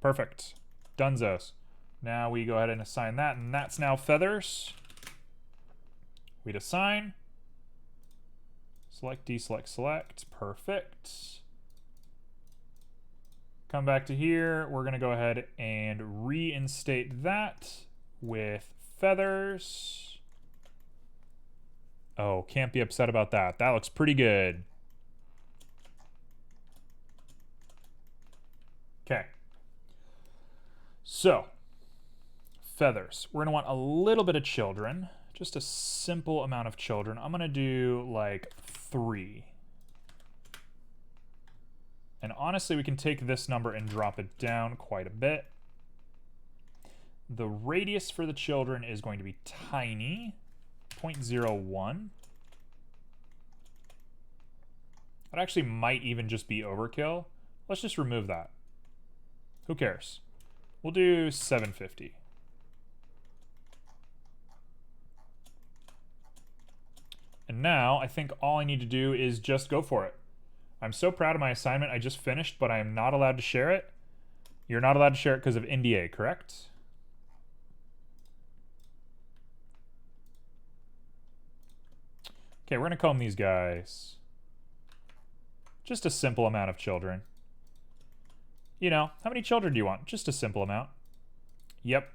Perfect. Dunzos. Now we go ahead and assign that, and that's now feathers. We'd assign. Select, deselect, select. Perfect. Come back to here. We're going to go ahead and reinstate that with feathers. Oh, can't be upset about that. That looks pretty good. Okay. So, feathers. We're going to want a little bit of children. Just a simple amount of children. I'm going to do like 3. And honestly, we can take this number and drop it down quite a bit. The radius for the children is going to be tiny, 0.01. That actually might even just be overkill. Let's just remove that. Who cares? We'll do 750. And now I think all I need to do is just go for it. I'm so proud of my assignment I just finished, but I am not allowed to share it. You're not allowed to share it because of NDA, correct? Okay, we're going to comb these guys. Just a simple amount of children. You know, how many children do you want? Just a simple amount. Yep.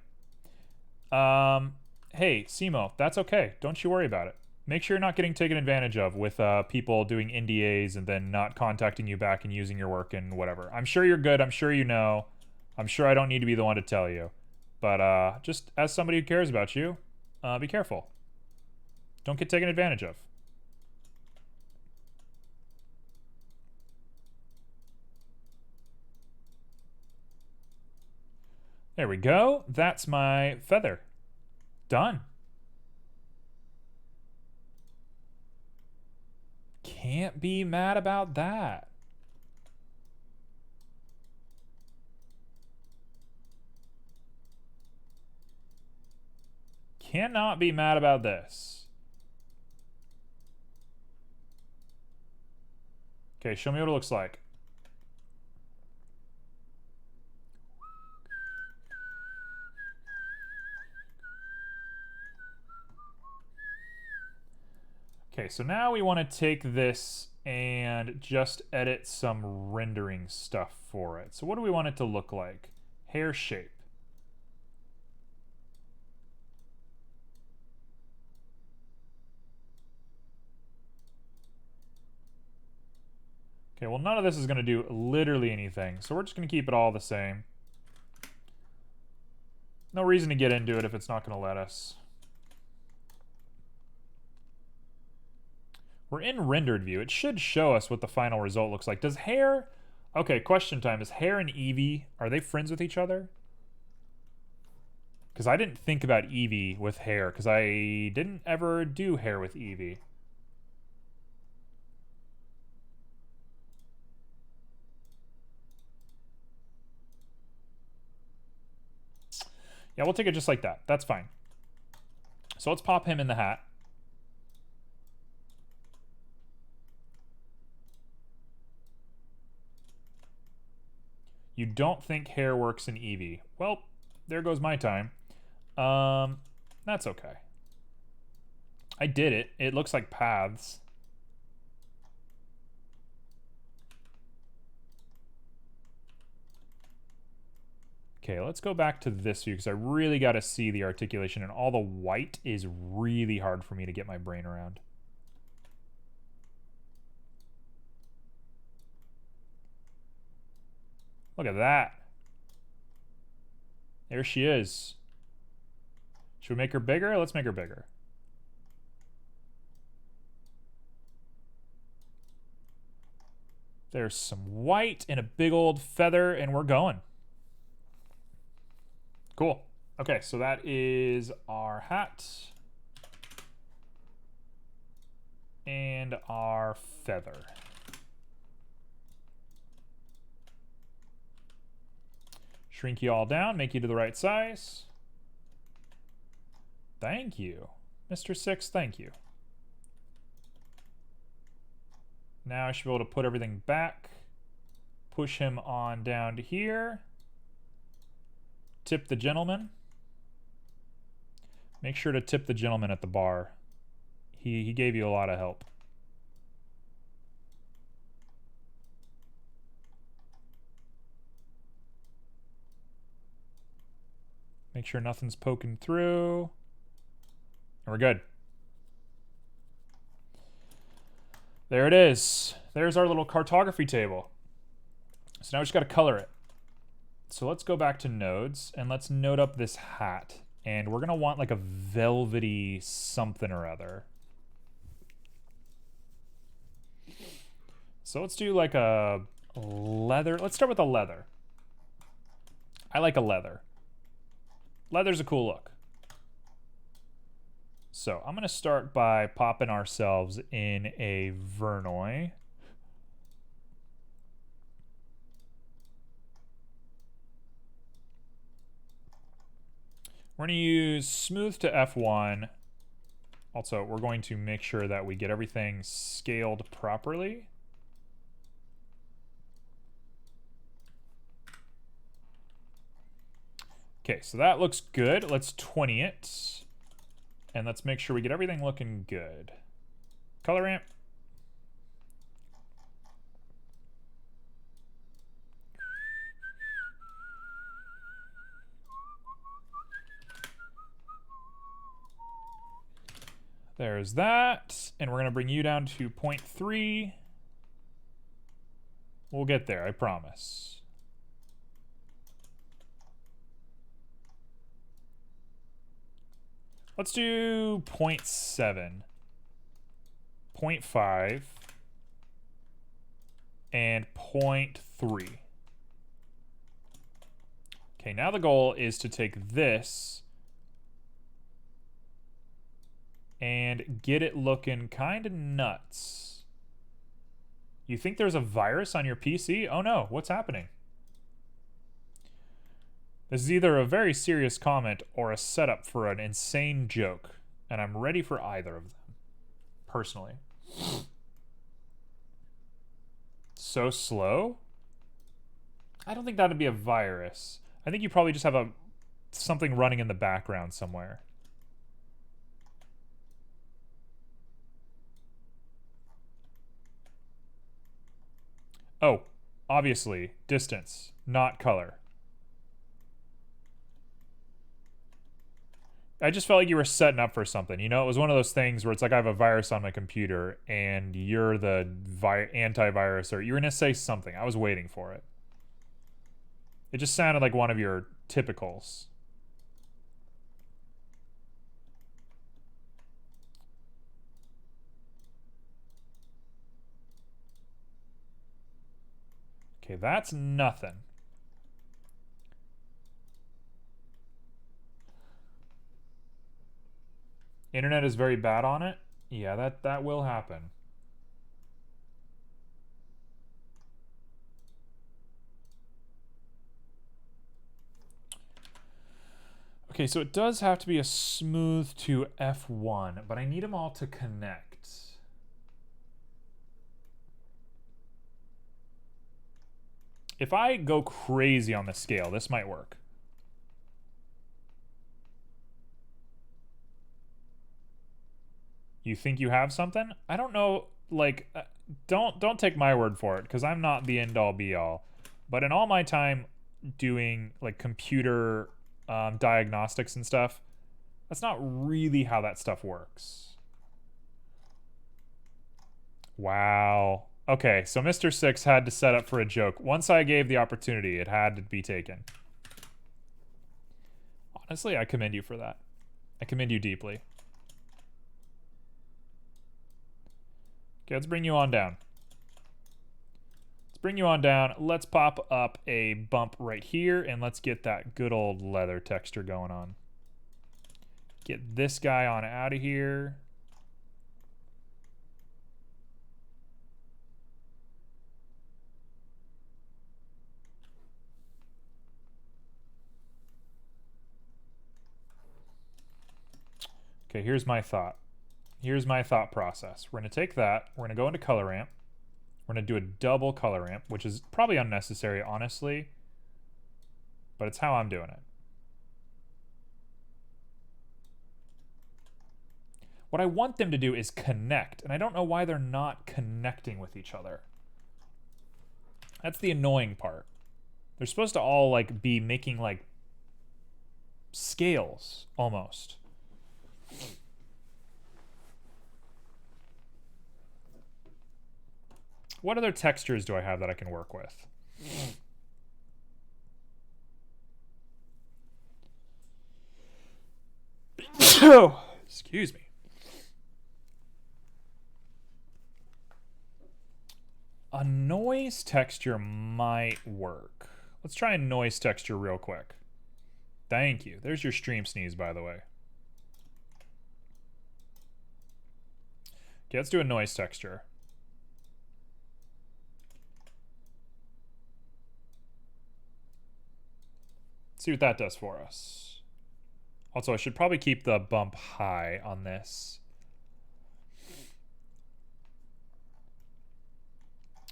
Hey, Simo, that's okay. Don't you worry about it. Make sure you're not getting taken advantage of with people doing NDAs and then not contacting you back and using your work and whatever. I'm sure you're good. I'm sure you know. I'm sure I don't need to be the one to tell you. But just as somebody who cares about you, be careful. Don't get taken advantage of. There we go. That's my feather. Done. Can't be mad about that. Cannot be mad about this. Okay, show me what it looks like. Okay, so now we want to take this and just edit some rendering stuff for it. So what do we want it to look like? Hair shape. Okay, well none of this is going to do literally anything, so we're just going to keep it all the same. No reason to get into it if it's not going to let us. We're in rendered view. It should show us what the final result looks like. Does Hair... Okay, question time. Is Hair and Eevee, are they friends with each other? Because I didn't think about Eevee with Hair, because I didn't ever do Hair with Eevee. Yeah, we'll take it just like that. That's fine. So let's pop him in the hat. You don't think Hair works in Eevee. Well, there goes my time. That's okay. I did it. It looks like paths. Okay, let's go back to this view because I really got to see the articulation, and all the white is really hard for me to get my brain around. Look at that. There she is. Should we make her bigger? Let's make her bigger. There's some white and a big old feather, and we're going. Cool. Okay, so that is our hat. And our feather. Shrink you all down, make you to the right size. Thank you. Mr. Six, thank you. Now I should be able to put everything back. Push him on down to here. Tip the gentleman. Make sure to tip the gentleman at the bar. He gave you a lot of help. Make sure nothing's poking through. And we're good. There it is. There's our little cartography table. So now we just got to color it. So let's go back to nodes and let's node up this hat. And we're going to want like a velvety something or other. So let's do like a leather. Let's start with a leather. I like a leather. Leather's a cool look. So I'm going to start by popping ourselves in a Verneuil. We're going to use smooth to F1. Also, we're going to make sure that we get everything scaled properly. Okay, so that looks good. Let's 20 it. And let's make sure we get everything looking good. Color ramp. There's that. And we're going to bring you down to 0.3. We'll get there, I promise. Let's do 0.7, 0.5, and 0.3. Okay, now the goal is to take this and get it looking kind of nuts. You think there's a virus on your PC? Oh no, what's happening? This is either a very serious comment or a setup for an insane joke, and I'm ready for either of them, personally. So slow? I don't think that'd be a virus. I think you probably just have something running in the background somewhere. Oh, obviously, distance, not color. I just felt like you were setting up for something. You know, it was one of those things where it's like I have a virus on my computer and you're the antivirus, or you were going to say something. I was waiting for it. It just sounded like one of your typicals. Okay, that's nothing. Internet is very bad on it? Yeah, that will happen. Okay, so it does have to be a smooth to F1, but I need them all to connect. If I go crazy on the scale, this might work. You think you have something? I don't know, like, don't take my word for it, because I'm not the end-all be-all. But in all my time doing, like, computer diagnostics and stuff, that's not really how that stuff works. Wow. Okay, so Mr. Six had to set up for a joke. Once I gave the opportunity, it had to be taken. Honestly, I commend you for that. I commend you deeply. Okay, let's bring you on down. Let's bring you on down. Let's pop up a bump right here, and let's get that good old leather texture going on. Get this guy on out of here. Okay, here's my thought. Here's my thought process. We're going to take that. We're going to go into color ramp. We're going to do a double color ramp, which is probably unnecessary, honestly. But it's how I'm doing it. What I want them to do is connect, and I don't know why they're not connecting with each other. That's the annoying part. They're supposed to all like be making like scales almost. What other textures do I have that I can work with? Oh, excuse me. A noise texture might work. Let's try a noise texture real quick. Thank you. There's your stream sneeze, by the way. Okay, let's do a noise texture. See what that does for us. Also, I should probably keep the bump high on this.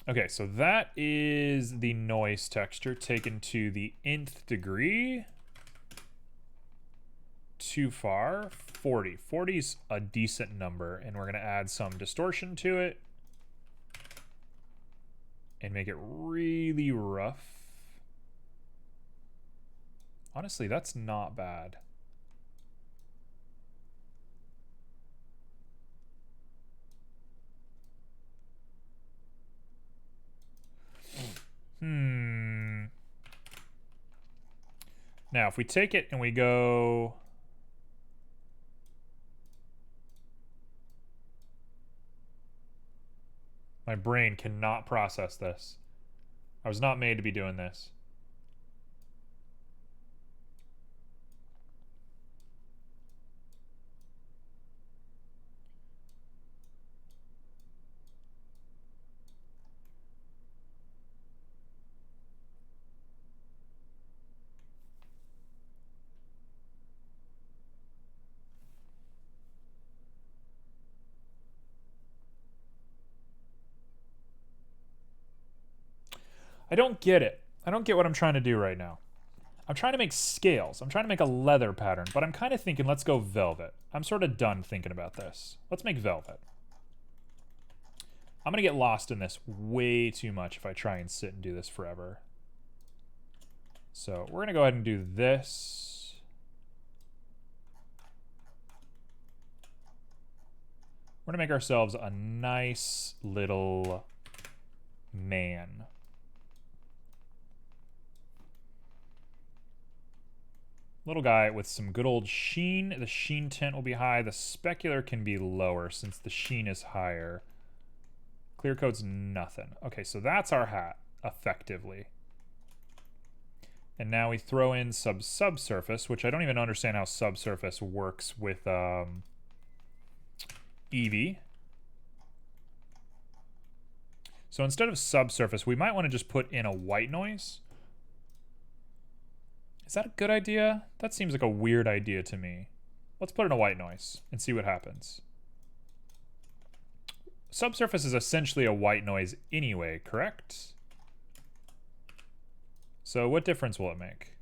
Okay, so that is the noise texture taken to the nth degree. Too far. 40. 40's a decent number, and we're going to add some distortion to it and make it really rough. Honestly, that's not bad. Now, if we take it and we go... My brain cannot process this. I was not made to be doing this. I don't get it. I don't get what I'm trying to do right now. I'm trying to make scales. I'm trying to make a leather pattern, but I'm kind of thinking let's go velvet. I'm sort of done thinking about this. Let's make velvet. I'm going to get lost in this way too much if I try and sit and do this forever. So we're going to go ahead and do this. We're going to make ourselves a nice little man. Little guy with some good old sheen. The sheen tint will be high. The specular can be lower since the sheen is higher. Clear coat's nothing. Okay, so that's our hat, effectively. And now we throw in subsurface, which I don't even understand how subsurface works with Eevee. So instead of subsurface, we might want to just put in a white noise. Is that a good idea? That seems like a weird idea to me. Let's put in a white noise and see what happens. Subsurface is essentially a white noise anyway, correct? So what difference will it make?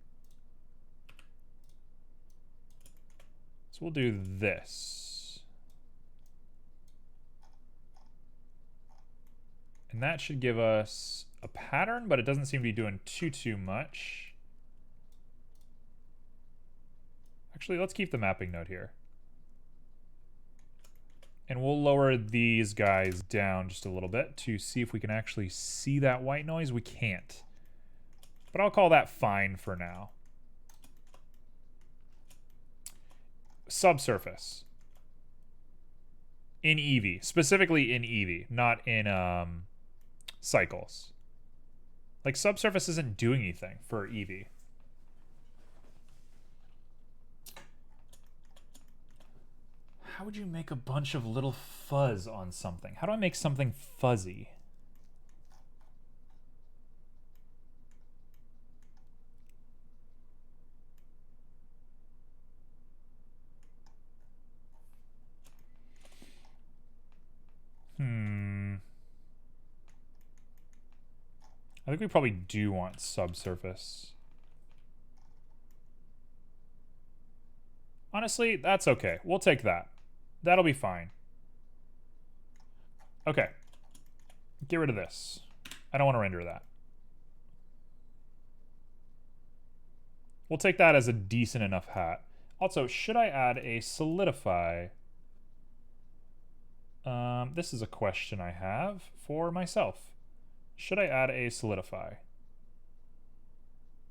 So we'll do this. And that should give us a pattern, but it doesn't seem to be doing too much. Actually, let's keep the mapping node here. And we'll lower these guys down just a little bit to see if we can actually see that white noise. We can't. But I'll call that fine for now. Subsurface. In Eevee. Specifically in Eevee, not in cycles. Like, subsurface isn't doing anything for Eevee. How would you make a bunch of little fuzz on something? How do I make something fuzzy? I think we probably do want subsurface. Honestly, that's okay. We'll take that. That'll be fine. Okay. Get rid of this. I don't want to render that. We'll take that as a decent enough hat. Also, should I add a solidify? This is a question I have for myself. Should I add a solidify?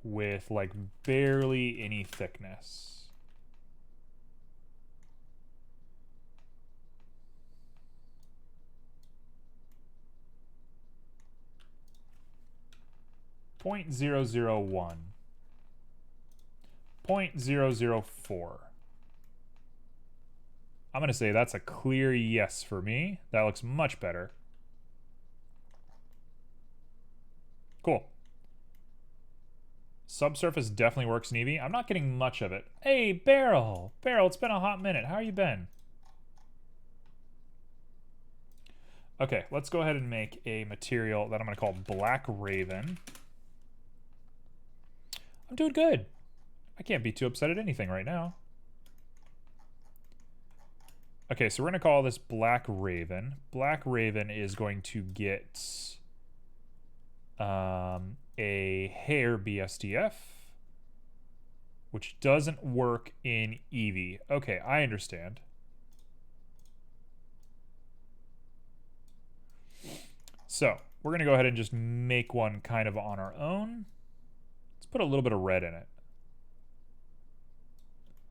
With, like, barely any thickness. .001. 0.004. I'm going to say that's a clear yes for me. That looks much better. Cool. Subsurface definitely works in Eevee. I'm not getting much of it. Hey, Beryl! Beryl, it's been a hot minute. How you been? Okay, let's go ahead and make a material that I'm going to call Black Raven. I'm doing good. I can't be too upset at anything right now. Okay, so we're going to call this Black Raven. Black Raven is going to get a hair BSDF, which doesn't work in Eevee. Okay, I understand. So, we're going to go ahead and just make one kind of on our own. Let's put a little bit of red in it.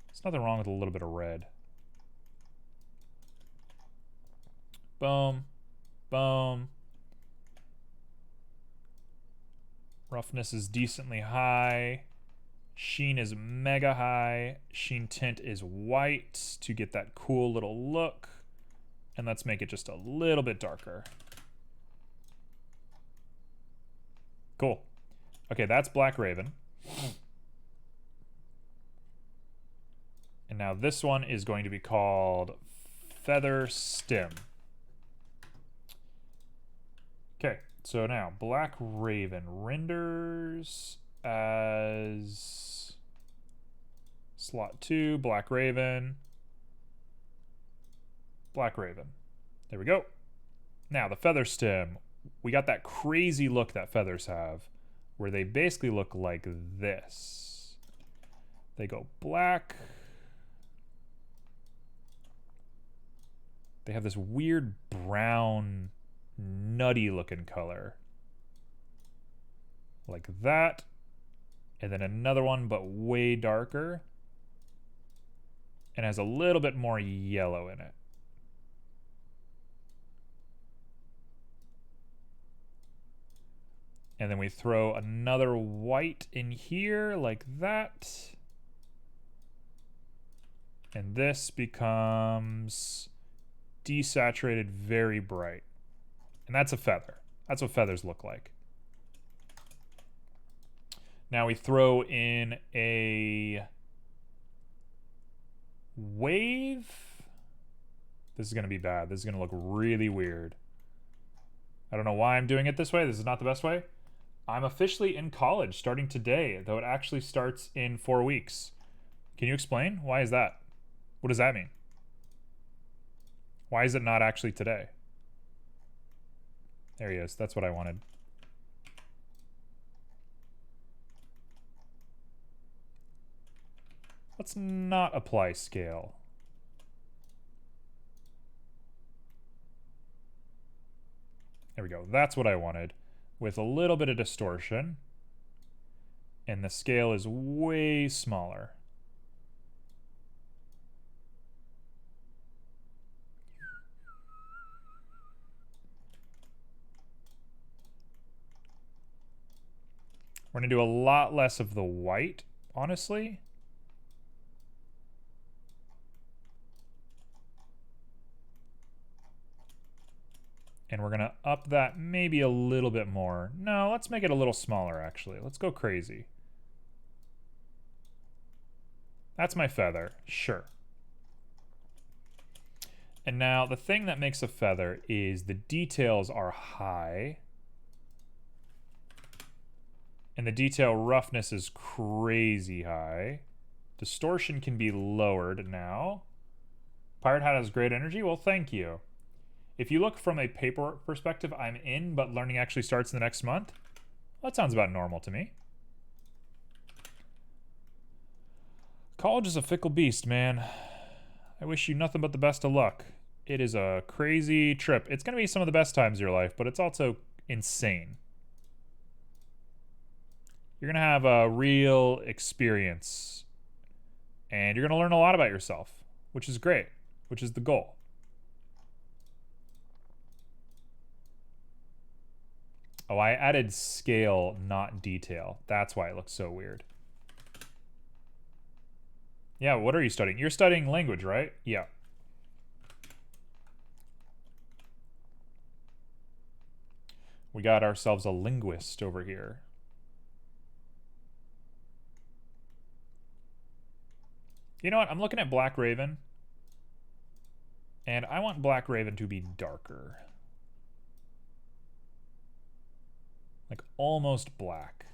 There's nothing wrong with a little bit of red. Boom. Boom. Roughness is decently high. Sheen is mega high. Sheen tint is white to get that cool little look. And let's make it just a little bit darker. Cool. Okay, that's Black Raven. And now this one is going to be called Feather Stem. Okay, so now Black Raven renders as slot 2, Black Raven, Black Raven. There we go. Now the feather stem, we got that crazy look that feathers have, where they basically look like this. They go black. They have this weird brown, nutty looking color. Like that. And then another one, but way darker. And has a little bit more yellow in it. And then we throw another white in here, like that. And this becomes desaturated, very bright. And that's a feather. That's what feathers look like. Now we throw in a wave. This is going to be bad. This is going to look really weird. I don't know why I'm doing it this way. This is not the best way. I'm officially in college starting today, though it actually starts in 4 weeks. Can you explain? Why is that? What does that mean? Why is it not actually today? There he is. That's what I wanted. Let's not apply scale. There we go. That's what I wanted. With a little bit of distortion. And the scale is way smaller. We're going to do a lot less of the white, honestly. And we're going to up that maybe a little bit more. No, let's make it a little smaller, actually. Let's go crazy. That's my feather. Sure. And now the thing that makes a feather is the details are high. And the detail roughness is crazy high. Distortion can be lowered now. Pirate Hat has great energy? Well, thank you. If you look from a paperwork perspective, I'm in, but learning actually starts in the next month. Well, that sounds about normal to me. College is a fickle beast, man. I wish you nothing but the best of luck. It is a crazy trip. It's going to be some of the best times of your life, but it's also insane. You're going to have a real experience, and you're going to learn a lot about yourself, which is great, which is the goal. Oh, I added scale, not detail. That's why it looks so weird. Yeah, what are you studying? You're studying language, right? Yeah. We got ourselves a linguist over here. You know what? I'm looking at Black Raven. And I want Black Raven to be darker. Like almost black.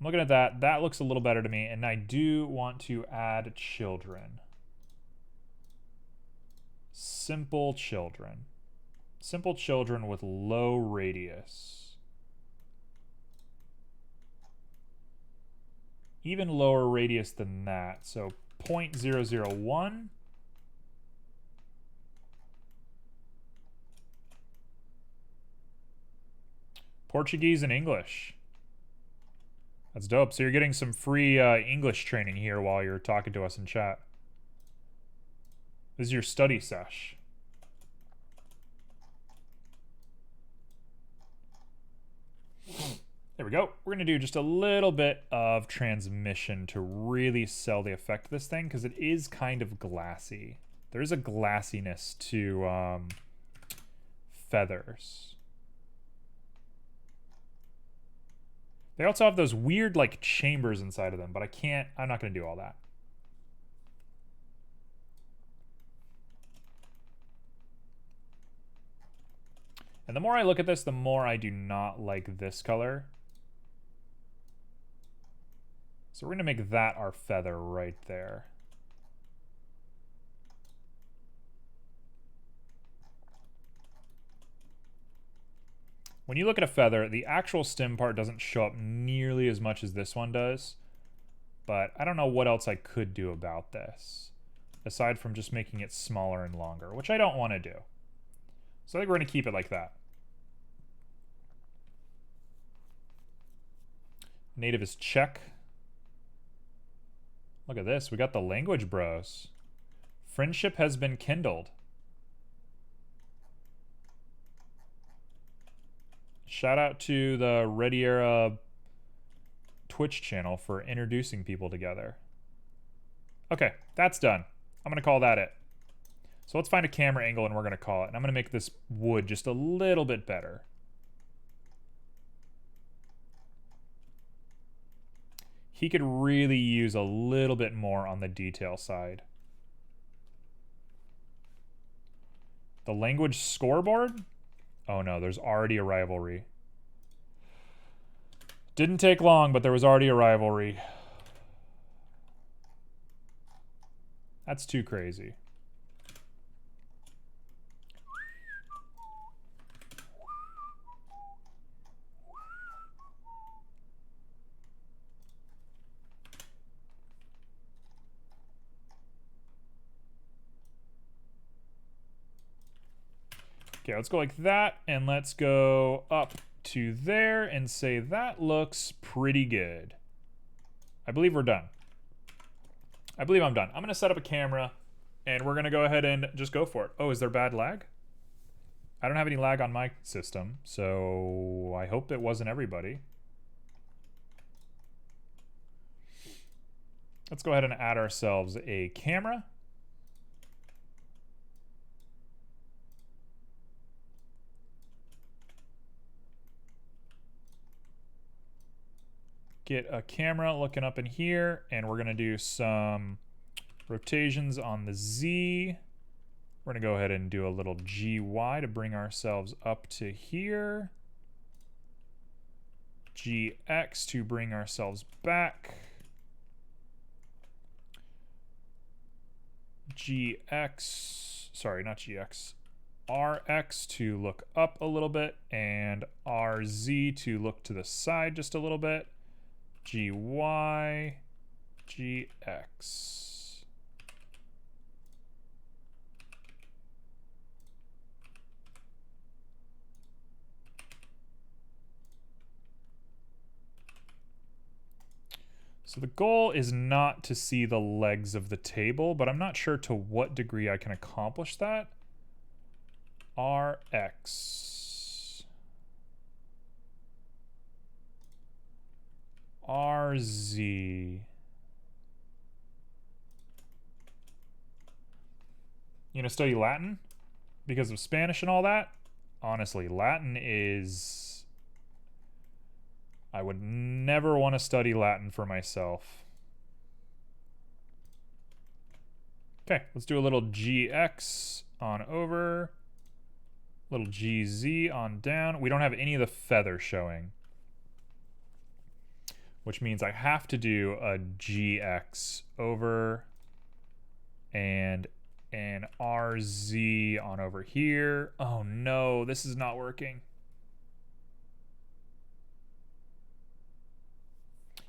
I'm looking at that. That looks a little better to me. And I do want to add children. Simple children. Simple children with low radius. Even lower radius than that. So 0.001. Portuguese and English. That's dope. So you're getting some free English training here while you're talking to us in chat. This is your study sesh. There we go. We're going to do just a little bit of transmission to really sell the effect of this thing, because it is kind of glassy. There is a glassiness to feathers. They also have those weird, like, chambers inside of them, but I'm not going to do all that. And the more I look at this, the more I do not like this color. So we're going to make that our feather right there. When you look at a feather, the actual stem part doesn't show up nearly as much as this one does. But I don't know what else I could do about this, aside from just making it smaller and longer, which I don't want to do. So I think we're going to keep it like that. Native is Czech. Look at this. We got the language bros. Friendship has been kindled. Shout out to the Ready Era Twitch channel for introducing people together. Okay, that's done. I'm going to call that it. So let's find a camera angle and we're going to call it. And I'm going to make this wood just a little bit better. He could really use a little bit more on the detail side. The language scoreboard? Oh no, there's already a rivalry. Didn't take long, but there was already a rivalry. That's too crazy. Okay, let's go like that, and let's go up to there and say that looks pretty good. I believe we're done. I believe I'm done. I'm gonna set up a camera, and we're gonna go ahead and just go for it. Oh, is there bad lag? I don't have any lag on my system, so I hope it wasn't everybody. Let's go ahead and add ourselves a camera. Get a camera looking up in here, and we're gonna do some rotations on the Z. We're gonna go ahead and do a little GY to bring ourselves up to here. GX to bring ourselves back. GX, sorry, not GX. RX to look up a little bit, and RZ to look to the side just a little bit. GY, GX. So the goal is not to see the legs of the table, but I'm not sure to what degree I can accomplish that. RX. RZ. You gonna study Latin because of Spanish and all that? Honestly, Latin is... I would never want to study Latin for myself. Okay, let's do a little GX on over. Little GZ on down. We don't have any of the feather showing, which means I have to do a GX over and an RZ on over here. Oh no, this is not working.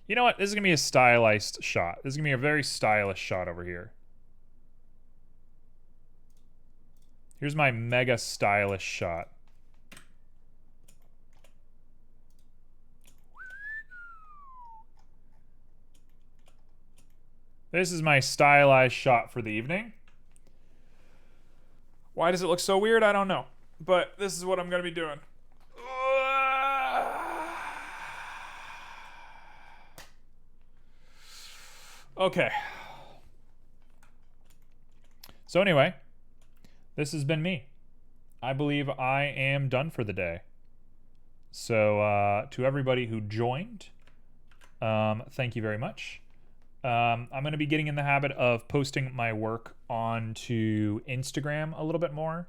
You know what? This is going to be a stylized shot. This is going to be a very stylish shot over here. Here's my mega stylish shot. This is my stylized shot for the evening. Why does it look so weird? I don't know. But this is what I'm going to be doing. Okay. So anyway, this has been me. I believe I am done for the day. So to everybody who joined, thank you very much. I'm going to be getting in the habit of posting my work onto Instagram a little bit more.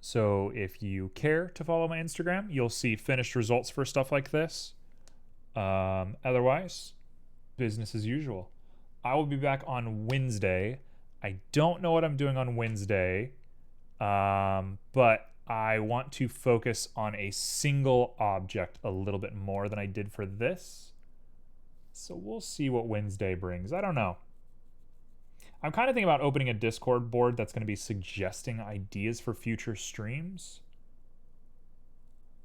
So if you care to follow my Instagram, you'll see finished results for stuff like this. Otherwise, business as usual. I will be back on Wednesday. I don't know what I'm doing on Wednesday, but I want to focus on a single object a little bit more than I did for this. So we'll see what Wednesday brings. I don't know. I'm kind of thinking about opening a Discord board that's going to be suggesting ideas for future streams.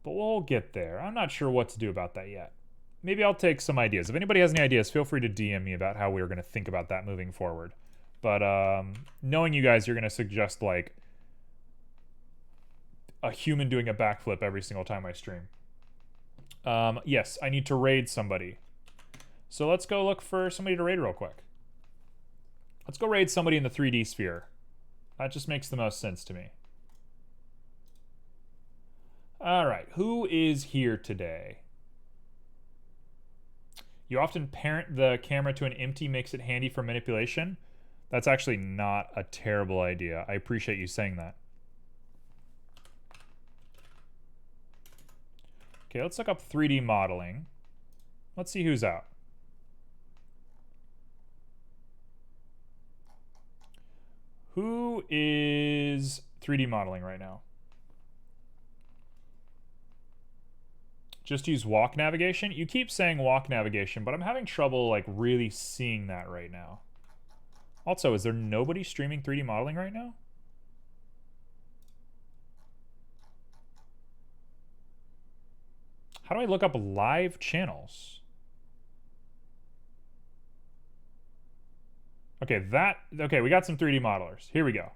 But we'll get there. I'm not sure what to do about that yet. Maybe I'll take some ideas. If anybody has any ideas, feel free to DM me about how we're going to think about that moving forward. But knowing you guys, you're going to suggest like a human doing a backflip every single time I stream. Yes, I need to raid somebody. So let's go look for somebody to raid real quick. Let's go raid somebody in the 3D sphere. That just makes the most sense to me. All right, who is here today? You often parent the camera to an empty makes it handy for manipulation. That's actually not a terrible idea. I appreciate you saying that. Okay, let's look up 3D modeling. Let's see who's out. Who is 3D modeling right now? Just use walk navigation. You keep saying walk navigation, but I'm having trouble like really seeing that right now. Also, is there nobody streaming 3D modeling right now? How do I look up live channels? Okay, okay, we got some 3D modelers. Here we go.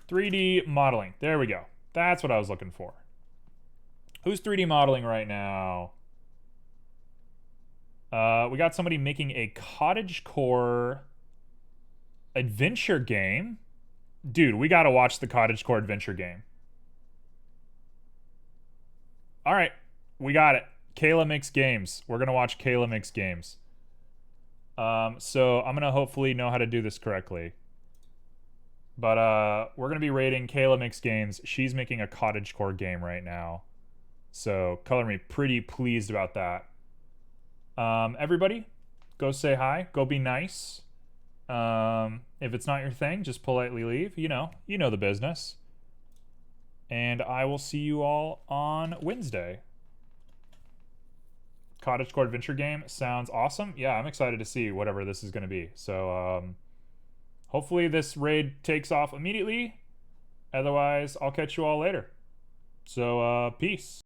3D modeling. There we go. That's what I was looking for. Who's 3D modeling right now? We got somebody making a cottagecore adventure game. Dude, we gotta watch the cottagecore adventure game. All right, we got it. Kayla Makes Games. We're gonna watch Kayla Makes Games. So I'm gonna hopefully know how to do this correctly. But we're gonna be rating Kayla Makes Games. She's making a cottagecore game right now. So color me pretty pleased about that. Everybody, go say hi. Go be nice. If it's not your thing, just politely leave. You know the business. And I will see you all on Wednesday. Cottagecore adventure game sounds awesome. Yeah, I'm excited to see whatever this is going to be. So hopefully this raid takes off immediately. Otherwise, I'll catch you all later. So peace.